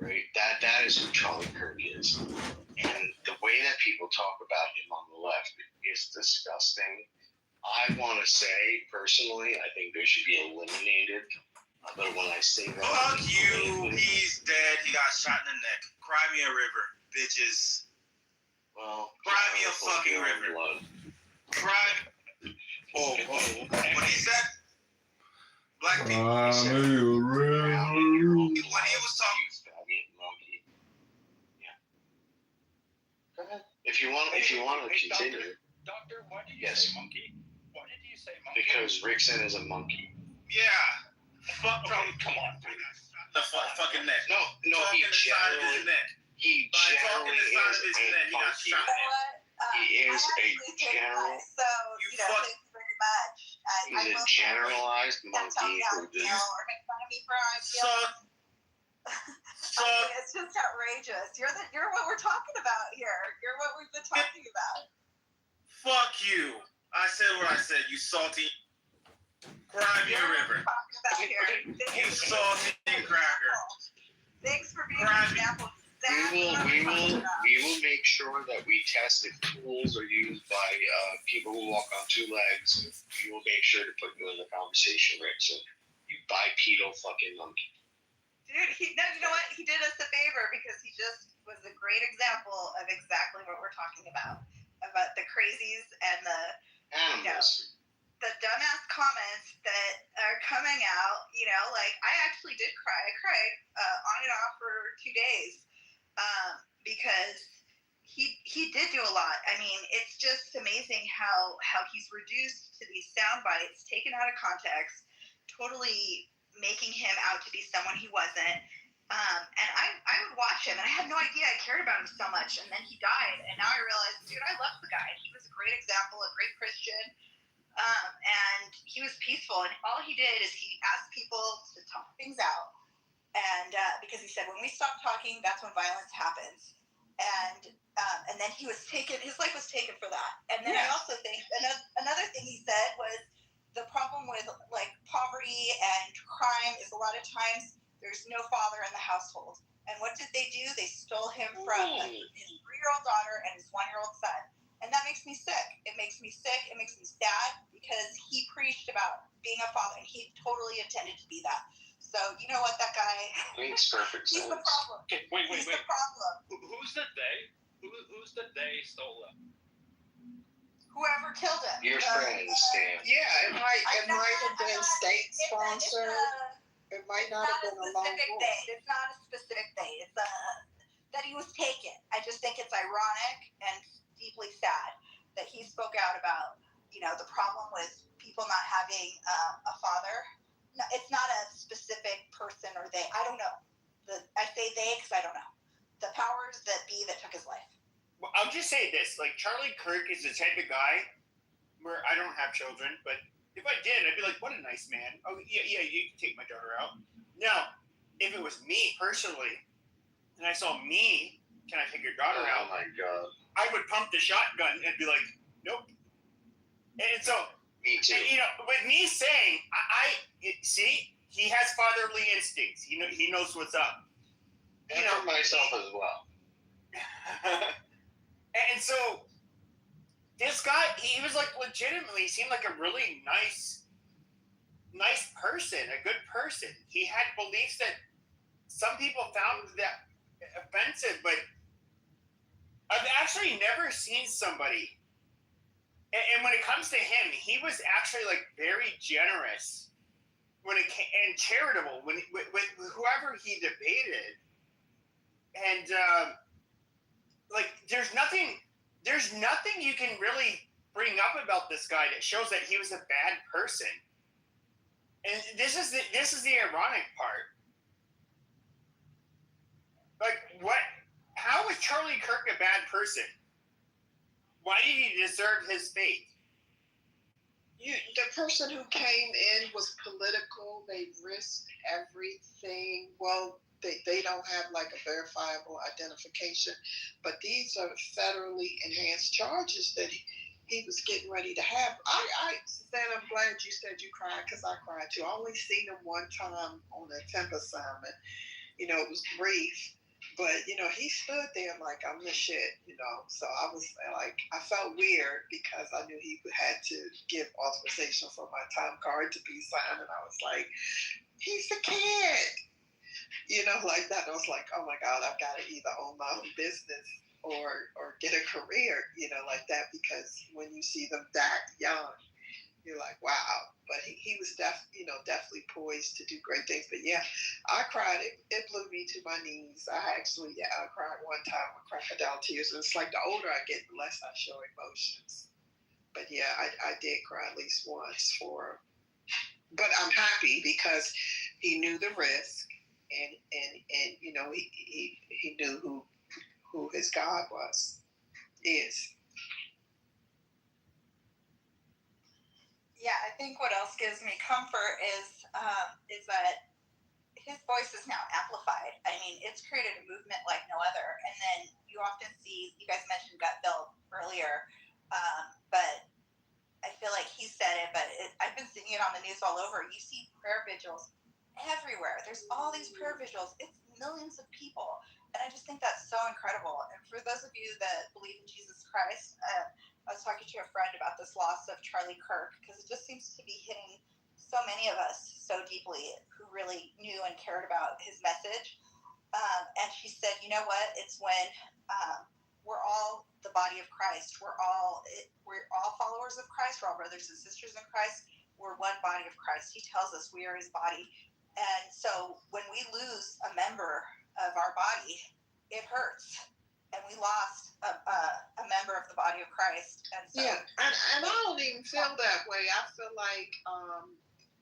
Right? That is who Charlie Kirk is. And the way that people talk about him on the left is disgusting. I want to say, personally, I think they should be eliminated. But when I say that... Fuck you! He's dead. He got shot in the neck. Cry me a river, bitches. Well... Cry me a fucking river. Blood. Cry... Oh. What he said? Black people. Cry me a river. When he was talking... If you want to continue. Doctor, why did you say monkey? Why did you say monkey? Because Rickson is a monkey. Yeah. Fuck from. Come on. The fucking neck. No, he generally is a monkey. He is a general. So, you know, thank you very much. He's a generalized monkey who does. Or make fun of me for how I feel. I mean, it's just outrageous. You're what we're talking about here. You're what we've been talking about. Fuck you. I said what I said, you salty. Cry me a river. You salty cracker. Thanks for being an example. We will make sure that we test if tools are used by people who walk on two legs. We will make sure to put you in the conversation, Rick. So you bipedal fucking monkey. Dude, you know what? He did us a favor because he just was a great example of exactly what we're talking about the crazies and the animals. The dumbass comments that are coming out. You know, like I actually did cry. I cried on and off for 2 days because he did do a lot. I mean, it's just amazing how he's reduced to these sound bites, taken out of context, totally making him out to be someone he wasn't. And I would watch him, and I had no idea I cared about him so much. And then he died, and now I realize, dude, I love the guy. He was a great example, a great Christian, and he was peaceful. And all he did is he asked people to talk things out, and because he said, when we stop talking, that's when violence happens. And then he was taken. His life was taken for that. And then I also think another thing he said was, the problem with like poverty and crime is a lot of times there's no father in the household. And what did they do? They stole him from his 3-year-old daughter and his 1-year-old son. And that makes me sick. It makes me sick. It makes me sad because he preached about being a father and he totally intended to be that. So you know what, that guy makes perfect sense. He's the problem. Okay, wait. The problem. Who's the they? Who's the they stole him? whoever killed him. Your friends, Dan. Yeah, it might have been state sponsored. It might not have been a lone wolf. It's not a specific date. It's that he was taken. I just think it's ironic and deeply sad that he spoke out about, the problem with people not having a father. No, it's not a specific person or they. I don't know. I say they because I don't know. The powers that be that took his life. Well, I'll just say this: like Charlie Kirk is the type of guy where I don't have children, but if I did, I'd be like, "What a nice man." Oh yeah, you can take my daughter out. Now, if it was me personally, and I saw me, can I take your daughter out? Oh my God. I would pump the shotgun and be like, nope. And so, me too. With me saying, see, he has fatherly instincts. He knows what's up. And for myself as well. And so, this guy, he was like legitimately, he seemed like a really nice person, a good person. He had beliefs that some people found that offensive, but I've actually never seen somebody, and when it comes to him, he was actually like very generous when it came, and charitable with whoever he debated, and like there's nothing you can really bring up about this guy that shows that he was a bad person, and this is the ironic part. Like what? How was Charlie Kirk a bad person? Why did he deserve his fate? The person who came in was political. They risked everything. Well, they don't have like a verifiable identification, but these are federally enhanced charges that he was getting ready to have. Suzanne, I'm glad you said you cried because I cried too. I only seen him one time on a temp assignment. It was brief. But, he stood there like, I'm the shit, So I was like, I felt weird because I knew he had to give authorization for my time card to be signed. And I was like, he's a kid, like that. I was like, oh my God, I've got to either own my own business or get a career, like that. Because when you see them that young, you're like, wow. But he was definitely poised to do great things. But yeah, I cried. It blew me to my knees. I cried one time with crocodile tears. And it's like the older I get, the less I show emotions. But yeah, I did cry at least once for him. But I'm happy because he knew the risk, and he knew who his God is. Yeah, I think what else gives me comfort is that his voice is now amplified. I mean, it's created a movement like no other. And then you often see, you guys mentioned gut bill earlier, but I feel like he said it, but I've been seeing it on the news all over. You see prayer vigils everywhere. There's all these prayer vigils. It's millions of people. And I just think that's so incredible. And for those of you that believe in Jesus Christ, I was talking to a friend about this loss of Charlie Kirk because it just seems to be hitting so many of us so deeply who really knew and cared about his message. And she said, you know what? It's when we're all the body of Christ. We're all followers of Christ. We're all brothers and sisters in Christ. We're one body of Christ. He tells us we are his body. And so when we lose a member of our body, it hurts. And we lost a member of the body of Christ. And so, yeah, and I don't even feel that way. I feel like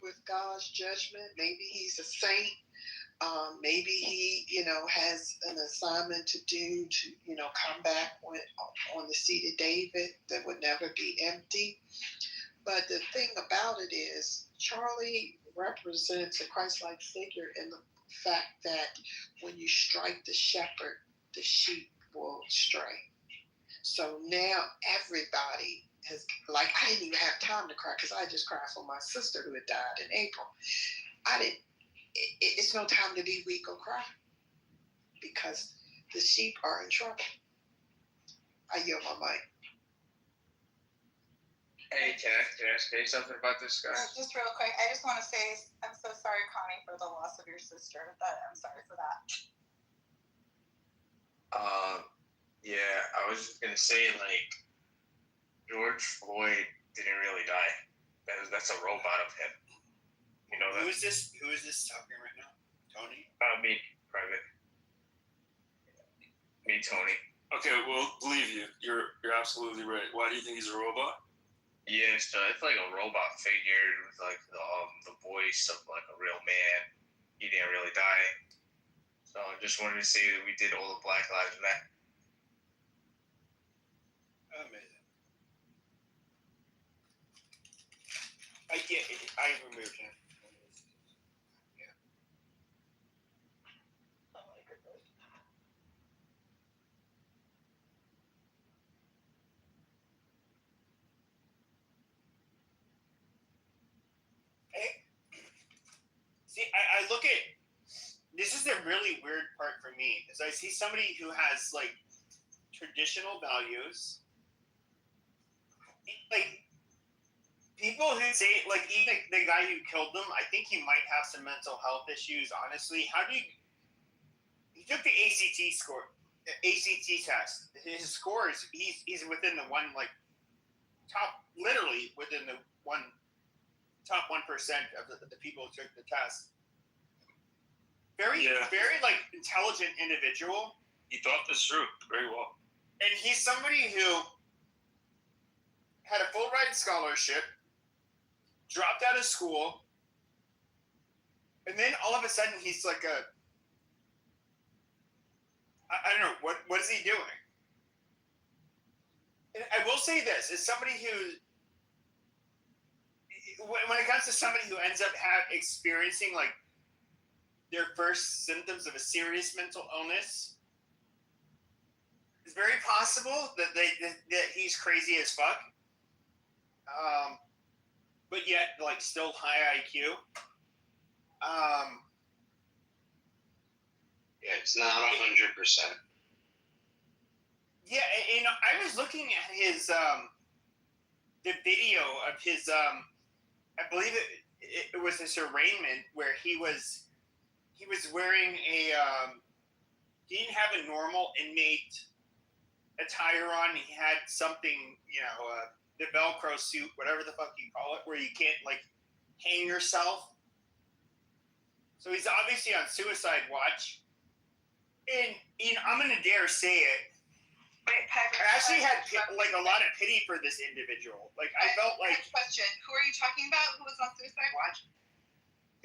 with God's judgment, maybe he's a saint. Maybe he, has an assignment to do to, come back on the seat of David that would never be empty. But the thing about it is, Charlie represents a Christ-like figure in the fact that when you strike the shepherd, the sheep will stray. So now everybody has, like, I didn't even have time to cry because I just cried for my sister who had died in April. It's no time to be weak or cry because the sheep are in trouble. I yield my mic. Hey, can I say something about this guy? Just real quick, I just want to say I'm so sorry, Connie, for the loss of your sister. I'm sorry for that. Yeah, I was just gonna say, like, George Floyd didn't really die. That's a robot of him. You know that? Who is this talking right now? Tony? Me, Private. Me, Tony. Okay, well, believe you. You're absolutely right. Why do you think he's a robot? Yeah, it's like a robot figure with like the voice of like a real man. He didn't really die. So I just wanted to say that we did all the Black Lives Matter. Amazing. I removed him. Yeah. See, I look at this is the really weird part for me is I see somebody who has like traditional values, like people who say like even the guy who killed them. I think he might have some mental health issues. Honestly, how do you? He took the ACT test. His scores, he's within the one like top, literally within the top 1% of the people who took the test. Very like intelligent individual. He thought this through very well. And he's somebody who had a full ride scholarship, dropped out of school, and then all of a sudden he's like I don't know, what is he doing? And I will say this, as somebody who, when it comes to somebody who ends up experiencing like their first symptoms of a serious mental illness, it's very possible that that he's crazy as fuck. But yet like still high IQ. Yeah, it's not 100%. Yeah, and I was looking at his the video of his I believe it was his arraignment where he was wearing a he didn't have a normal inmate attire on. He had something, the Velcro suit, whatever the fuck you call it, where you can't like hang yourself. So he's obviously on suicide watch. And I'm gonna dare say it. Wait, Patrick, I actually had like a lot of pity for this individual. Like I felt like question: who are you talking about? Who was on suicide watch?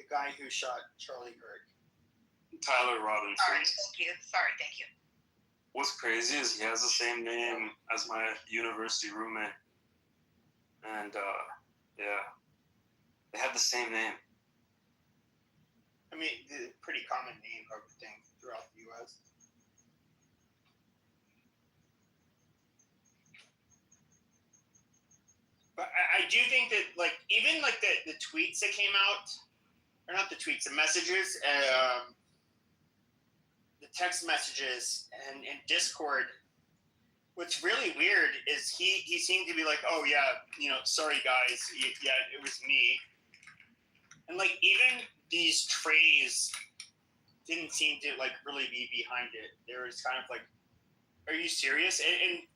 the guy who shot Charlie Kirk. Tyler Robinson. Sorry, thank you. What's crazy is he has the same name as my university roommate. And, they have the same name. I mean, the pretty common name of the thing throughout the U.S. But I do think that, like, even, like, the tweets that came out, or not the tweets, the messages, the text messages and Discord, what's really weird is he seemed to be like, oh, yeah, sorry, guys, yeah, it was me. And, like, even these trays didn't seem to, like, really be behind it. There was kind of like, are you serious? And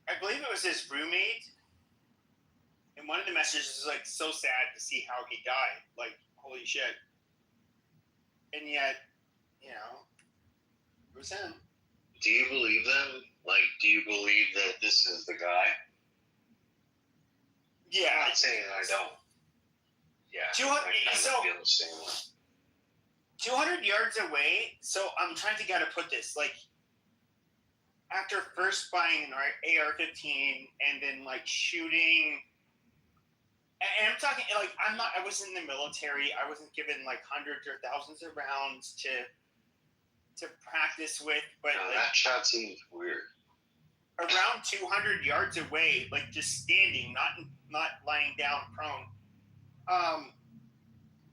I believe it was his roommate. And one of the messages was, like, so sad to see how he died. Like, holy shit. And yet, it was him. Do you believe them? Like, do you believe that this is the guy? Yeah. I'm not saying I don't. Yeah. 200, I so, feel the same way. 200 yards away, so I'm trying to get to put this, like, after first buying an AR-15 and then, like, shooting, and I'm talking, like, I wasn't in the military, I wasn't given, like, hundreds or thousands of rounds to practice with, but no, like, that shot seems weird. Around 200 yards away, like, just standing, not lying down prone,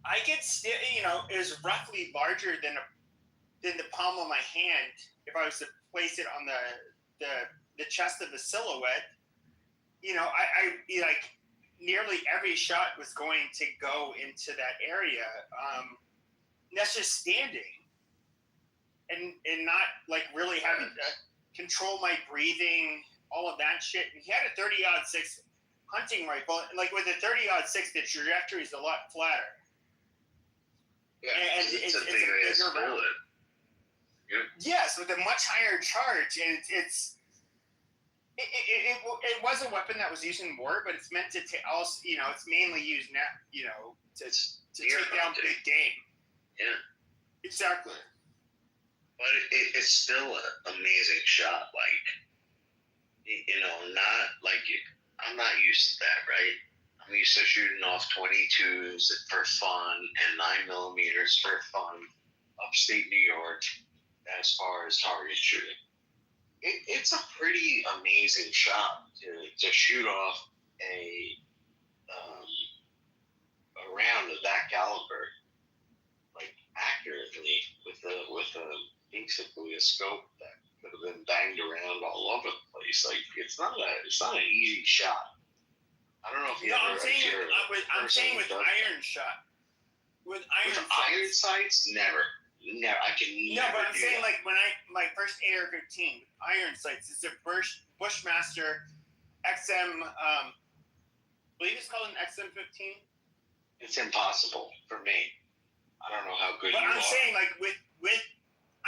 I could still, it was roughly larger than the palm of my hand if I was to place it on the chest of the silhouette. I like nearly every shot was going to go into that area. And that's just standing and not like really having to control my breathing, all of that shit. And he had a 30-06 hunting rifle, and like with a 30-06, the trajectory is a lot flatter. Yeah, and it's a a bigger round. bullet. Yeah. Yes, with a much higher charge, and it was a weapon that was used in war, but it's meant to also, it's mainly used now, to take down big game. Yeah. Exactly. But it's still an amazing shot. Like, not like I'm not used to that, right? I'm used to shooting off 22s for fun and 9mm for fun, upstate New York, as far as target shooting. It's a pretty amazing shot to shoot off a round of that caliber, like accurately with basically a scope that could have been banged around all over the place. Like it's not an easy shot. I don't know if you I'm saying with iron shot. With iron sights, never. I can never. No, but I'm saying that. like when my first AR-15 iron sights, it's a Bushmaster XM. I believe it's called an XM-15. It's impossible for me. I don't know how good but you are. But I'm saying like with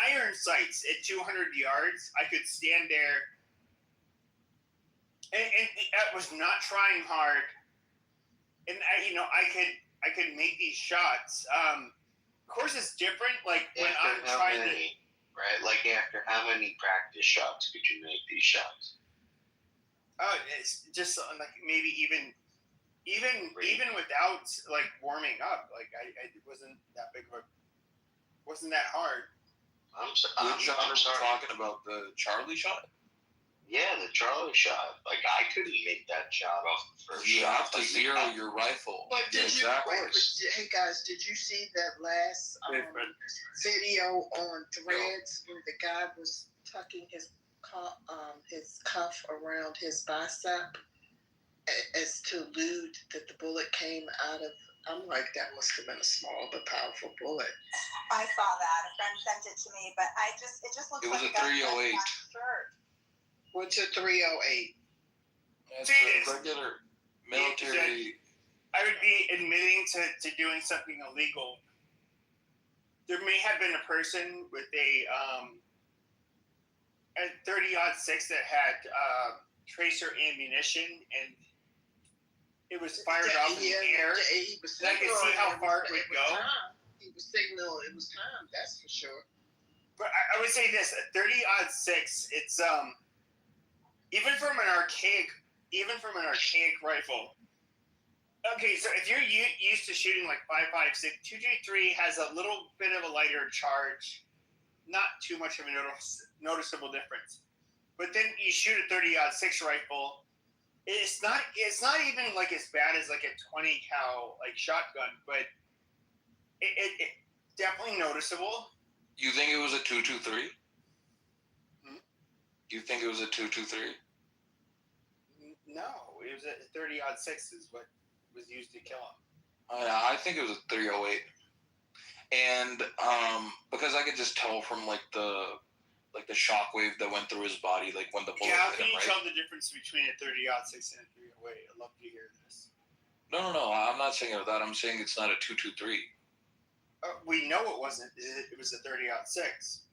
iron sights at 200 yards, I could stand there, and I was not trying hard, and I could make these shots. Of course, it's different. Like when I'm trying to, right? Like after how many practice shots could you make these shots? Oh, it's just like maybe even without like warming up, like I wasn't that hard. I'm sorry. Talking about the Charlie shot. Yeah, the Charlie shot. Like I couldn't make that shot off the first shot. You have to zero your rifle. But hey guys, did you see that last video on Threads where the guy was tucking his cuff around his bicep as to allude that the bullet came out of? I'm like, that must have been a small but powerful bullet. I saw that. A friend sent it to me, but it just looks like a 308. What's a 308? That's a regular military. I would be admitting to doing something illegal. There may have been a person with a 30-06 that had tracer ammunition, and it was fired off in the air. And I could see how far it would go. He was signaling it was time. That's for sure. But I would say this: a 30-06. It's even from an archaic rifle. Okay, so if you're used to shooting like 5.56, 223 has a little bit of a lighter charge, not too much of a noticeable difference. But then you shoot a 30-06 rifle, it's not even like as bad as like a 20 cal like shotgun, but it definitely noticeable. You think it was a 223? You think it was a 223? No, it was a 30-06 is what was used to kill him. I think it was a 308, and because I could just tell from like the shockwave that went through his body, like when the bullet how hit him, can you right? tell the difference between a 30-06 and a 308? I'd love to hear this. No, I'm not saying that. I'm saying it's not a 223. We know it wasn't. It was a 30-06.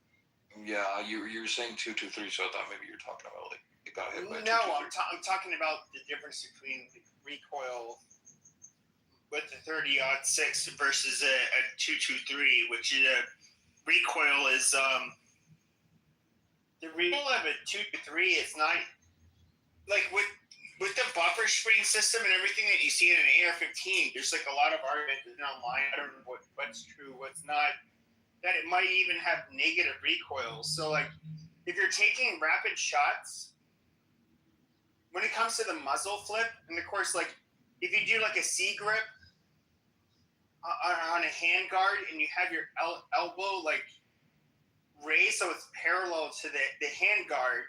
Yeah, you're saying 223, so I thought maybe you're talking about like it got hit by a 223. No, I'm talking about the difference between the recoil with the 30-06 versus a 223, which is a recoil is the recoil of a 223. It's not like with the buffer spring system and everything that you see in an AR-15. There's like a lot of argument online. I don't know what's true, what's not. That it might even have negative recoil. So like if you're taking rapid shots, when it comes to the muzzle flip, and of course like if you do like a C grip on a hand guard and you have your elbow like raised so it's parallel to the hand guard,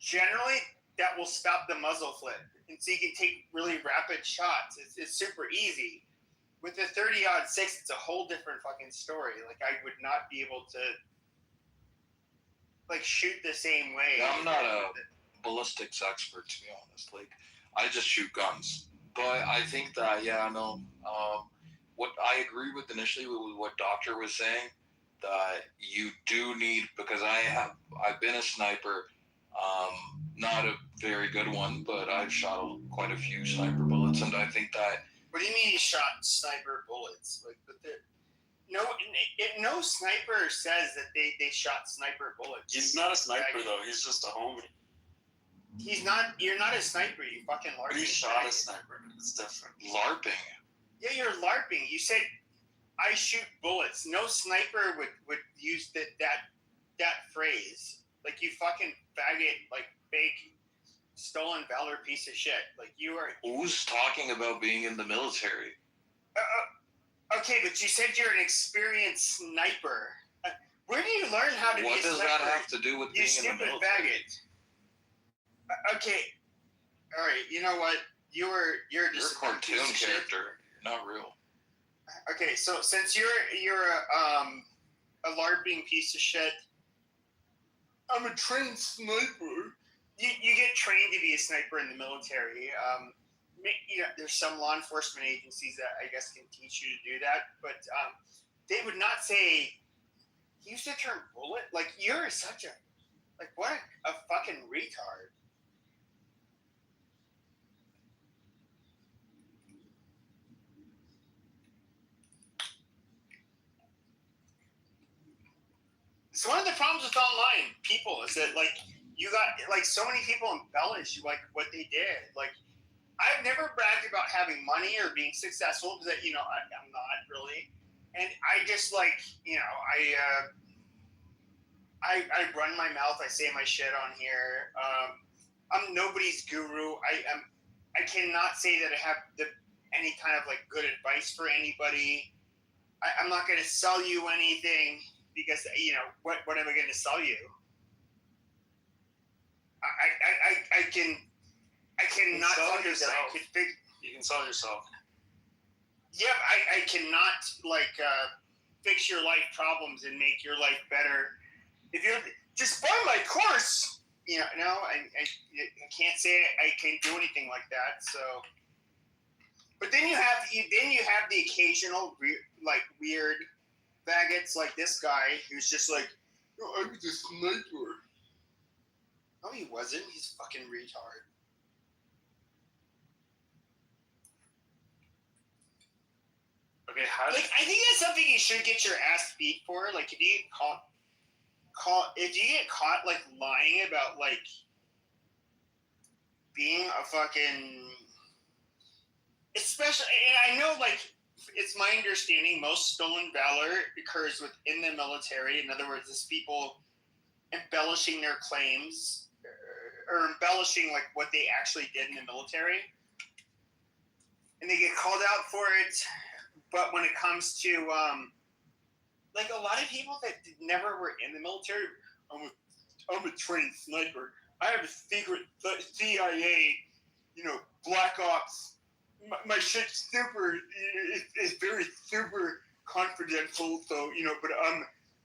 generally that will stop the muzzle flip. And so you can take really rapid shots. It's super easy. With the 30-06, it's a whole different fucking story. Like I would not be able to like shoot the same way. I'm not a ballistics expert, to be honest. Like, I just shoot guns. But I think that, what I agree with initially with what Doctor was saying, that you do need, because I've been a sniper, not a very good one, but I've shot quite a few sniper bullets, and I think that. What do you mean you shot sniper bullets? Like, but no sniper says that they shot sniper bullets. He's not a sniper though. He's just a homie. He's not. You're not a sniper. You fucking LARPing. But he shot a sniper. It's different. LARPing. Yeah, you're LARPing. You said I shoot bullets. No sniper would use that phrase. Like, you fucking faggot, like, fake stolen valor piece of shit. Like, you are. Who's talking about being in the military? Okay, but you said you're an experienced sniper. Where do you learn how to be a sniper? What does that have to do with being in the military? You stupid faggot. Okay. All right. You know what? You're just a cartoon character. You're not real. Okay, so since you're a LARPing piece of shit, I'm a trained sniper. You get trained to be a sniper in the military. There's some law enforcement agencies that I guess can teach you to do that, but they would not say use the term bullet. Like, you're such a what a fucking retard. It's one of the problems with online people is that, like, you got, like, so many people embellish, like, what they did. Like, I've never bragged about having money or being successful, because, I'm not really. And I just, like, I run my mouth. I say my shit on here. I'm nobody's guru. I cannot say that I have any kind of, like, good advice for anybody. I'm not going to sell you anything. Because, what am I going to sell you? I cannot sell yourself. You can sell yourself. Yeah, I cannot, like, fix your life problems and make your life better. If you're just buy my course, I can't say I can do anything like that. So, but then you have the occasional weird faggots like this guy who's just like, I was a sniper. No, he wasn't. He's a fucking retard. Okay, I think that's something you should get your ass beat for. Like, if you get caught like lying about, like, being a fucking, especially, and I know, like, it's my understanding most stolen valor occurs within the military. In other words, it's people embellishing their claims or embellishing, like, what they actually did in the military, and they get called out for it. But when it comes to like, a lot of people that never were in the military, I'm a trained sniper. I have a secret CIA, Black Ops. My shit's it's very super confidential, so, but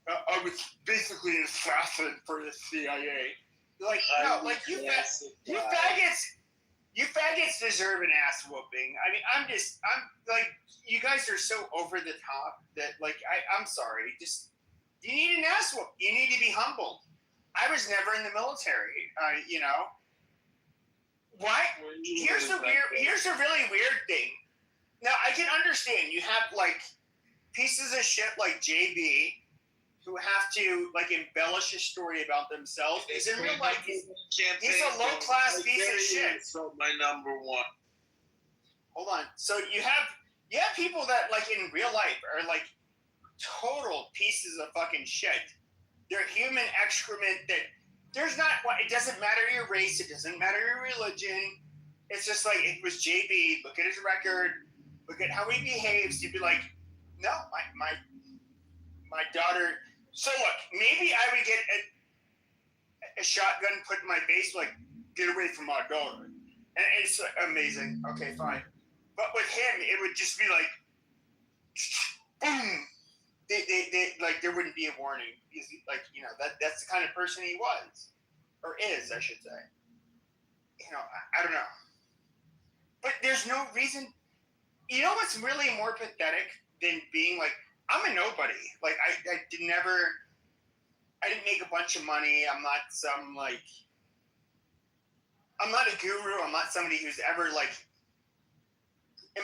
I was basically an assassin for the CIA. Like, no, like, you faggots deserve an ass whooping. I mean, I'm like, you guys are so over the top that, like, I'm sorry. Just, you need an ass whoop. You need to be humbled. I was never in the military, Why? Here's the really weird thing. Now, I can understand you have, like, pieces of shit like JB who have to, like, embellish a story about themselves. Because in real life, he's a low-class piece of shit. So my number one. Hold on. So you have people that, like, in real life are, like, total pieces of fucking shit. They're human excrement that it doesn't matter your race, it doesn't matter your religion. It's just like, it was JB, look at his record, look at how he behaves. You'd be like, no, my daughter. So look, maybe I would get a shotgun put in my face, like, get away from my daughter. And it's amazing. Okay, fine. But with him, it would just be like, boom. They like, there wouldn't be a warning. Because, like, that's the kind of person he was. Or is, I should say. I don't know. But there's no reason. You know what's really more pathetic than being like, I'm a nobody. Like, I didn't make a bunch of money. I'm not I'm not a guru. I'm not somebody who's ever, like,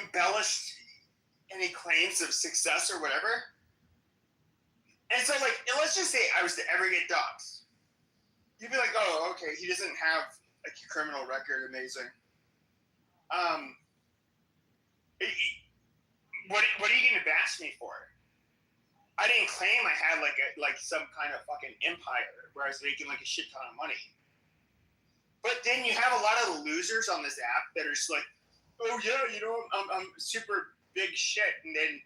embellished any claims of success or whatever. And so, like, let's just say I was to ever get doxxed. You'd be like, oh, okay, he doesn't have, like, a criminal record. Amazing. What are you going to bash me for? I didn't claim I had like some kind of fucking empire where I was making like a shit ton of money. But then you have a lot of losers on this app that are just like, oh yeah, I'm super big shit, and then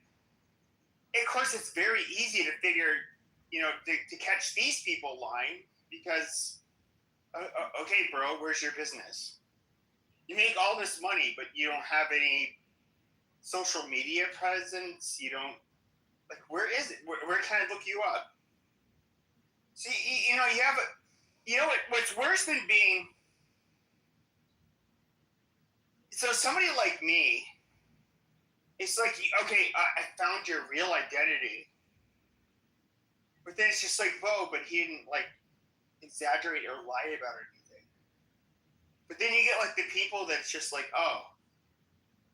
of course it's very easy to figure, to catch these people lying because, okay, bro, where's your business? You make all this money, but you don't have any social media presence. You don't, like, where is it? Where can I look you up? See, you have what's worse than being, so somebody like me, it's like, okay, I found your real identity. But then it's just like, whoa, but he didn't, like, exaggerate or lie about anything. But then you get, like, the people that's just like, oh,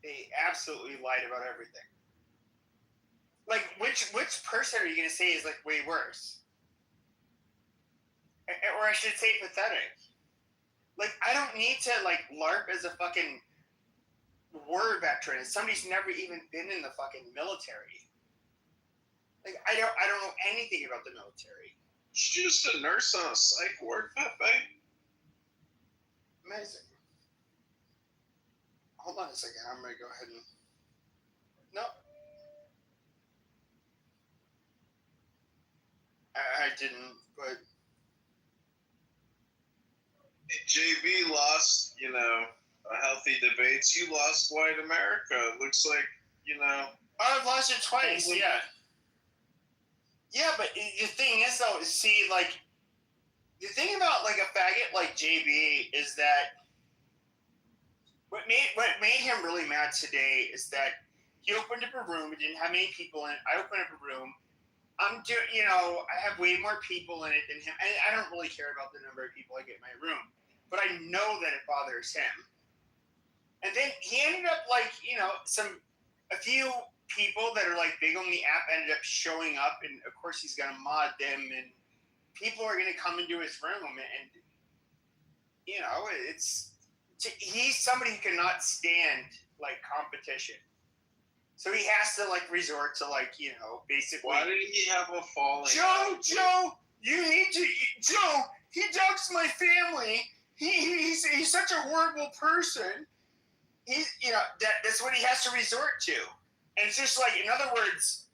they absolutely lied about everything. Like, which person are you going to say is, like, way worse? Or I should say pathetic. Like, I don't need to, like, LARP as a fucking war veteran. Somebody's never even been in the fucking military. Like, I don't know anything about the military. She's just a nurse on a psych ward, Pepe. Amazing. Hold on a second. I'm going to go ahead and... No. I didn't, but... JB lost, a healthy debates. You lost white America. It looks like, I've lost it twice, yeah. Yeah, but the thing is, though, see, like, the thing about, like, a faggot like JB is that what made him really mad today is that he opened up a room. It didn't have many people in it. I opened up a room. I have way more people in it than him. And I don't really care about the number of people I get in my room. But I know that it bothers him. And then he ended up, like, a few people that are, like, big on the app ended up showing up. And, of course, he's going to mod them. And people are going to come into his room. And he's somebody who cannot stand, like, competition. So he has to, like, resort to, like, basically... Why did he have a falling Joe, you need to... Joe, he dogs my family. He's such a horrible person. He's, that's what he has to resort to. And it's just like, in other words,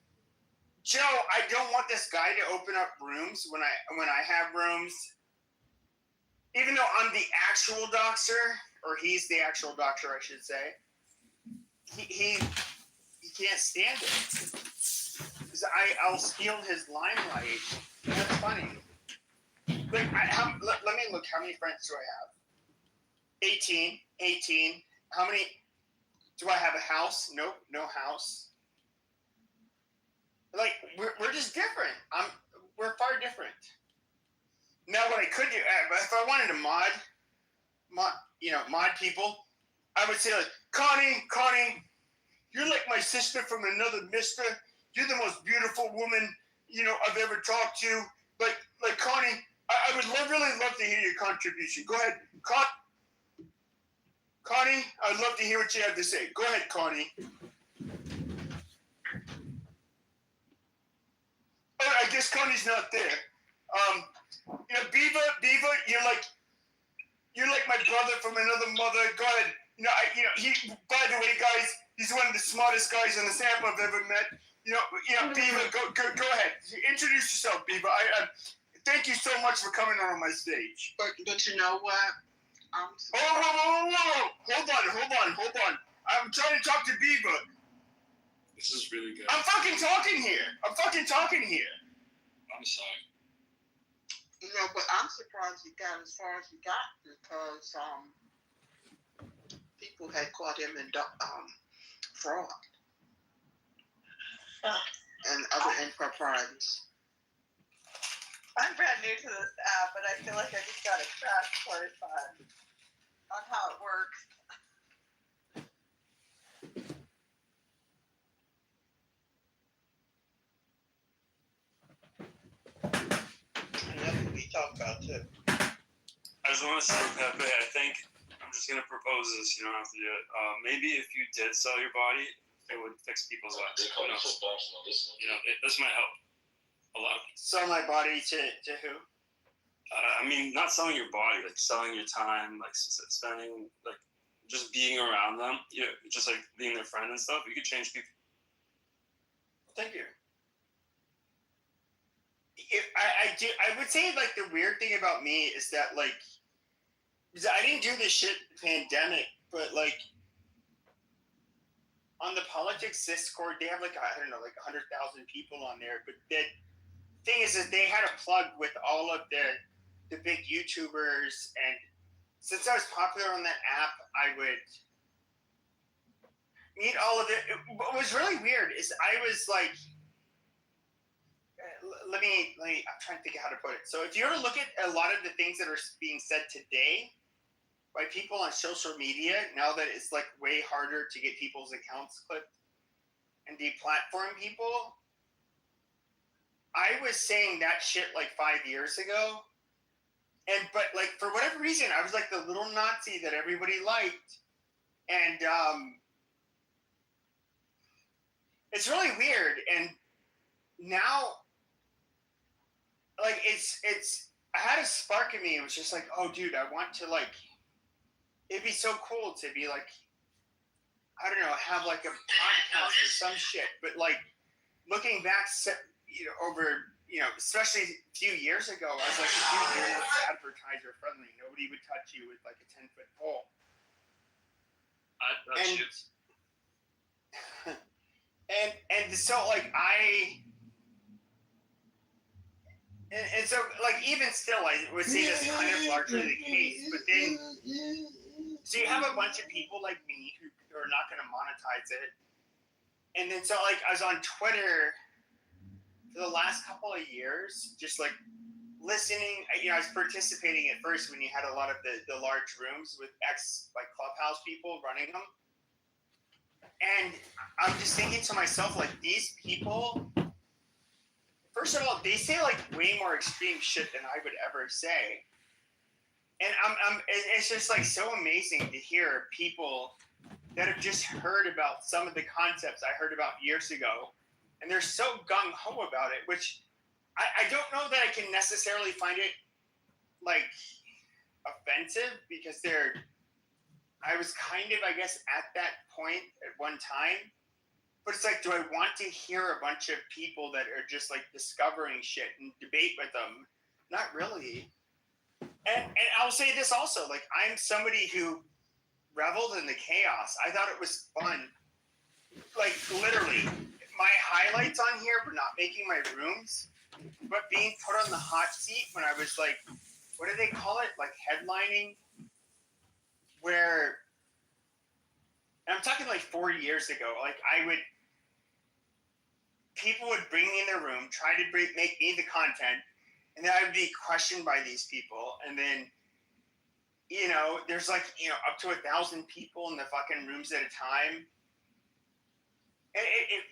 Joe, I don't want this guy to open up rooms when I have rooms. Even though I'm the actual doxer, or he's the actual doxer, I should say. He can't stand it. Because I'll steal his limelight. That's funny. Like, let me look. How many friends do I have? 18. How many? Do I have a house? Nope, no house. Like, we're just different. We're far different. Now, what I could do, if I wanted to mod people, I would say, like, Connie, you're like my sister from another mister. You're the most beautiful woman, I've ever talked to. Like Connie, I would really love to hear your contribution. Go ahead. Connie, I'd love to hear what you have to say. Go ahead, Connie. Oh, I guess Connie's not there. Beaver, you're like my brother from another mother. Go ahead. By the way, guys, he's one of the smartest guys on the sample I've ever met. Beaver, go ahead. Introduce yourself, Beaver. I thank you so much for coming on my stage. But you know what? Whoa. Hold on. I'm trying to talk to Beaver. This is really good. I'm fucking talking here. I'm sorry. But I'm surprised you got as far as you got because who had caught him in fraud and other improprieties. I'm brand new to this app, but I feel like I just got a crash course on how it works. And that's what we talk about too. I just want to say, Pepe, I think I'm just going to propose this. You don't have to do it. Maybe if you did sell your body, it would fix people's lives. Who knows? This might help a lot of people. Sell my body to who? I mean, not selling your body, like selling your time, like spending, like just being around them. You know, just like being their friend and stuff. You could change people. Thank you. I would say like the weird thing about me is that like, because I didn't do this shit pandemic, but like on the politics Discord, they have like, I don't know, like 100,000 people on there. But the thing is that they had a plug with all of the big YouTubers, and since I was popular on that app, I would meet all of it. What was really weird is I was like, let me, I'm trying to think of how to put it. So if you were to look at a lot of the things that are being said today by people on social media, now that it's like way harder to get people's accounts clipped and deplatform people, I was saying that shit like 5 years ago. But like for whatever reason, I was like the little Nazi that everybody liked. And it's really weird. And now, like it's I had a spark in me. It was just like, oh dude, I want to like, it'd be so cool to be like, I don't know, have like a podcast or some shit. But like looking back, you know, over, you know, especially a few years ago, I was like, dude, you're not advertiser friendly. Nobody would touch you with like a 10-foot pole. And so like And so, like, even still, I would say that's kind of largely the case. But then, so you have a bunch of people like me who are not going to monetize it. And then, so, like, I was on Twitter for the last couple of years, just, like, listening. You know, I was participating at first when you had a lot of the large rooms with Clubhouse people running them. And I'm just thinking to myself, like, these people... First of all, they say like way more extreme shit than I would ever say, and it's just like so amazing to hear people that have just heard about some of the concepts I heard about years ago, and they're so gung ho about it. Which I don't know that I can necessarily find it like offensive because I was kind of, I guess, at that point at one time. But it's like, do I want to hear a bunch of people that are just like discovering shit and debate with them? Not really. And I'll say this also, like I'm somebody who reveled in the chaos. I thought it was fun. Like literally, my highlights on here were not making my rooms, but being put on the hot seat when I was like, what do they call it? Like headlining? Where, and I'm talking like 4 years ago, like people would bring me in their room, try to make me the content, and then I would be questioned by these people. And then, you know, there's like, you know, up to 1,000 people in the fucking rooms at a time. And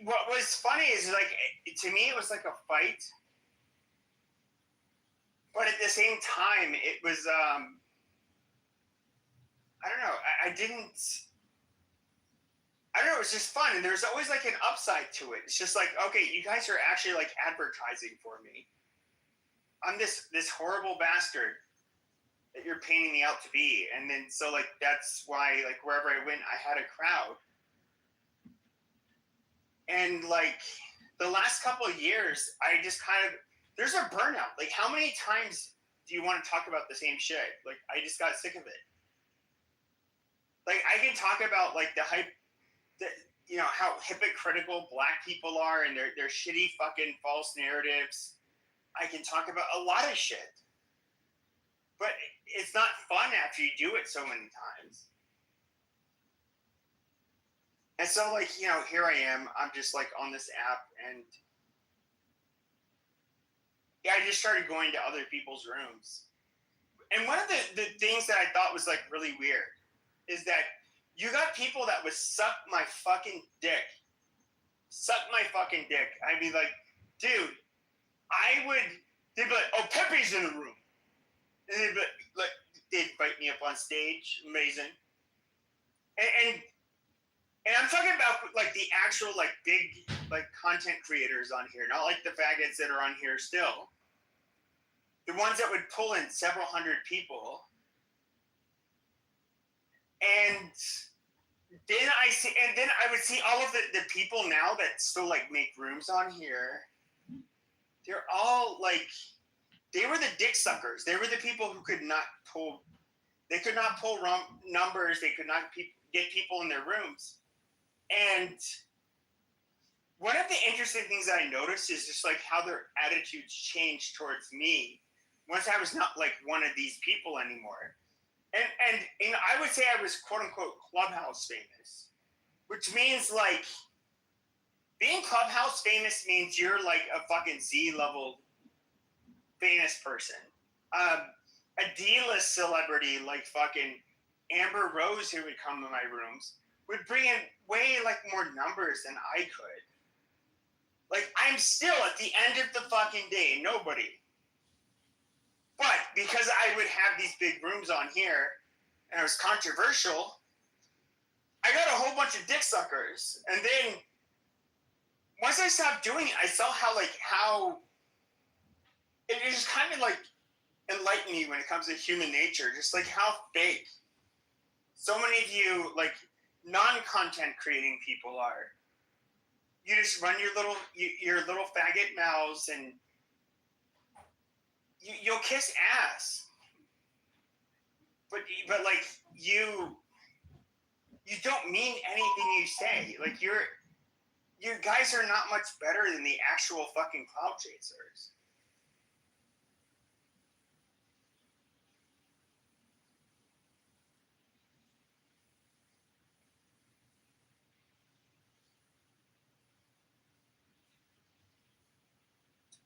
what was funny is like, to me, it was like a fight. But at the same time, it was, I don't know, I don't know, it was just fun, and there's always like an upside to it. It's just like, okay, you guys are actually like advertising for me. I'm this horrible bastard that you're painting me out to be. And then so like that's why like wherever I went I had a crowd. And like the last couple of years I just kind of, there's a burnout. Like how many times do you want to talk about the same shit? Like I just got sick of it. Like I can talk about like the hype, you know, how hypocritical black people are and their shitty fucking false narratives. I can talk about a lot of shit. But it's not fun after you do it so many times. And so, like, you know, here I am. I'm just, like, on this app, and yeah, I just started going to other people's rooms. And one of the things that I thought was, like, really weird is that you got people that would suck my fucking dick. Suck my fucking dick. I'd be like, dude, they'd be like, oh, Pepe's in the room. And they'd be like, they'd invite me up on stage. Amazing. And I'm talking about, like, the actual, like, big, like, content creators on here. Not like the faggots that are on here still. The ones that would pull in several hundred people. And then I would see all of the people now that still, like, make rooms on here. They're all, like, they were the dick suckers. They were the people who could not pull numbers. They could not get people in their rooms. And one of the interesting things that I noticed is just, like, how their attitudes changed towards me once I was not, like, one of these people anymore. And I would say I was, quote-unquote, Clubhouse famous, which means, like, being Clubhouse famous means you're, like, a fucking Z-level famous person. A D-list celebrity like fucking Amber Rose, who would come to my rooms, would bring in way, like, more numbers than I could. Like, I'm still at the end of the fucking day, nobody. But because I would have these big rooms on here, and it was controversial, I got a whole bunch of dick suckers. And then, once I stopped doing it, I saw how it just kind of, like, enlightened me when it comes to human nature. Just, like, how fake so many of you, like, non-content creating people are. You just run your little faggot mouths, and you'll kiss ass. But like, you don't mean anything you say. Like, you guys are not much better than the actual fucking clout chasers.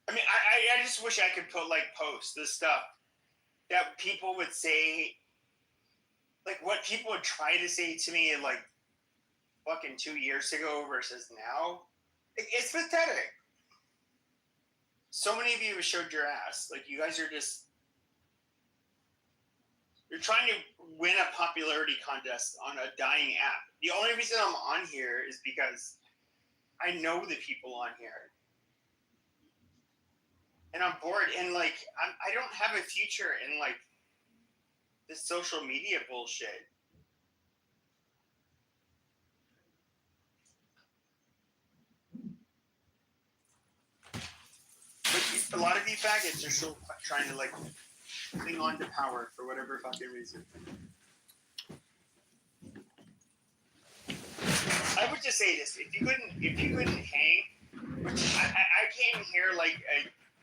I mean, I just wish I could post the stuff that people would say, like, what people would try to say to me, like, fucking 2 years ago versus now. It's pathetic. So many of you have showed your ass. Like, you guys are just, you're trying to win a popularity contest on a dying app. The only reason I'm on here is because I know the people on here. And I'm bored, and, like, I don't have a future in, like, this social media bullshit. But a lot of you faggots are still trying to, like, cling on to power for whatever fucking reason. I would just say this: if you couldn't hang, which I came here like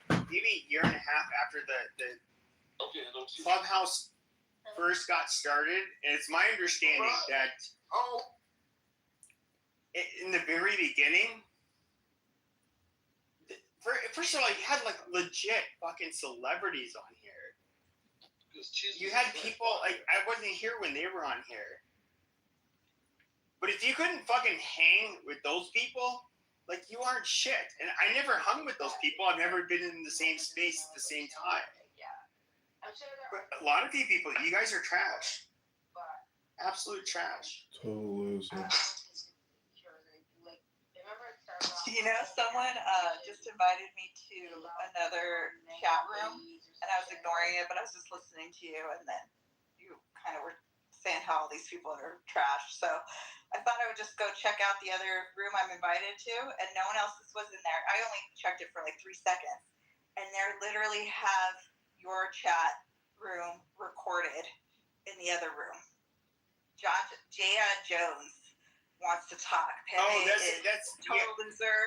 maybe a year and a half after the Clubhouse first got started, and it's my understanding that in the very beginning, first of all, you had, like, legit fucking celebrities on here. You had people, like, I wasn't here when they were on here. But if you couldn't fucking hang with those people, like, you aren't shit. And I never hung with those people. I've never been in the same space at the same time. But a lot of you people, you guys are trash. Absolute trash. Total loser. You know, someone just invited me to another chat room, and I was ignoring it, but I was just listening to you, and then you kind of were saying how all these people are trash. So I thought I would just go check out the other room I'm invited to, and no one else was in there. I only checked it for like 3 seconds, and they literally have your chat room recorded in the other room. Jaya Jones wants to talk. Pepe that's total loser,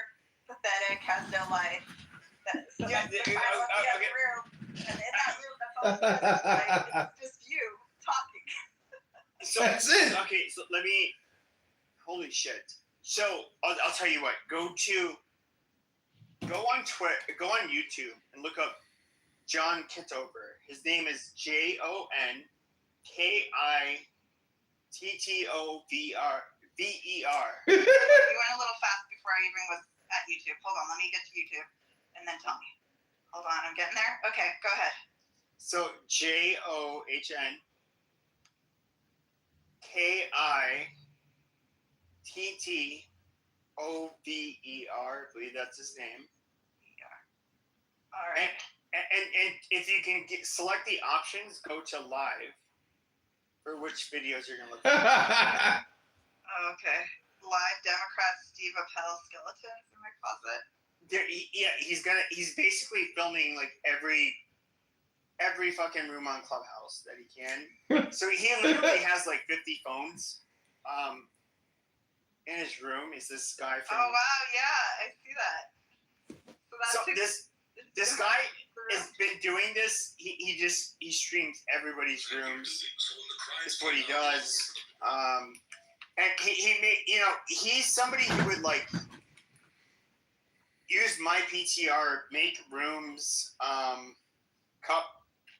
pathetic, has no life. So that's the other room. And in that room, that's all it's just you talking. So that's it. Okay, so let me Holy shit. So I'll tell you what. Go on YouTube and look up John Kitover. His name is JonKittover. You went a little fast before I even was at YouTube. Hold on, let me get to YouTube and then tell me. Hold on, I'm getting there. Okay, go ahead. So JonKittover. I believe that's his name. All right. And if you can select the options, go to live for which videos you're gonna look at. Okay. Live Democrat Steve Appel skeletons in my closet. He's basically filming like every fucking room on Clubhouse that he can. So he literally has like 50 phones. In his room is this guy from. Oh wow, yeah, I see that. So this guy has been doing this. He streams everybody's rooms. That's what he does. And he he's somebody who would like use my PTR, make rooms,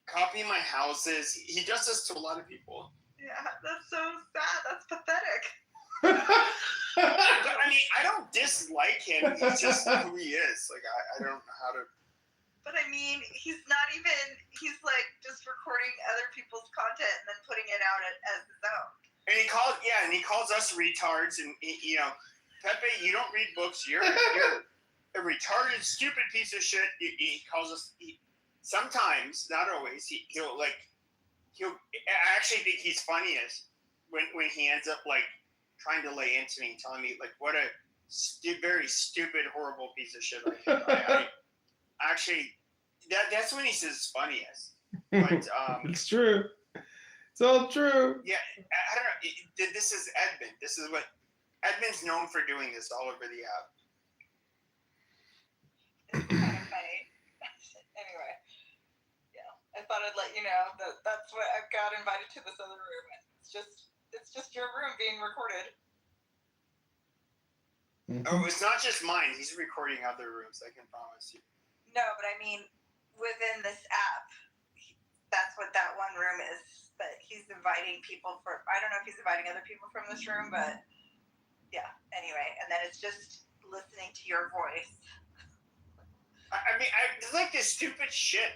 copy my houses. He does this to a lot of people. Yeah, that's so sad. That's pathetic. But I mean, I don't dislike him. He's just who he is. Like I don't know how to. But I mean, he's like just recording other people's content and then putting it out as his own. And he calls us retards. And Pepe, you don't read books. You're a retarded, stupid piece of shit. He calls us. Sometimes, not always. He'll. I actually think he's funniest when he ends up like trying to lay into me and telling me like what a very stupid, horrible piece of shit I actually that's when he says funniest. But it's true. It's all true. Yeah, I don't know. This is Edmund. This is what Edmund's known for doing this all over the app. It's kind of funny. Anyway, yeah, I thought I'd let you know that's what I got invited to this other room. It's just your room being recorded. Oh, it's not just mine. He's recording other rooms. I can promise you. No, but I mean, within this app, that's what that one room is. But he's inviting people for. I don't know if he's inviting other people from this room, but yeah. Anyway, and then it's just listening to your voice. I mean, it's like this stupid shit.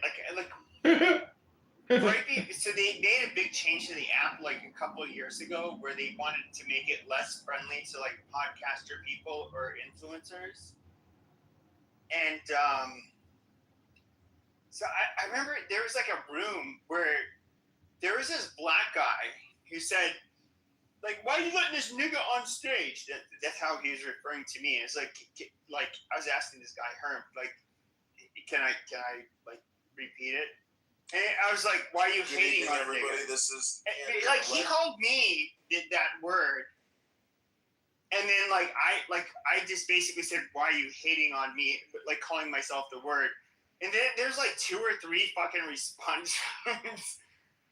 So they made a big change to the app like a couple of years ago, where they wanted to make it less friendly to like podcaster people or influencers. And so I remember there was like a room where there was this black guy who said, like, why are you letting this nigga on stage? That's how he was referring to me. And it's like I was asking this guy, Herm, like, can I like repeat it? And I was like, why are you hating on everybody? This is like he called me that word. And then I just basically said, why are you hating on me? Like calling myself the word. And then there's like 2 or 3 fucking responses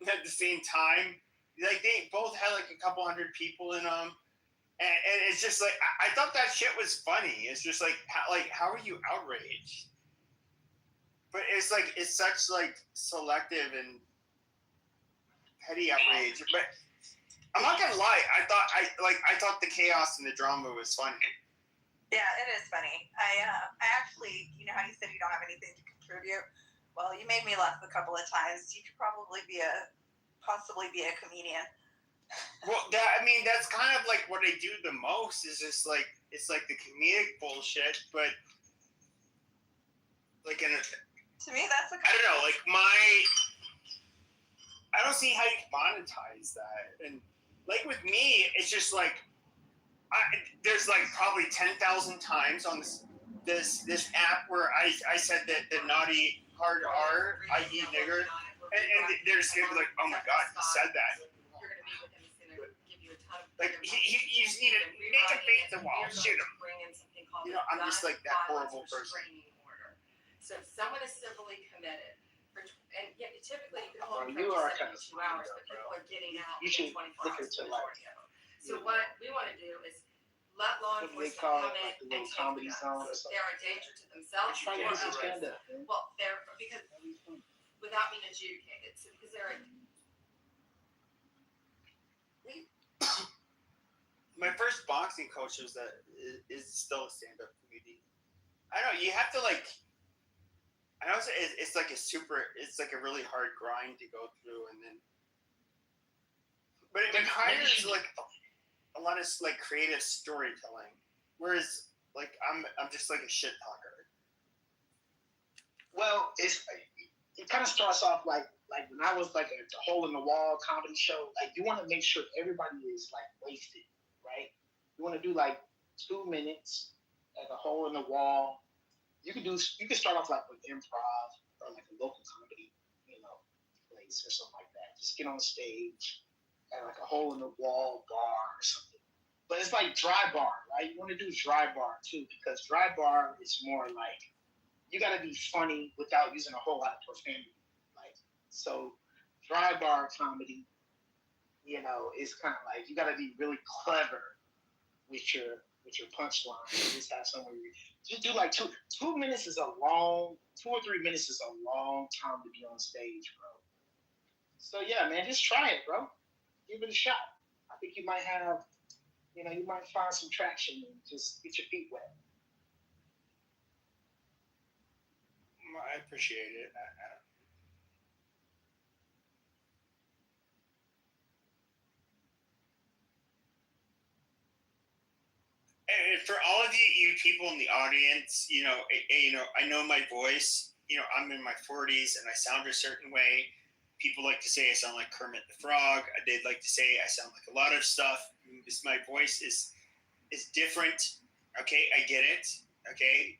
at the same time. Like they both had like a couple hundred people in them. And it's just like, I thought that shit was funny. It's just like how are you outraged? But it's like, it's such like selective and petty outrage. But I'm not gonna lie, I thought the chaos and the drama was funny. Yeah, it is funny. I actually, you know how you said you don't have anything to contribute? Well, you made me laugh a couple of times. You could probably possibly be a comedian. Well, that's kind of like what I do the most is just like, it's like the comedic bullshit, but like to me, that's I don't know, like I don't see how you can monetize that. And like with me, it's just like, there's like probably 10,000 times on this app where I said that the naughty hard R, i.e. nigger, and they're just gonna be like, oh my god, he said that. Like, you just need to make a face the wall, shoot him. I'm just like that horrible person. So if someone is civilly committed, and typically you can hold You are kind of 2 hours, but people are getting out you in should 24 look hours. into life. So what we want to do is let law What do they enforcement call come it? in Like the and little take comedy the zone or guns. something. They're a danger to themselves Trying or to get some others. stand-up, man. Well, they're because without being adjudicated, so because they're My first boxing coach is still a stand-up comedian. I don't know. You have to like. I know it's like it's like a really hard grind to go through, and then. But it requires like a lot of like creative storytelling, whereas like I'm just like a shit talker. Well, it kind of starts off like when I was like a hole in the wall comedy show. Like you want to make sure everybody is like wasted, right? You want to do like 2 minutes at a hole in the wall. You can start off like with improv or like a local comedy, place or something like that. Just get on stage at like a hole in the wall bar or something. But it's like dry bar, right? You want to do dry bar too, because dry bar is more like you got to be funny without using a whole lot of profanity. Like so, dry bar comedy, is kind of like you got to be really clever with your punchline. Just have somewhere just do like 2 minutes is a long 2 or 3 minutes is a long time to be on stage, bro. So yeah, man, just try it, bro. Give it a shot. I think you might have, you might find some traction and just get your feet wet. I appreciate it. And for all of you people in the audience, I know my voice. I'm in my 40s and I sound a certain way. People like to say I sound like Kermit the Frog. They'd like to say I sound like a lot of stuff. My voice is different. Okay, I get it. Okay,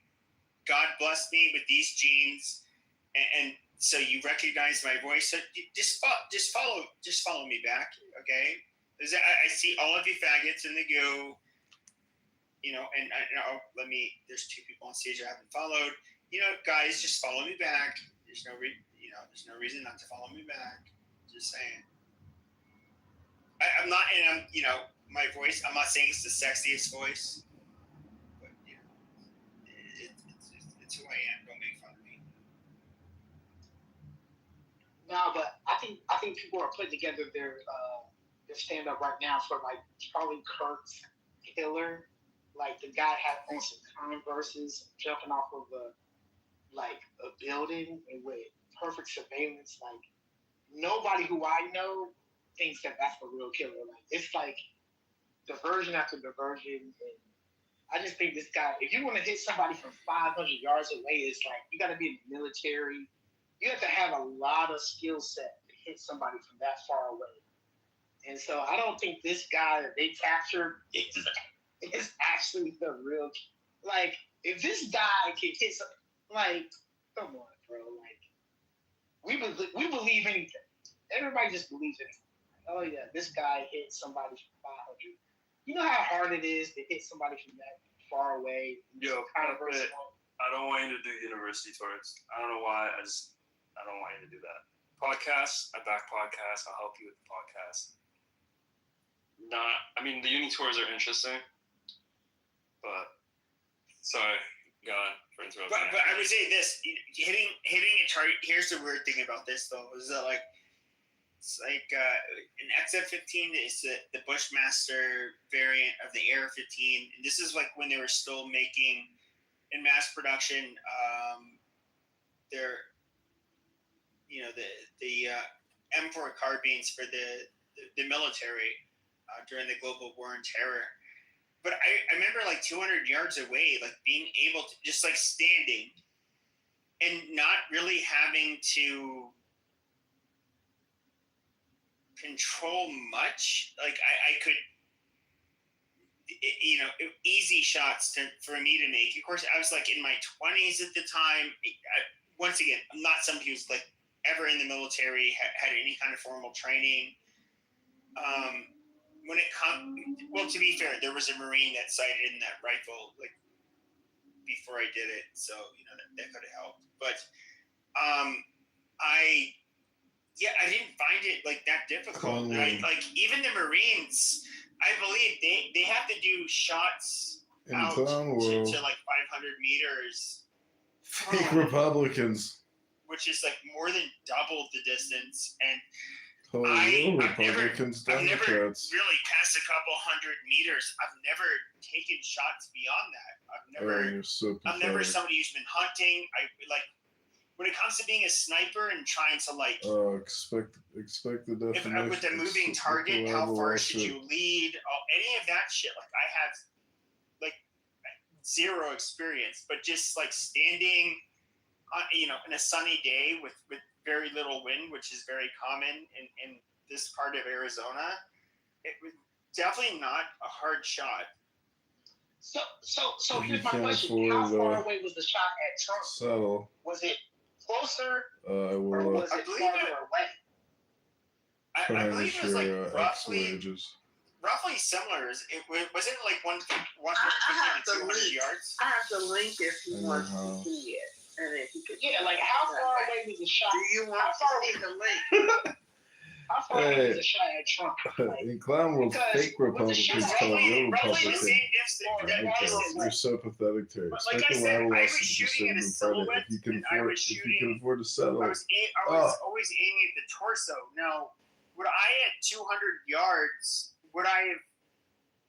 God blessed me with these genes, and so you recognize my voice. So just follow me back. Okay, I see all of you faggots in the goo. And there's 2 people on stage I haven't followed. Guys, just follow me back. There's no reason not to follow me back. Just saying. I'm not, and my voice. I'm not saying it's the sexiest voice, but it's who I am. Don't make fun of me. No, but I think people are putting together their stand up right now for like Charlie Kirk's Killer. Like the guy had on some Converses jumping off of a building and with perfect surveillance. Like nobody who I know thinks that that's the real killer. Like it's like diversion after diversion. And I just think this guy, if you want to hit somebody from 500 yards away, it's like you got to be in the military. You have to have a lot of skill set to hit somebody from that far away. And so I don't think this guy that they captured is actually the real. Like, if this guy can hit something, like, come on, bro. Like, we believe anything. Everybody just believes anything. Oh, yeah, this guy hit somebody from 500. You know how hard it is to hit somebody from that far away? Yo, I don't want you to do university tours. I don't know why. I don't want you to do that. Podcasts, I back podcasts. I'll help you with the podcast. The uni tours are interesting, but sorry, God, for interrupting. But I would say this: hitting a target. Here's the weird thing about this, though, is that it's like an XF-15 is the Bushmaster variant of the Air-15, and this is like when they were still making in mass production their the M4 carbines for the military during the global war on terror. But I remember 200 yards away, being able to just standing and not really having to control much. I could, easy shots for me to make. Of course, I was in my 20s at the time. Once again, I'm not somebody who's ever in the military, had any kind of formal training. When it comes, to be fair, there was a Marine that sighted in that rifle before I did it, so that could have helped. But I Yeah, I didn't find it like that difficult. Conway. Like even the Marines, I believe they have to do shots In out Clown World. to like 500 meters, Fake Republicans. which is like more than double the distance. And Called real Republicans, I've never Democrats. really past a couple hundred meters. I've never taken shots beyond that. You're so I'm never pathetic. somebody who's been hunting. I like when it comes to being a sniper and trying to like Expect the definition. with a moving target, how far should you lead? Any of that shit. Like I have like zero experience, but just like standing, in a sunny day with very little wind, which is very common in this part of Arizona, it was definitely not a hard shot. So here's my question: how far away was the shot at Trump? Settle. Was it closer I or will was it farther away? I believe it was like roughly similar. Was it like 150 to 200 yards? I have the link if you want to see it. And if you could like how far away was the shot? Do you want to see the link? How far away was the shot at Trump? In Clown World, fake Republicans call real Republicans. You're so pathetic, Terry. Expect the rival losses to be served in Friday. If you can afford to settle. I was always aiming at the torso. Now, would I at 200 yards? Would I have?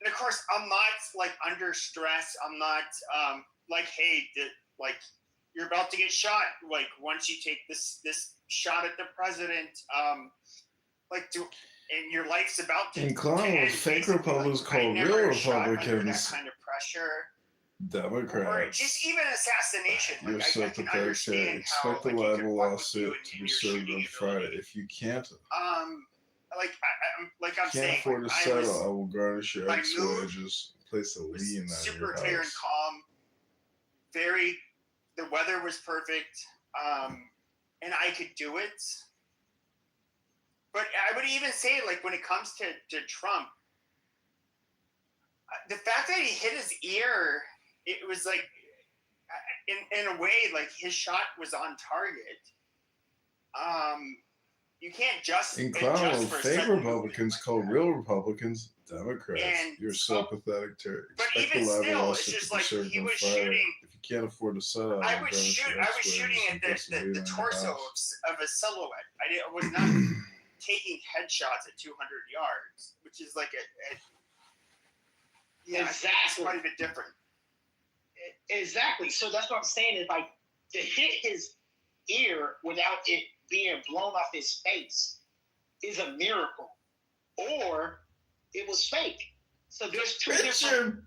And of course, I'm not like under stress. I'm not like, hey, you're about to get shot. Like once you take this shot at the president, and your life's about to. In Clown World, fake Republicans call real Republicans. That kind of pressure. Democrats. Or just even assassination. You're so pathetic, Terry. Expect the libel lawsuit to be served on Friday. If you can't. I'm saying, Can't afford to I settle. was, I will garnish your my X mood wedges. Place a lien on super your clear and house. calm. The weather was perfect, and I could do it. But I would even say, like, when it comes to Trump, the fact that he hit his ear, it was like, in a way, like his shot was on target. You can't just In Clown World, fake Republicans call real Republicans Democrats. You're so pathetic, Terry. Expect the libel lawsuit to be served on Friday. If you can't afford to settle, I was shooting at the torso of a silhouette. I was not taking headshots at 200 yards, which is like exactly. It's quite a bit different. Exactly. So that's what I'm saying is like to hit his ear without it being blown off his face is a miracle, or it was fake. So there's two different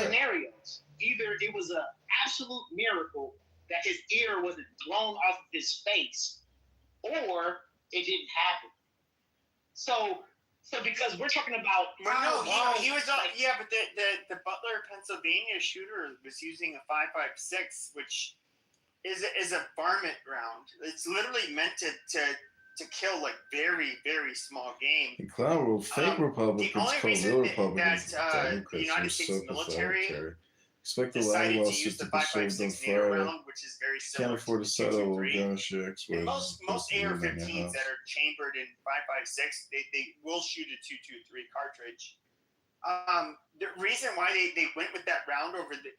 scenarios. Either it was an absolute miracle that his ear wasn't blown off of his face, or it didn't happen. So because we're talking about he was on. Yeah, but the Butler, Pennsylvania shooter was using a 5.56, which is a varmint round. It's literally meant to kill like very, very small game. In Clown World, fake Republicans call real Republicans Democrats. The United States military Expect the decided libel to lawsuit use the to be served on 5.56 meter Friday. round, which is very Can't similar afford to to settle. the Will 223. garnish your X And wedges. most AR-15s that are chambered in 5.56, they will shoot a 223 cartridge. The reason why they went with that round over the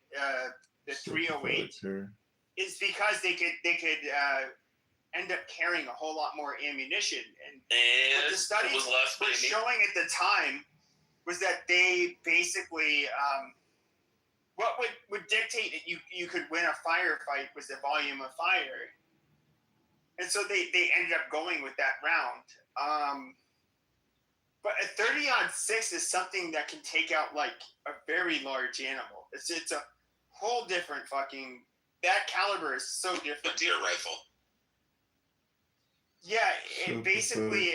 308 is because they could end up carrying a whole lot more ammunition. And what the studies were showing at the time was that they basically what would dictate that you could win a firefight was the volume of fire. And so they ended up going with that round. But a 30-06 is something that can take out like a very large animal. It's a whole different fucking. That caliber is so different. A deer rifle. Yeah, it basically.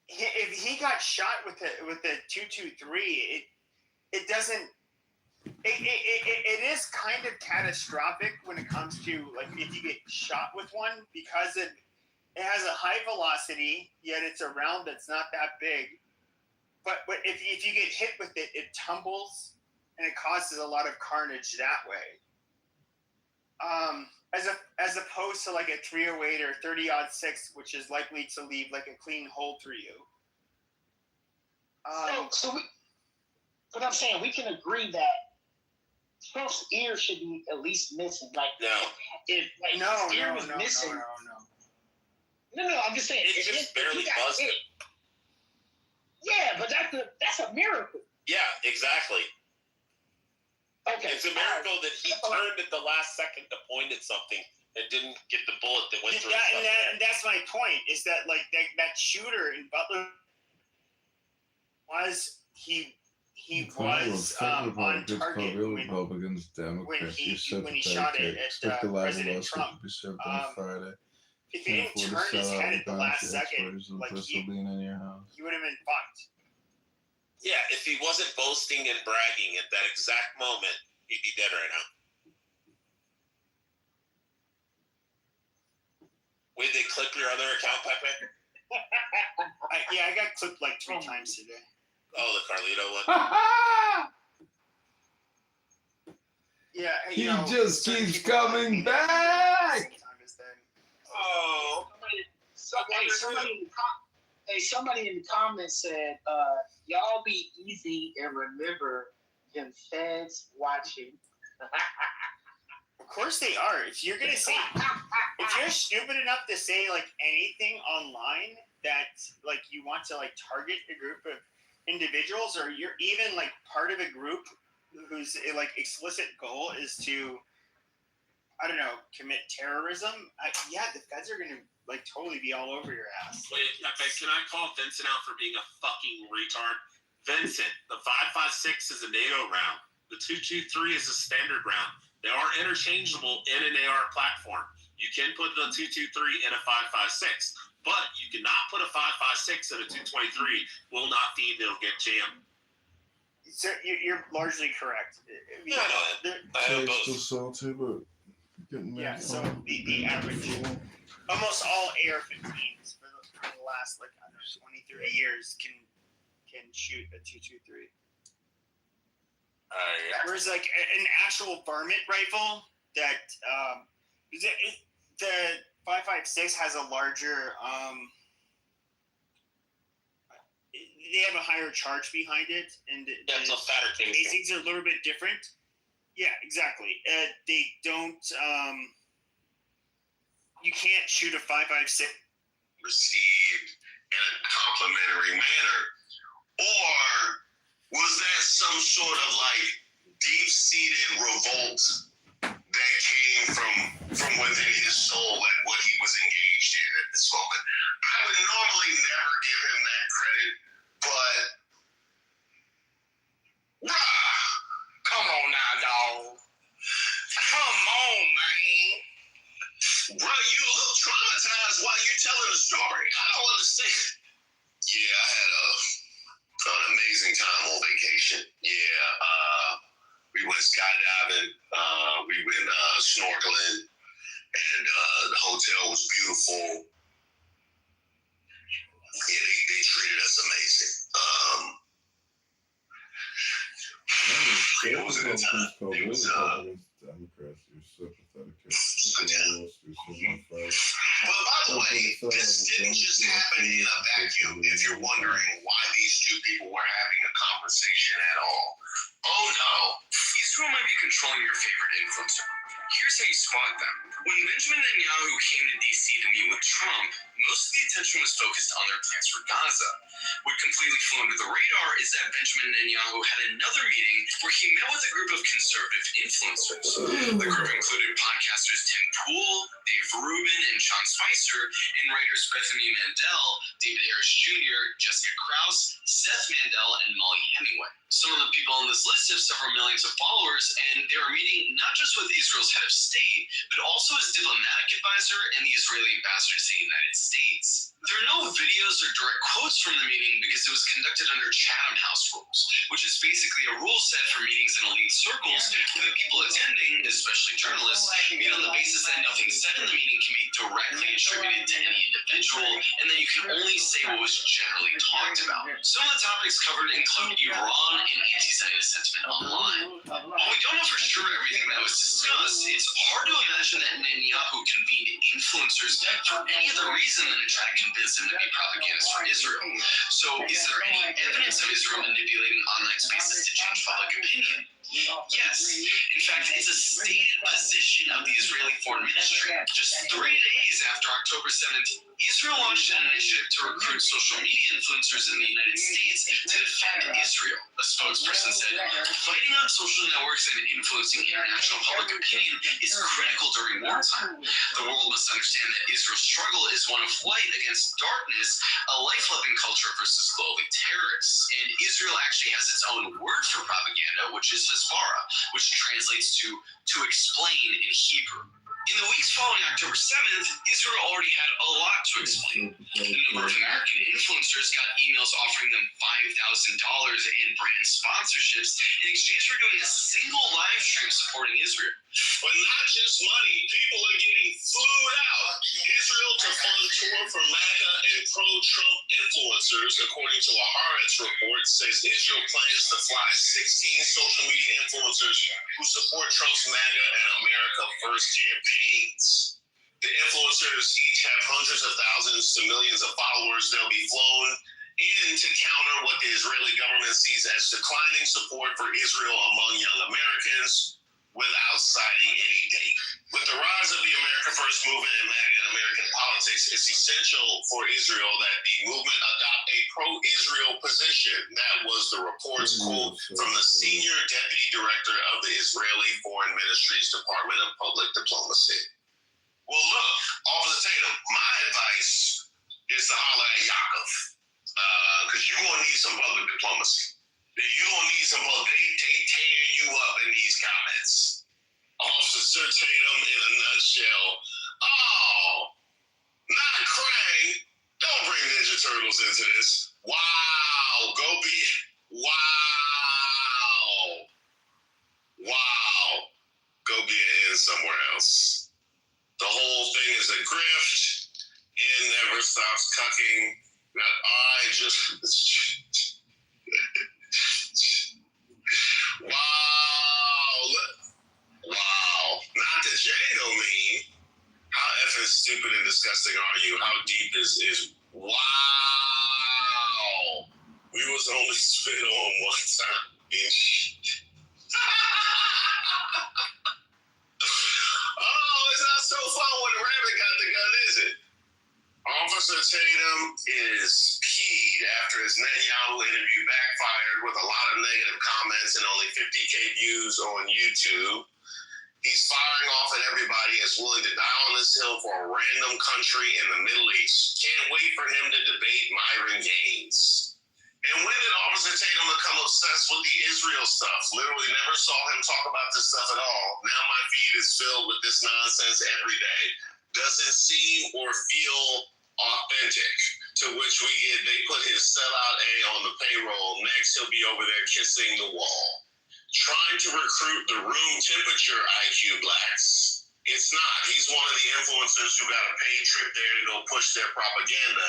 If he got shot with the 223, it doesn't. It is kind of catastrophic when it comes to like if you get shot with one because it has a high velocity, yet it's a round that's not that big. But if you get hit with it, it tumbles and it causes a lot of carnage that way. as opposed to like a 308 or 30-06, which is likely to leave like a clean hole through you. But I'm saying we can agree that Trump's ear should be at least missing. Like, if his ear was missing. No, I'm just saying. It's just barely buzzing. Yeah, but that's a miracle. Yeah, exactly. Okay. It's a miracle that he turned at the last second to point at something and didn't get the bullet that went through his and that's my point, is that like that shooter in Butler was on target Republicans, Democrats, when he shot it at President Trump. If he didn't turn his head at the last second, like he would have been fucked. Yeah, if he wasn't boasting and bragging at that exact moment, he'd be dead right now. Wait, they clip your other account, Pepe? I got clipped like 3 times today. Oh, the Carlito one. Yeah, he just keeps coming back. Oh, somebody in the comments said, "Y'all be easy and remember them feds watching." Of course they are. If you're gonna say, if you're stupid enough to say like anything online that like you want to like target a group of individuals, or you're even like part of a group whose like explicit goal is to, I don't know, commit terrorism, the feds are gonna like totally be all over your ass. Wait, can I call Vincent out for being a fucking retard? Vincent, the 5.56 is a NATO round. The 2.23 is a standard round. They are interchangeable in an AR platform. You can put the 2.23 in a 5.56, but you cannot put a 5.56 in a 2.23. Will not feed. It'll get jammed. So you're largely correct. Salty, but yeah. So the average, almost all AR-15s for the last like 20, 30 years can shoot a 2.23. Whereas like an actual varmint rifle that the 5.56 has a larger they have a higher charge behind it, and the casings are a little bit different. Yeah, exactly. They don't you can't shoot a 5.56 received in a complimentary manner, or was that some sort of like deep-seated revolt that came from within his soul at what he was engaged in at this moment? I would normally never give him that credit, but come on now, dog. Come on, man. Bro, you look traumatized while you're telling the story. I don't understand. Yeah, I had an amazing time on vacation. Yeah, we went skydiving, we went snorkeling, and the hotel was beautiful. Yeah, they treated us amazing. It was a good time. It was Democrats, you're so pathetic. But by the way, this didn't just happen in a vacuum. If you're wondering why these two people were having a conversation at all. Oh no. Israel might be controlling your favorite influencer. Here's how you spot them. When Benjamin Netanyahu came to DC to meet with Trump, most of the attention was focused on their plans for Gaza. What completely flew under the radar is that Benjamin Netanyahu had another meeting where he met with a group of conservative influencers. The group included podcasters Tim Pool, Dave Rubin, and Sean Spicer, and writers Bethany Mandel, David Harris Jr., Jessica Krause, Seth Mandel, and Molly Hemingway. Some of the people on this list have several millions of followers, and they were meeting not just with Israel's head of state, but also his diplomatic advisor and the Israeli ambassador to the United States. There are no videos or direct quotes from the meeting because it was conducted under Chatham House rules, which is basically a rule set for meetings in elite circles where the people attending, especially journalists, meet on the basis that nothing said in the meeting can be directly attributed to any individual, and that you can only say what was generally talked about. Some of the topics covered include Iran and anti-Zionist sentiment online. While we don't know for sure everything that was discussed, it's hard to imagine that Netanyahu convened influencers for any other reason than to try to convince them to be propagandists for Israel. So, is there any evidence of Israel manipulating online spaces to change public opinion? Yes. In fact, it's a stated position of the Israeli Foreign Ministry. Just 3 days after October 7th, Israel launched an initiative to recruit social media influencers in the United States to defend Israel. A spokesperson said, fighting on social networks and influencing international public opinion is critical during wartime. The world must understand that Israel's struggle is one of light against darkness, a life-loving culture versus global terrorists. And Israel actually has its own word for propaganda, which is Hezbollah, which translates to explain in Hebrew. In the weeks following October 7th, Israel already had a lot to explain. A number of American influencers got emails offering them $5,000 in brand sponsorships in exchange for doing a single live stream supporting Israel. But not just money, people are getting flued out. Israel to fund tour for MAGA and pro-Trump influencers, according to a Haaretz report, says Israel plans to fly 16 social media influencers who support Trump's MAGA and America First campaigns. The influencers each have hundreds of thousands to millions of followers. They'll be flown in to counter what the Israeli government sees as declining support for Israel among young Americans, without citing any date. With the rise of the America First movement and MAGA in American politics, it's essential for Israel that the movement adopt a pro-Israel position. That was the report's quote from the senior deputy director of the Israeli Foreign Ministry's Department of Public Diplomacy. Well, look, Officer Tatum, my advice is to holler at Yaakov, because you're going to need some public diplomacy. You're going to need some public, they tearing you up in these comments. Officer Tatum in a nutshell. Oh, not Krang. Don't bring Ninja Turtles into this. Wow, go be, wow, go be an N somewhere else. The whole thing is a grift. N never stops cucking. That I just... Wow. Not the Django meme. How effing stupid and disgusting are you? How deep is wow. We was only spit on one time. Oh, it's not so fun when the rabbit got the gun, is it? Officer Tatum is peed after his Netanyahu interview backfired with a lot of negative comments and only 50K views on YouTube. He's firing off at everybody as willing to die on this hill for a random country in the Middle East. Can't wait for him to debate Myron Gaines. And when did Officer Tatum become obsessed with the Israel stuff? Literally never saw him talk about this stuff at all. Now my feed is filled with this nonsense every day. Doesn't seem or feel authentic. To which we get, they put his sellout A on the payroll. Next, he'll be over there kissing the wall. Trying to recruit the room temperature IQ blacks. It's not. He's one of the influencers who got a paid trip there to go push their propaganda.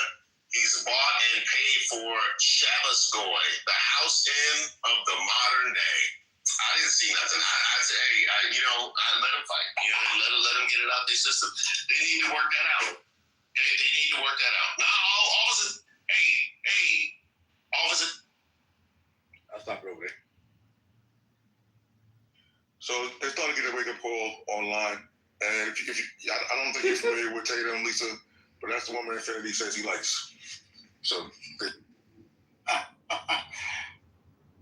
He's bought and paid for Shabbos Goy, the house in of the modern day. I didn't see nothing. I said, hey, I let him fight. Let him get it out their system. They need to work that out. They need to work that out. Now, officer, officer. I'll stop it over there. So they started to get a wake-up call online. And if you, I don't think you're familiar with Tatum, Lisa, but that's the woman Infinity says he likes. So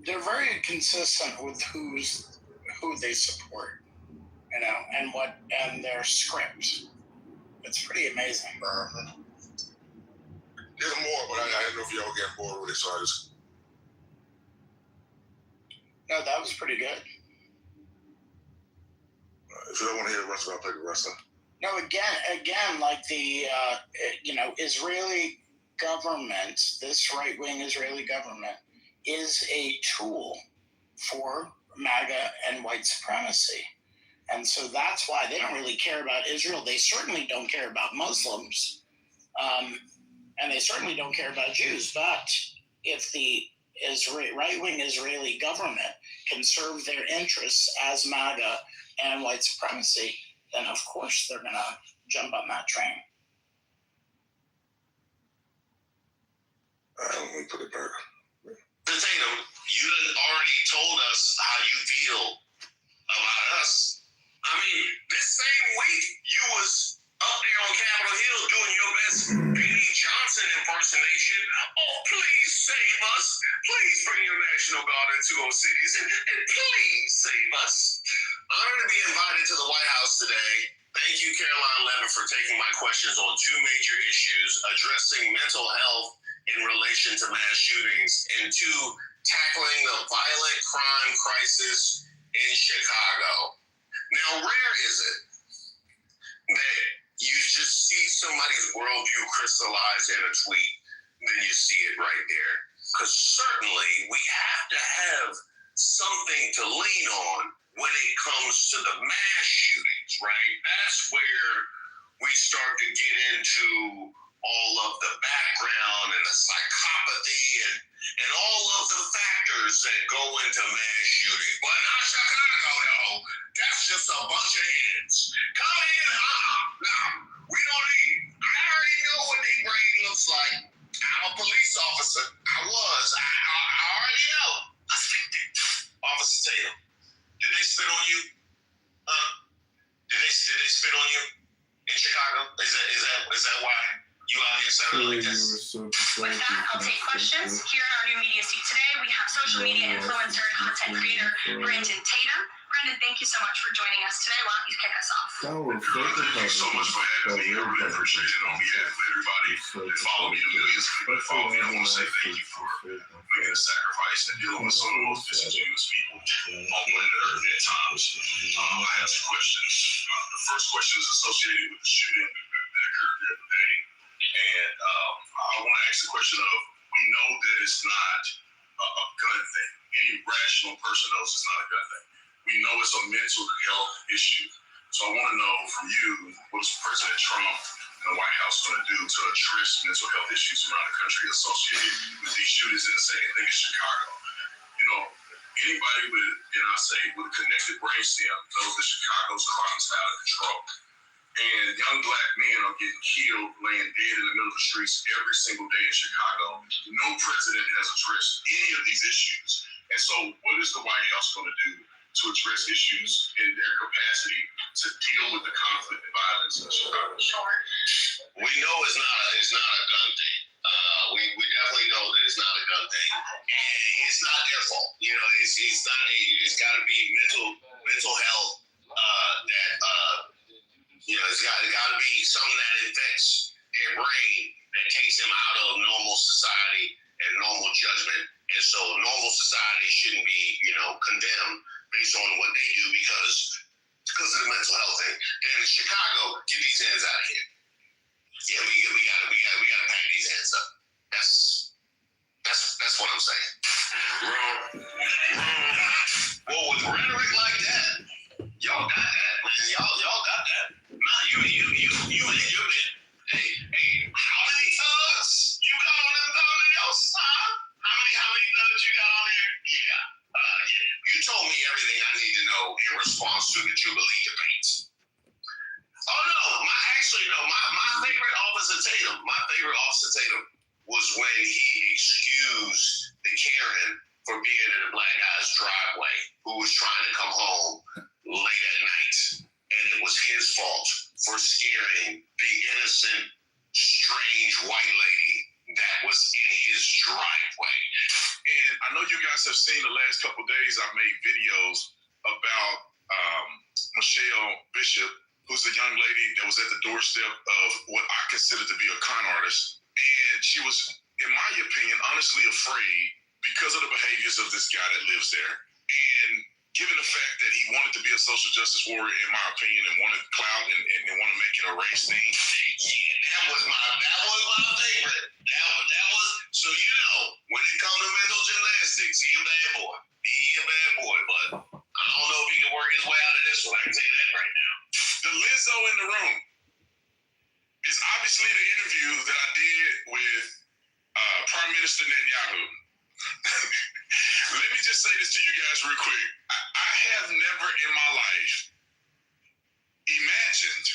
they're very consistent with who they support, and their script. It's pretty amazing. There's more, but I didn't know if y'all were getting bored with it, so I just... No, that was pretty good. If you don't want to hear the rest of it, I'll play the rest of it. No, again, like the Israeli government, this right-wing Israeli government, is a tool for MAGA and white supremacy. And so that's why they don't really care about Israel. They certainly don't care about Muslims. And they certainly don't care about Jews. But if the right-wing Israeli government can serve their interests as MAGA and white supremacy, then of course they're going to jump on that train. Let me put it back. Tatum, you already told us how you feel about us. I mean, this same week you was up there on Capitol Hill doing your best Benny Johnson impersonation. Oh, please save us. Please bring your National Guard into our cities and please save us. Honored to be invited to the White House today. Thank you, Caroline Levin, for taking my questions on two major issues, addressing mental health in relation to mass shootings, and two, tackling the violent crime crisis in Chicago. Now, rare is it that you just see somebody's worldview crystallized in a tweet, then you see it right there. Because certainly we have to have something to lean on when it comes to the mass shootings, right? That's where we start to get into all of the background and the psychopathy and all of the factors that go into mass shooting. But not Chicago, though. That's just a bunch of heads. Come in, no, we don't need. I already know what their brain looks like. I'm a police officer. I already know. Officer Tatum, did they spit on you? Did they spit on you in Chicago? Is that why you out here sounding like this? With that, I'll take questions. Here in our new media seat today, we have social media influencer and content creator Brandon Tatum. Brandon, thank you so much for joining us today. Why don't you kick us off? Thank you so much for having me. I really appreciate it. On behalf of everybody that follow me, the millions of people that follow me, I want to say thank you for making a sacrifice and dealing with some of the most disingenuous people on planet Earth at times. I have two questions. The first question is associated with the shooting that occurred the other day. And I want to ask the question of, we know that it's not a gun thing. Any rational person knows it's not a gun thing. We know it's a mental health issue. So I want to know from you, what is President Trump and the White House going to do to address mental health issues around the country associated with these shootings? And the second thing is Chicago. You know, anybody with a connected brainstem knows that Chicago's crime is out of control. And young black men are getting killed, laying dead in the middle of the streets every single day in Chicago. No president has addressed any of these issues. And so what is the White House going to do to address issues in their capacity to deal with the conflict and violence in Chicago? We know it's not a gun thing. We definitely know that it's not a gun thing. And it's not their fault. You know, it's got to be mental health it's got to be something that infects their brain that takes them out of normal society and normal judgment. And so normal society shouldn't be, condemned based on what they do because of the mental health thing. Then in Chicago, get these hands out of here. Yeah, we gotta pack these hands up. That's what I'm saying. Well, with rhetoric like that, y'all got that, man. Y'all got that. Nah, you in your bit. Hey, how many thugs you got on them thumbnails, huh? How many thugs you got on there? Yeah. You told me everything I need to know in response to the Jubilee debates. Oh no, my favorite Officer Tatum was when he excused the Karen for being in a black guy's driveway who was trying to come home late at night. And it was his fault for scaring the innocent, strange white lady that was in his driveway. And I know you guys have seen the last couple of days I've made videos about Michelle Bishop, who's the young lady that was at the doorstep of what I consider to be a con artist. And she was, in my opinion, honestly afraid because of the behaviors of this guy that lives there. And given the fact that he wanted to be a social justice warrior, in my opinion, and wanted clout and want to make it a race thing. Yeah, that was my favorite. That was so when it comes to mental gymnastics, he a bad boy. But I don't know if he can work his way out of this one. I can tell you that right now. The Lizzo in the room is obviously the interview that I did with Prime Minister Netanyahu. Let me just say this to you guys real quick. I have never in my life imagined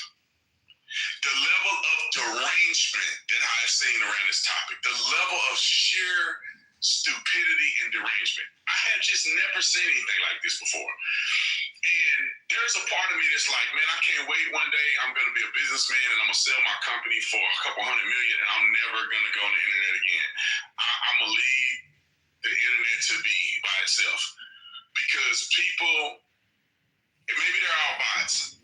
the level of derangement that I've seen around this topic, the level of sheer stupidity and derangement. I have just never seen anything like this before. And there's a part of me that's like, man, I can't wait one day. I'm going to be a businessman and I'm going to sell my company for a couple $100 million and I'm never going to go on the internet again. I'm going to leave the internet to be by itself. Because people, and maybe they're all bots,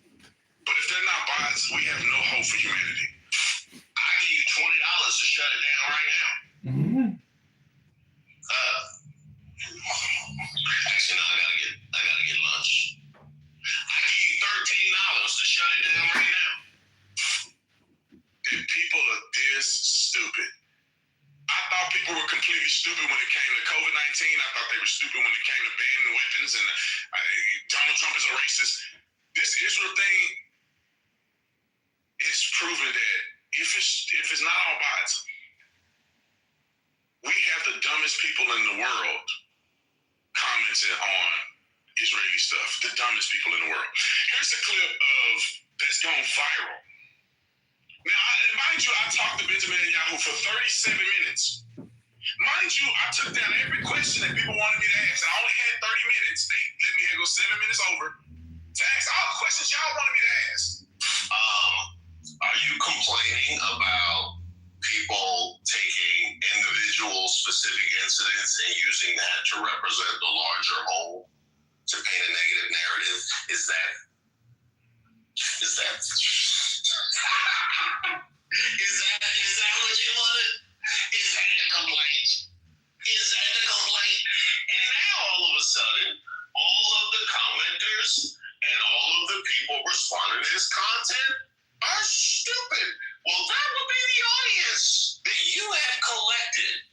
but if they're not bots, we have no hope for humanity. I give you $20 to shut it down right now. Actually, no, I gotta get lunch. I give you $13 to shut it down right now. And people are this stupid. I thought people were completely stupid when it came to COVID-19. I thought they were stupid when it came to banning weapons and Donald Trump is a racist. This Israel thing is proven that if it's not all bots, we have the dumbest people in the world commenting on Israeli stuff. The dumbest people in the world. Here's a clip of that's gone viral. Now, mind you, I talked to Benjamin Netanyahu for 37 minutes. Mind you, I took down every question that people wanted me to ask. I only had 30 minutes. They let me go 7 minutes over to ask all the questions y'all wanted me to ask. Are you complaining about people taking individual specific incidents and using that to represent the larger whole to paint a negative narrative? Is that is that what you wanted? Is that the complaint? Is that the complaint? And now all of a sudden, all of the commenters and all of the people responding to this content are stupid. Well, that would be the audience that you have collected